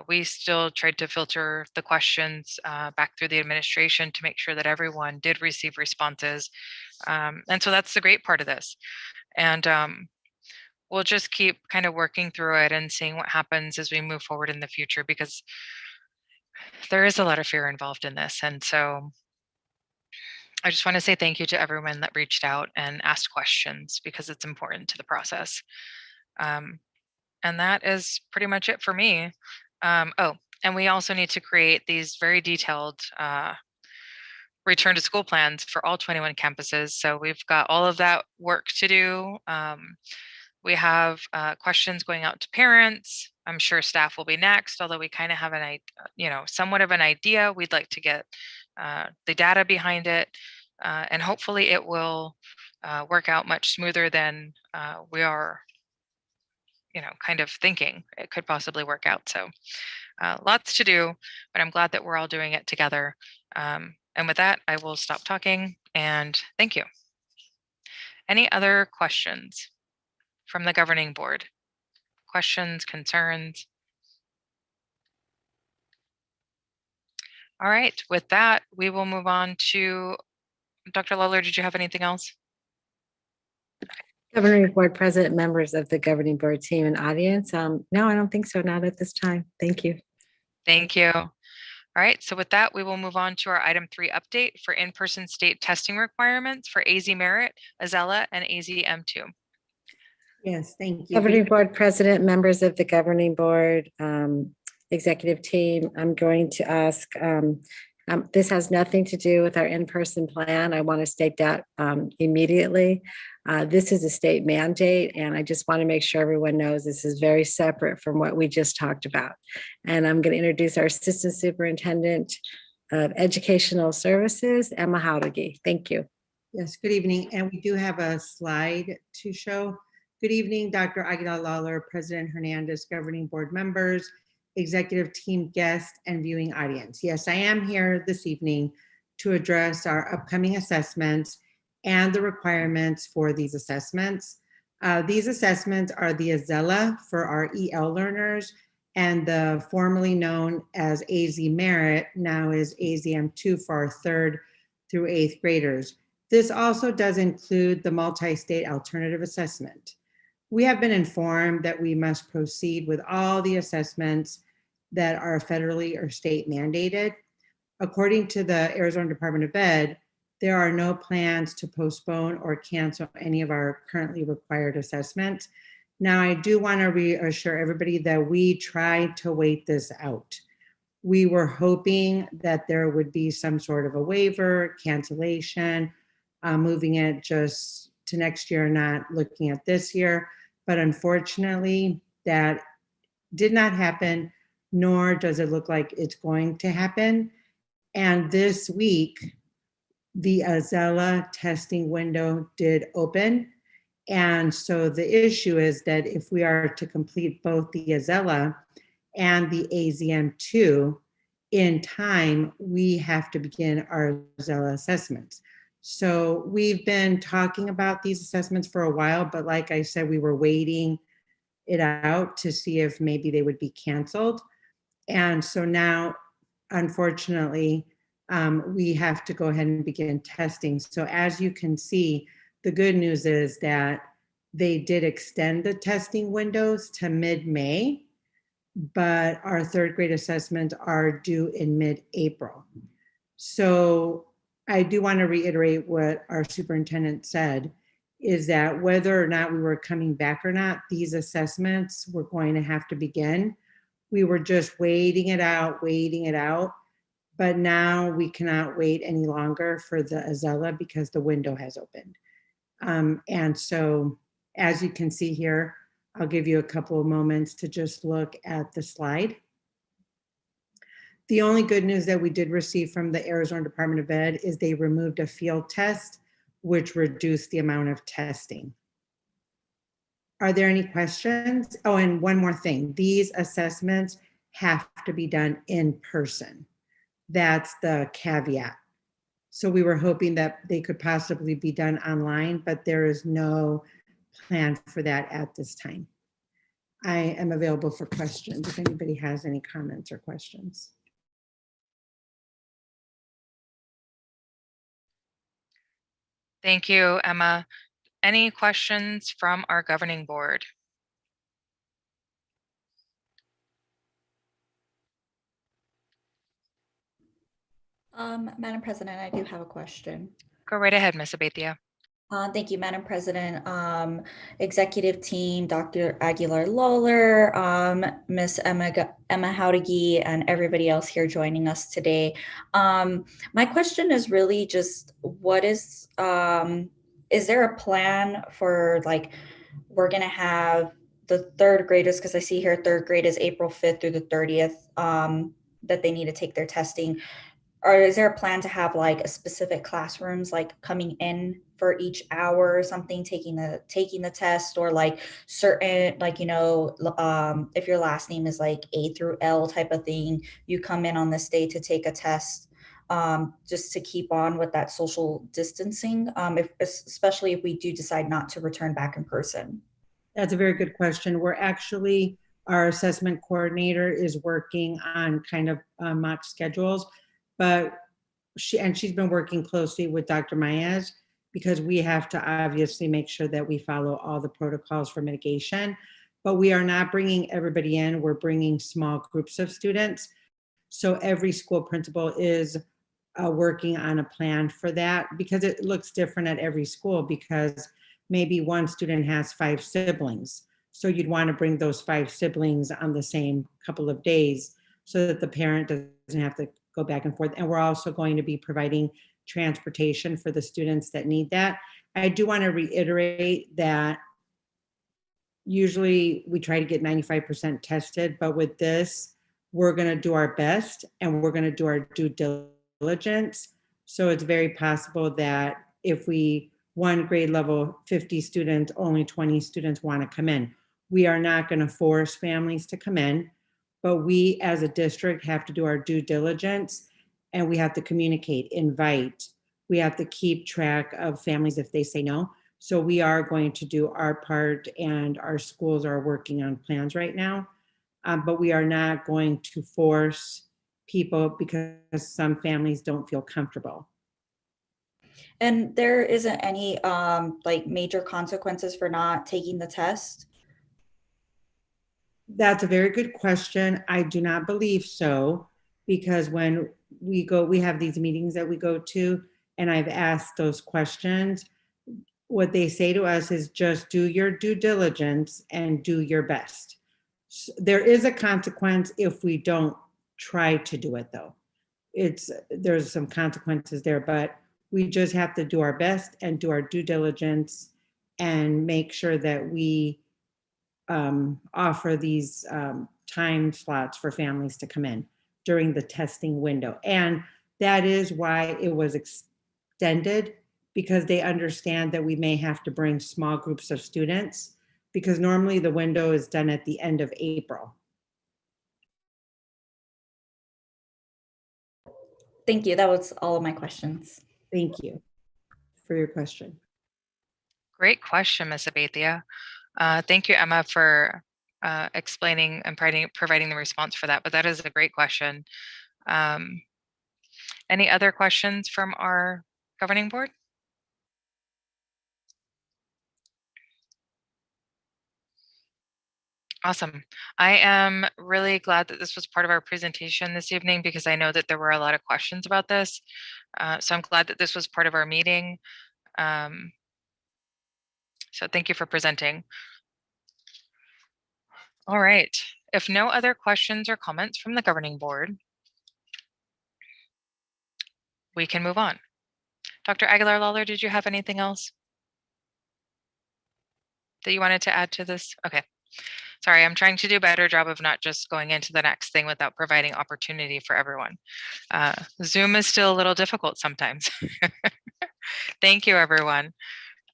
We still tried to filter the questions back through the administration to make sure that everyone did receive responses. And so that's the great part of this. And we'll just keep kind of working through it and seeing what happens as we move forward in the future, because there is a lot of fear involved in this. And so I just want to say thank you to everyone that reached out and asked questions, because it's important to the process. And that is pretty much it for me. Oh, and we also need to create these very detailed return to school plans for all 21 campuses. So we've got all of that work to do. We have questions going out to parents. I'm sure staff will be next, although we kind of have somewhat of an idea. We'd like to get the data behind it, and hopefully it will work out much smoother than we are kind of thinking it could possibly work out. So lots to do, but I'm glad that we're all doing it together. And with that, I will stop talking and thank you. Any other questions from the governing board? Questions, concerns? All right, with that, we will move on to Dr. Lawler. Did you have anything else? Governing board president, members of the governing board team and audience. No, I don't think so. Not at this time. Thank you. Thank you. All right, so with that, we will move on to our item 3 update for in-person state testing requirements for AZ Merit, Azella, and AZ M2. Yes, thank you. Governing board president, members of the governing board, executive team, I'm going to ask, this has nothing to do with our in-person plan. I want to state that immediately. This is a state mandate, and I just want to make sure everyone knows this is very separate from what we just talked about. And I'm going to introduce our Assistant Superintendent of Educational Services, Emma Howdegi. Thank you. Yes, good evening. And we do have a slide to show. Good evening, Dr. Aguilar Lawler, President Hernandez, governing board members, executive team guests, and viewing audience. Yes, I am here this evening to address our upcoming assessments and the requirements for these assessments. These assessments are the Azella for our EL learners, and the formerly known as AZ Merit now is AZM2 for our 3rd through 8th graders. This also does include the multi-state alternative assessment. We have been informed that we must proceed with all the assessments that are federally or state mandated. According to the Arizona Department of Ed, there are no plans to postpone or cancel any of our currently required assessments. Now, I do want to reassure everybody that we tried to wait this out. We were hoping that there would be some sort of a waiver, cancellation, moving it just to next year, not looking at this year. But unfortunately, that did not happen, nor does it look like it's going to happen. And this week, the Azella testing window did open. And so the issue is that if we are to complete both the Azella and the AZM2 in time, we have to begin our Azella assessments. So we've been talking about these assessments for a while, but like I said, we were waiting it out to see if maybe they would be canceled. And so now, unfortunately, we have to go ahead and begin testing. So as you can see, the good news is that they did extend the testing windows to mid-May, but our third grade assessments are due in mid-April. So I do want to reiterate what our superintendent said, is that whether or not we were coming back or not, these assessments were going to have to begin. We were just waiting it out, but now we cannot wait any longer for the Azella because the window has opened. And so, as you can see here, I'll give you a couple of moments to just look at the slide. The only good news that we did receive from the Arizona Department of Ed is they removed a field test, which reduced the amount of testing. Are there any questions? Oh, and one more thing. These assessments have to be done in person. That's the caveat. So we were hoping that they could possibly be done online, but there is no plan for that at this time. I am available for questions if anybody has any comments or questions. Thank you, Emma. Any questions from our governing board? Madam President, I do have a question. Go right ahead, Ms. Abathia. Thank you, Madam President. Executive team, Dr. Aguilar Lawler, Ms. Emma Howdigi, and everybody else here joining us today. My question is really just, what is there a plan for, like, we're gonna have the third graders, because I see here third grade is April 5th through the 30th, that they need to take their testing. Or is there a plan to have like a specific classrooms like coming in for each hour or something, taking the test, or like certain, like, you know, if your last name is like A through L type of thing, you come in on this day to take a test, just to keep on with that social distancing, especially if we do decide not to return back in person? That's a very good question. We're actually, our assessment coordinator is working on kind of mock schedules, but she's been working closely with Dr. Maez, because we have to obviously make sure that we follow all the protocols for mitigation. But we are not bringing everybody in. We're bringing small groups of students. So every school principal is working on a plan for that, because it looks different at every school, because maybe one student has 5 siblings. So you'd want to bring those 5 siblings on the same couple of days so that the parent doesn't have to go back and forth. And we're also going to be providing transportation for the students that need that. I do want to reiterate that usually we try to get 95% tested, but with this, we're going to do our best and we're going to do our due diligence. So it's very possible that if one grade level 50 students, only 20 students want to come in. We are not going to force families to come in, but we as a district have to do our due diligence, and we have to communicate, invite. We have to keep track of families if they say no. So we are going to do our part, and our schools are working on plans right now, but we are not going to force people because some families don't feel comfortable. And there isn't any like major consequences for not taking the test? That's a very good question. I do not believe so, because when we have these meetings that we go to, and I've asked those questions, what they say to us is just do your due diligence and do your best. There is a consequence if we don't try to do it, though. There's some consequences there, but we just have to do our best and do our due diligence and make sure that we offer these time slots for families to come in during the testing window. And that is why it was extended, because they understand that we may have to bring small groups of students, because normally the window is done at the end of April. Thank you. That was all of my questions. Thank you for your question. Great question, Ms. Abathia. Thank you, Emma, for explaining and providing the response for that, but that is a great question. Any other questions from our governing board? Awesome. I am really glad that this was part of our presentation this evening because I know that there were a lot of questions about this. So I'm glad that this was part of our meeting. So thank you for presenting. All right. If no other questions or comments from the governing board, we can move on. Dr. Aguilar-Lawler, did you have anything else that you wanted to add to this? Okay. Sorry, I'm trying to do a better job of not just going into the next thing without providing opportunity for everyone. Zoom is still a little difficult sometimes. Thank you, everyone.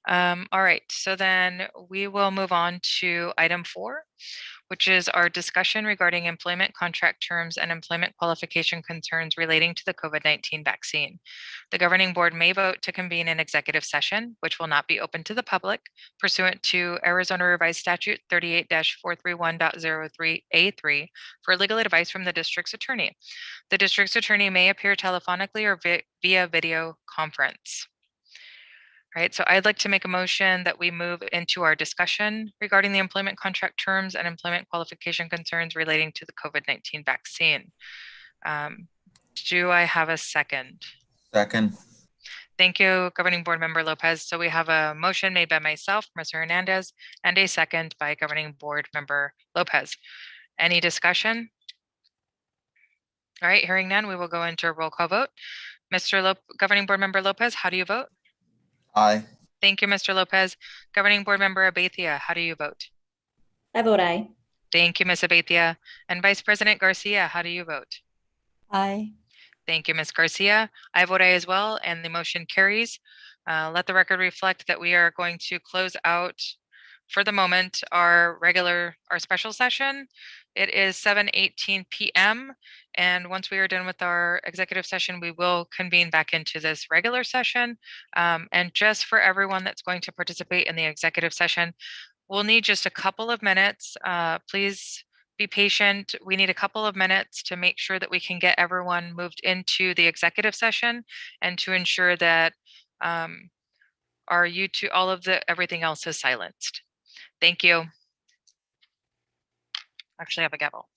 All right, so then we will move on to item 4, which is our discussion regarding employment contract terms and employment qualification concerns relating to the COVID-19 vaccine. The governing board may vote to convene an executive session, which will not be open to the public pursuant to Arizona Revised Statute 38-431.03A3 for legal advice from the district's attorney. The district's attorney may appear telephonically or via video conference. All right, so I'd like to make a motion that we move into our discussion regarding the employment contract terms and employment qualification concerns relating to the COVID-19 vaccine. Do I have a second? Second. Thank you, Governing Board Member Lopez. So we have a motion made by myself, Mr. Hernandez, and a second by Governing Board Member Lopez. Any discussion? All right, hearing none, we will go into a roll call vote. Governing Board Member Lopez, how do you vote? Aye. Thank you, Mr. Lopez. Governing Board Member Abathia, how do you vote? I vote aye. Thank you, Ms. Abathia. And Vice President Garcia, how do you vote? Aye. Thank you, Ms. Garcia. I vote aye as well, and the motion carries. Let the record reflect that we are going to close out for the moment our special session. It is 7:18 p.m. And once we are done with our executive session, we will convene back into this regular session. And just for everyone that's going to participate in the executive session, we'll need just a couple of minutes. Please be patient. We need a couple of minutes to make sure that we can get everyone moved into the executive session and to ensure that everything else is silenced. Thank you. Actually, I have a gavel.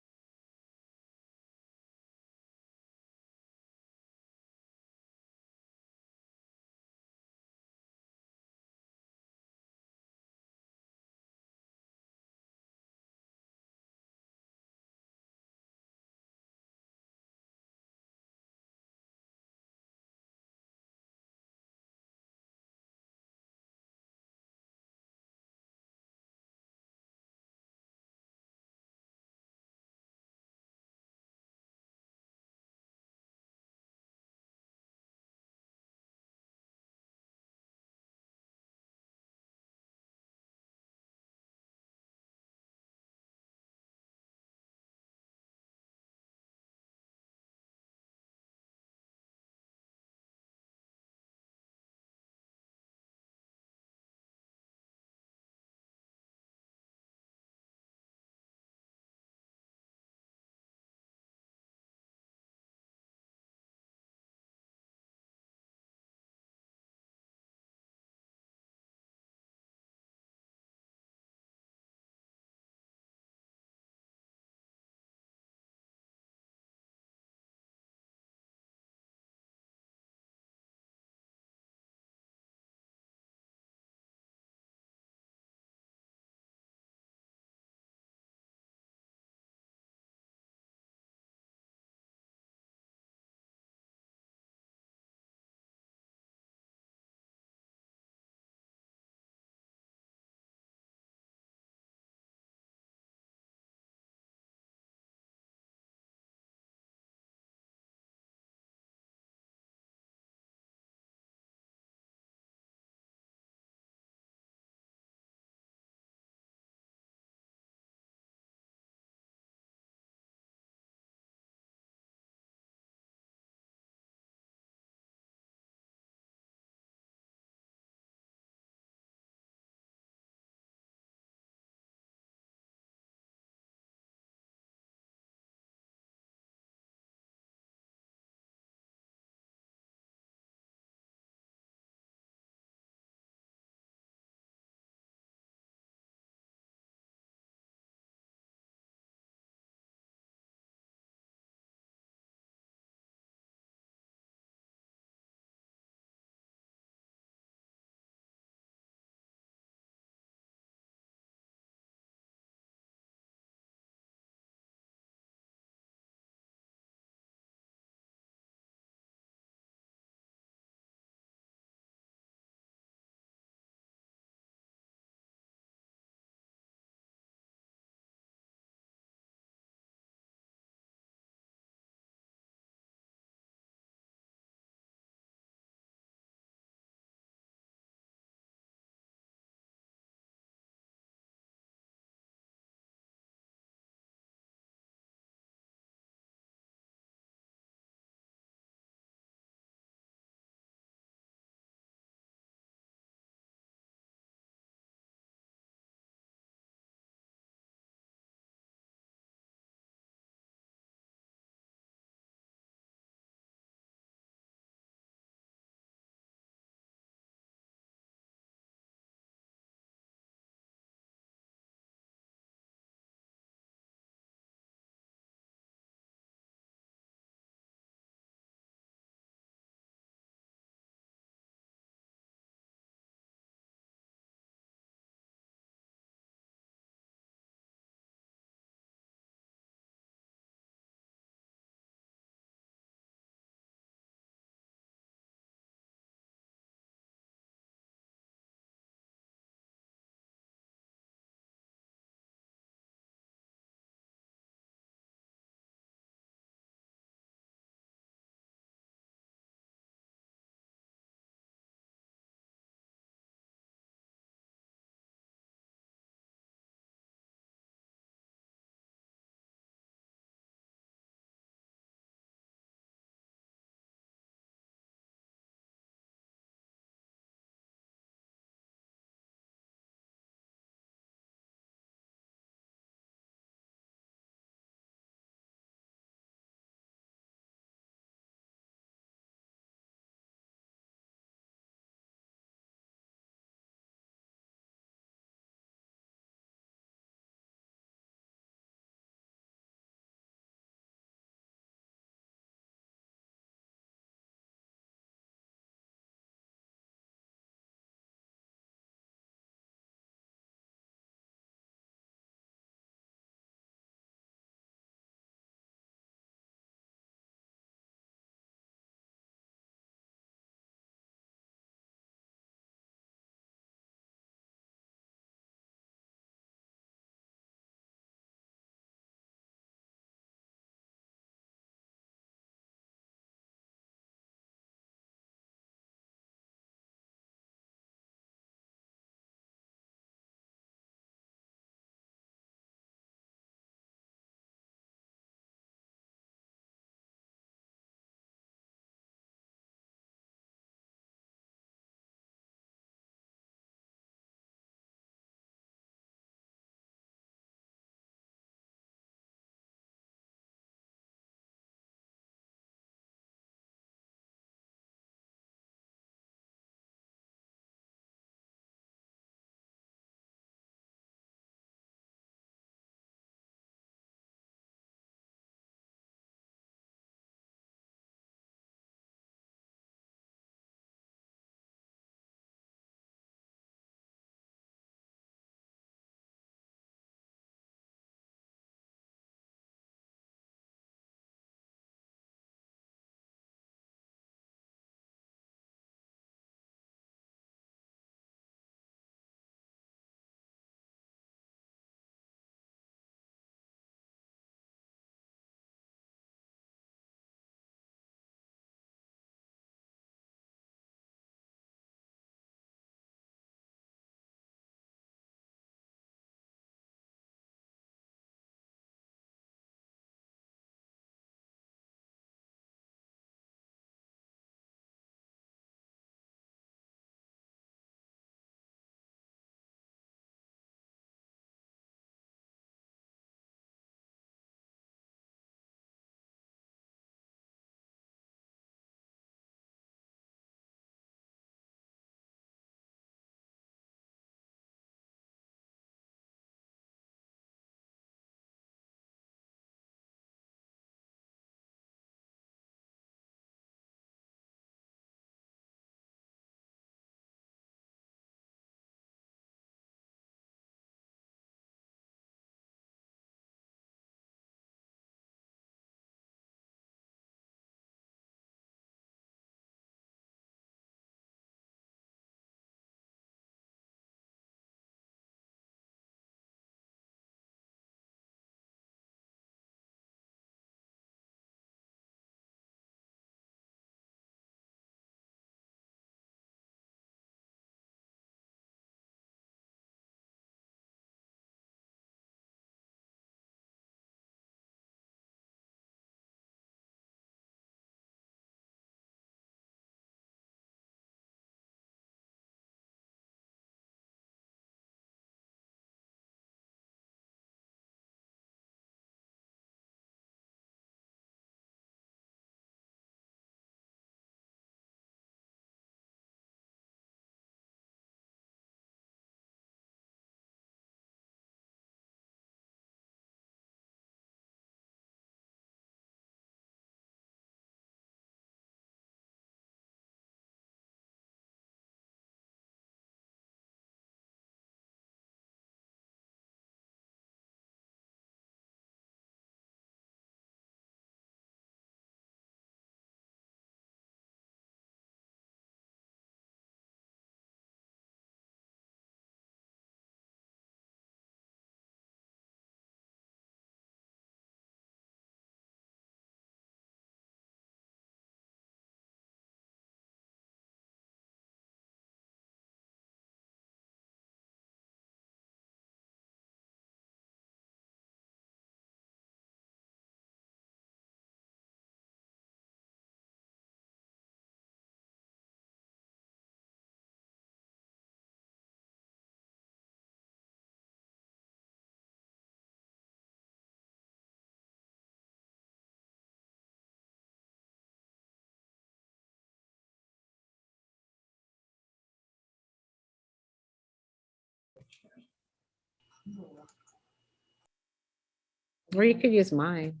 Or you could use mine.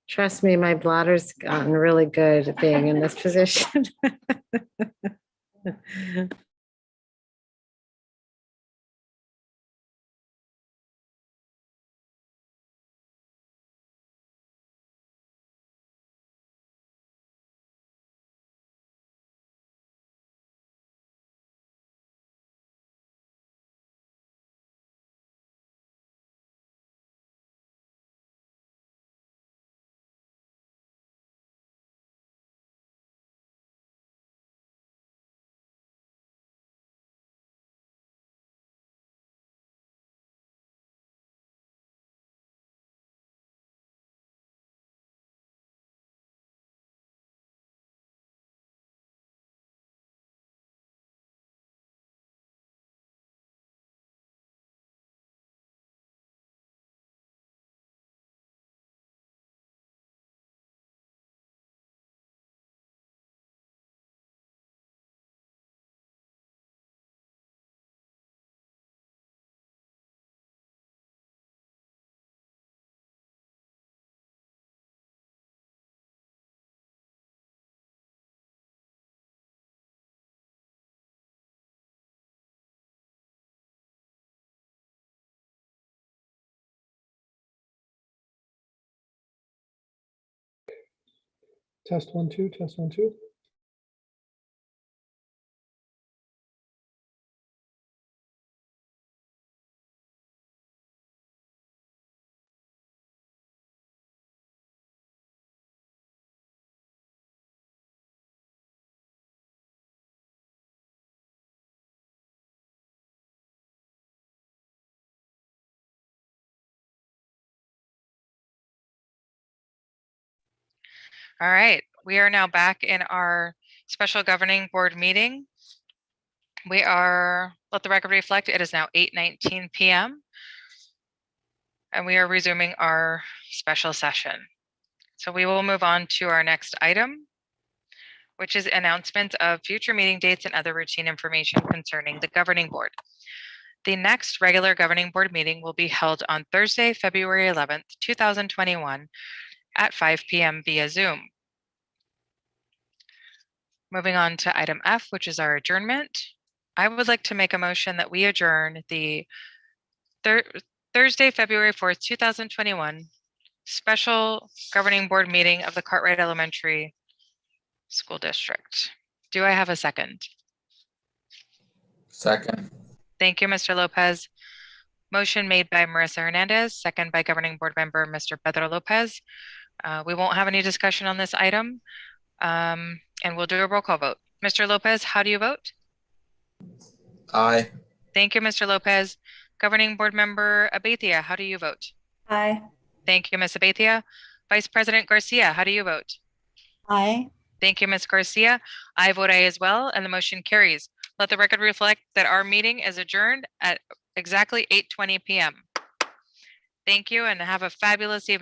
Trust me, my bladder's gotten really good at being in this position. Test 1, 2, test 1, 2. All right, we are now back in our special governing board meeting. We are, let the record reflect, it is now 8:19 p.m. and we are resuming our special session. So we will move on to our next item, which is announcement of future meeting dates and other routine information concerning the governing board. The next regular governing board meeting will be held on Thursday, February 11th, 2021 at 5 p.m. via Zoom. Moving on to item F, which is our adjournment. I would like to make a motion that we adjourn the Thursday, February 4th, 2021 special governing board meeting of the Cartwright Elementary School District. Do I have a second? Second. Thank you, Mr. Lopez. Motion made by Marissa Hernandez, second by governing board member Mr. Pedro Lopez. We won't have any discussion on this item, and we'll do a roll call vote. Mr. Lopez, how do you vote? Aye. Thank you, Mr. Lopez. Governing board member Abetia, how do you vote? Aye. Thank you, Ms. Abetia. Vice President Garcia, how do you vote? Aye. Thank you, Ms. Garcia. I vote aye as well, and the motion carries. Let the record reflect that our meeting is adjourned at exactly 8:20 p.m. Thank you and have a fabulous evening.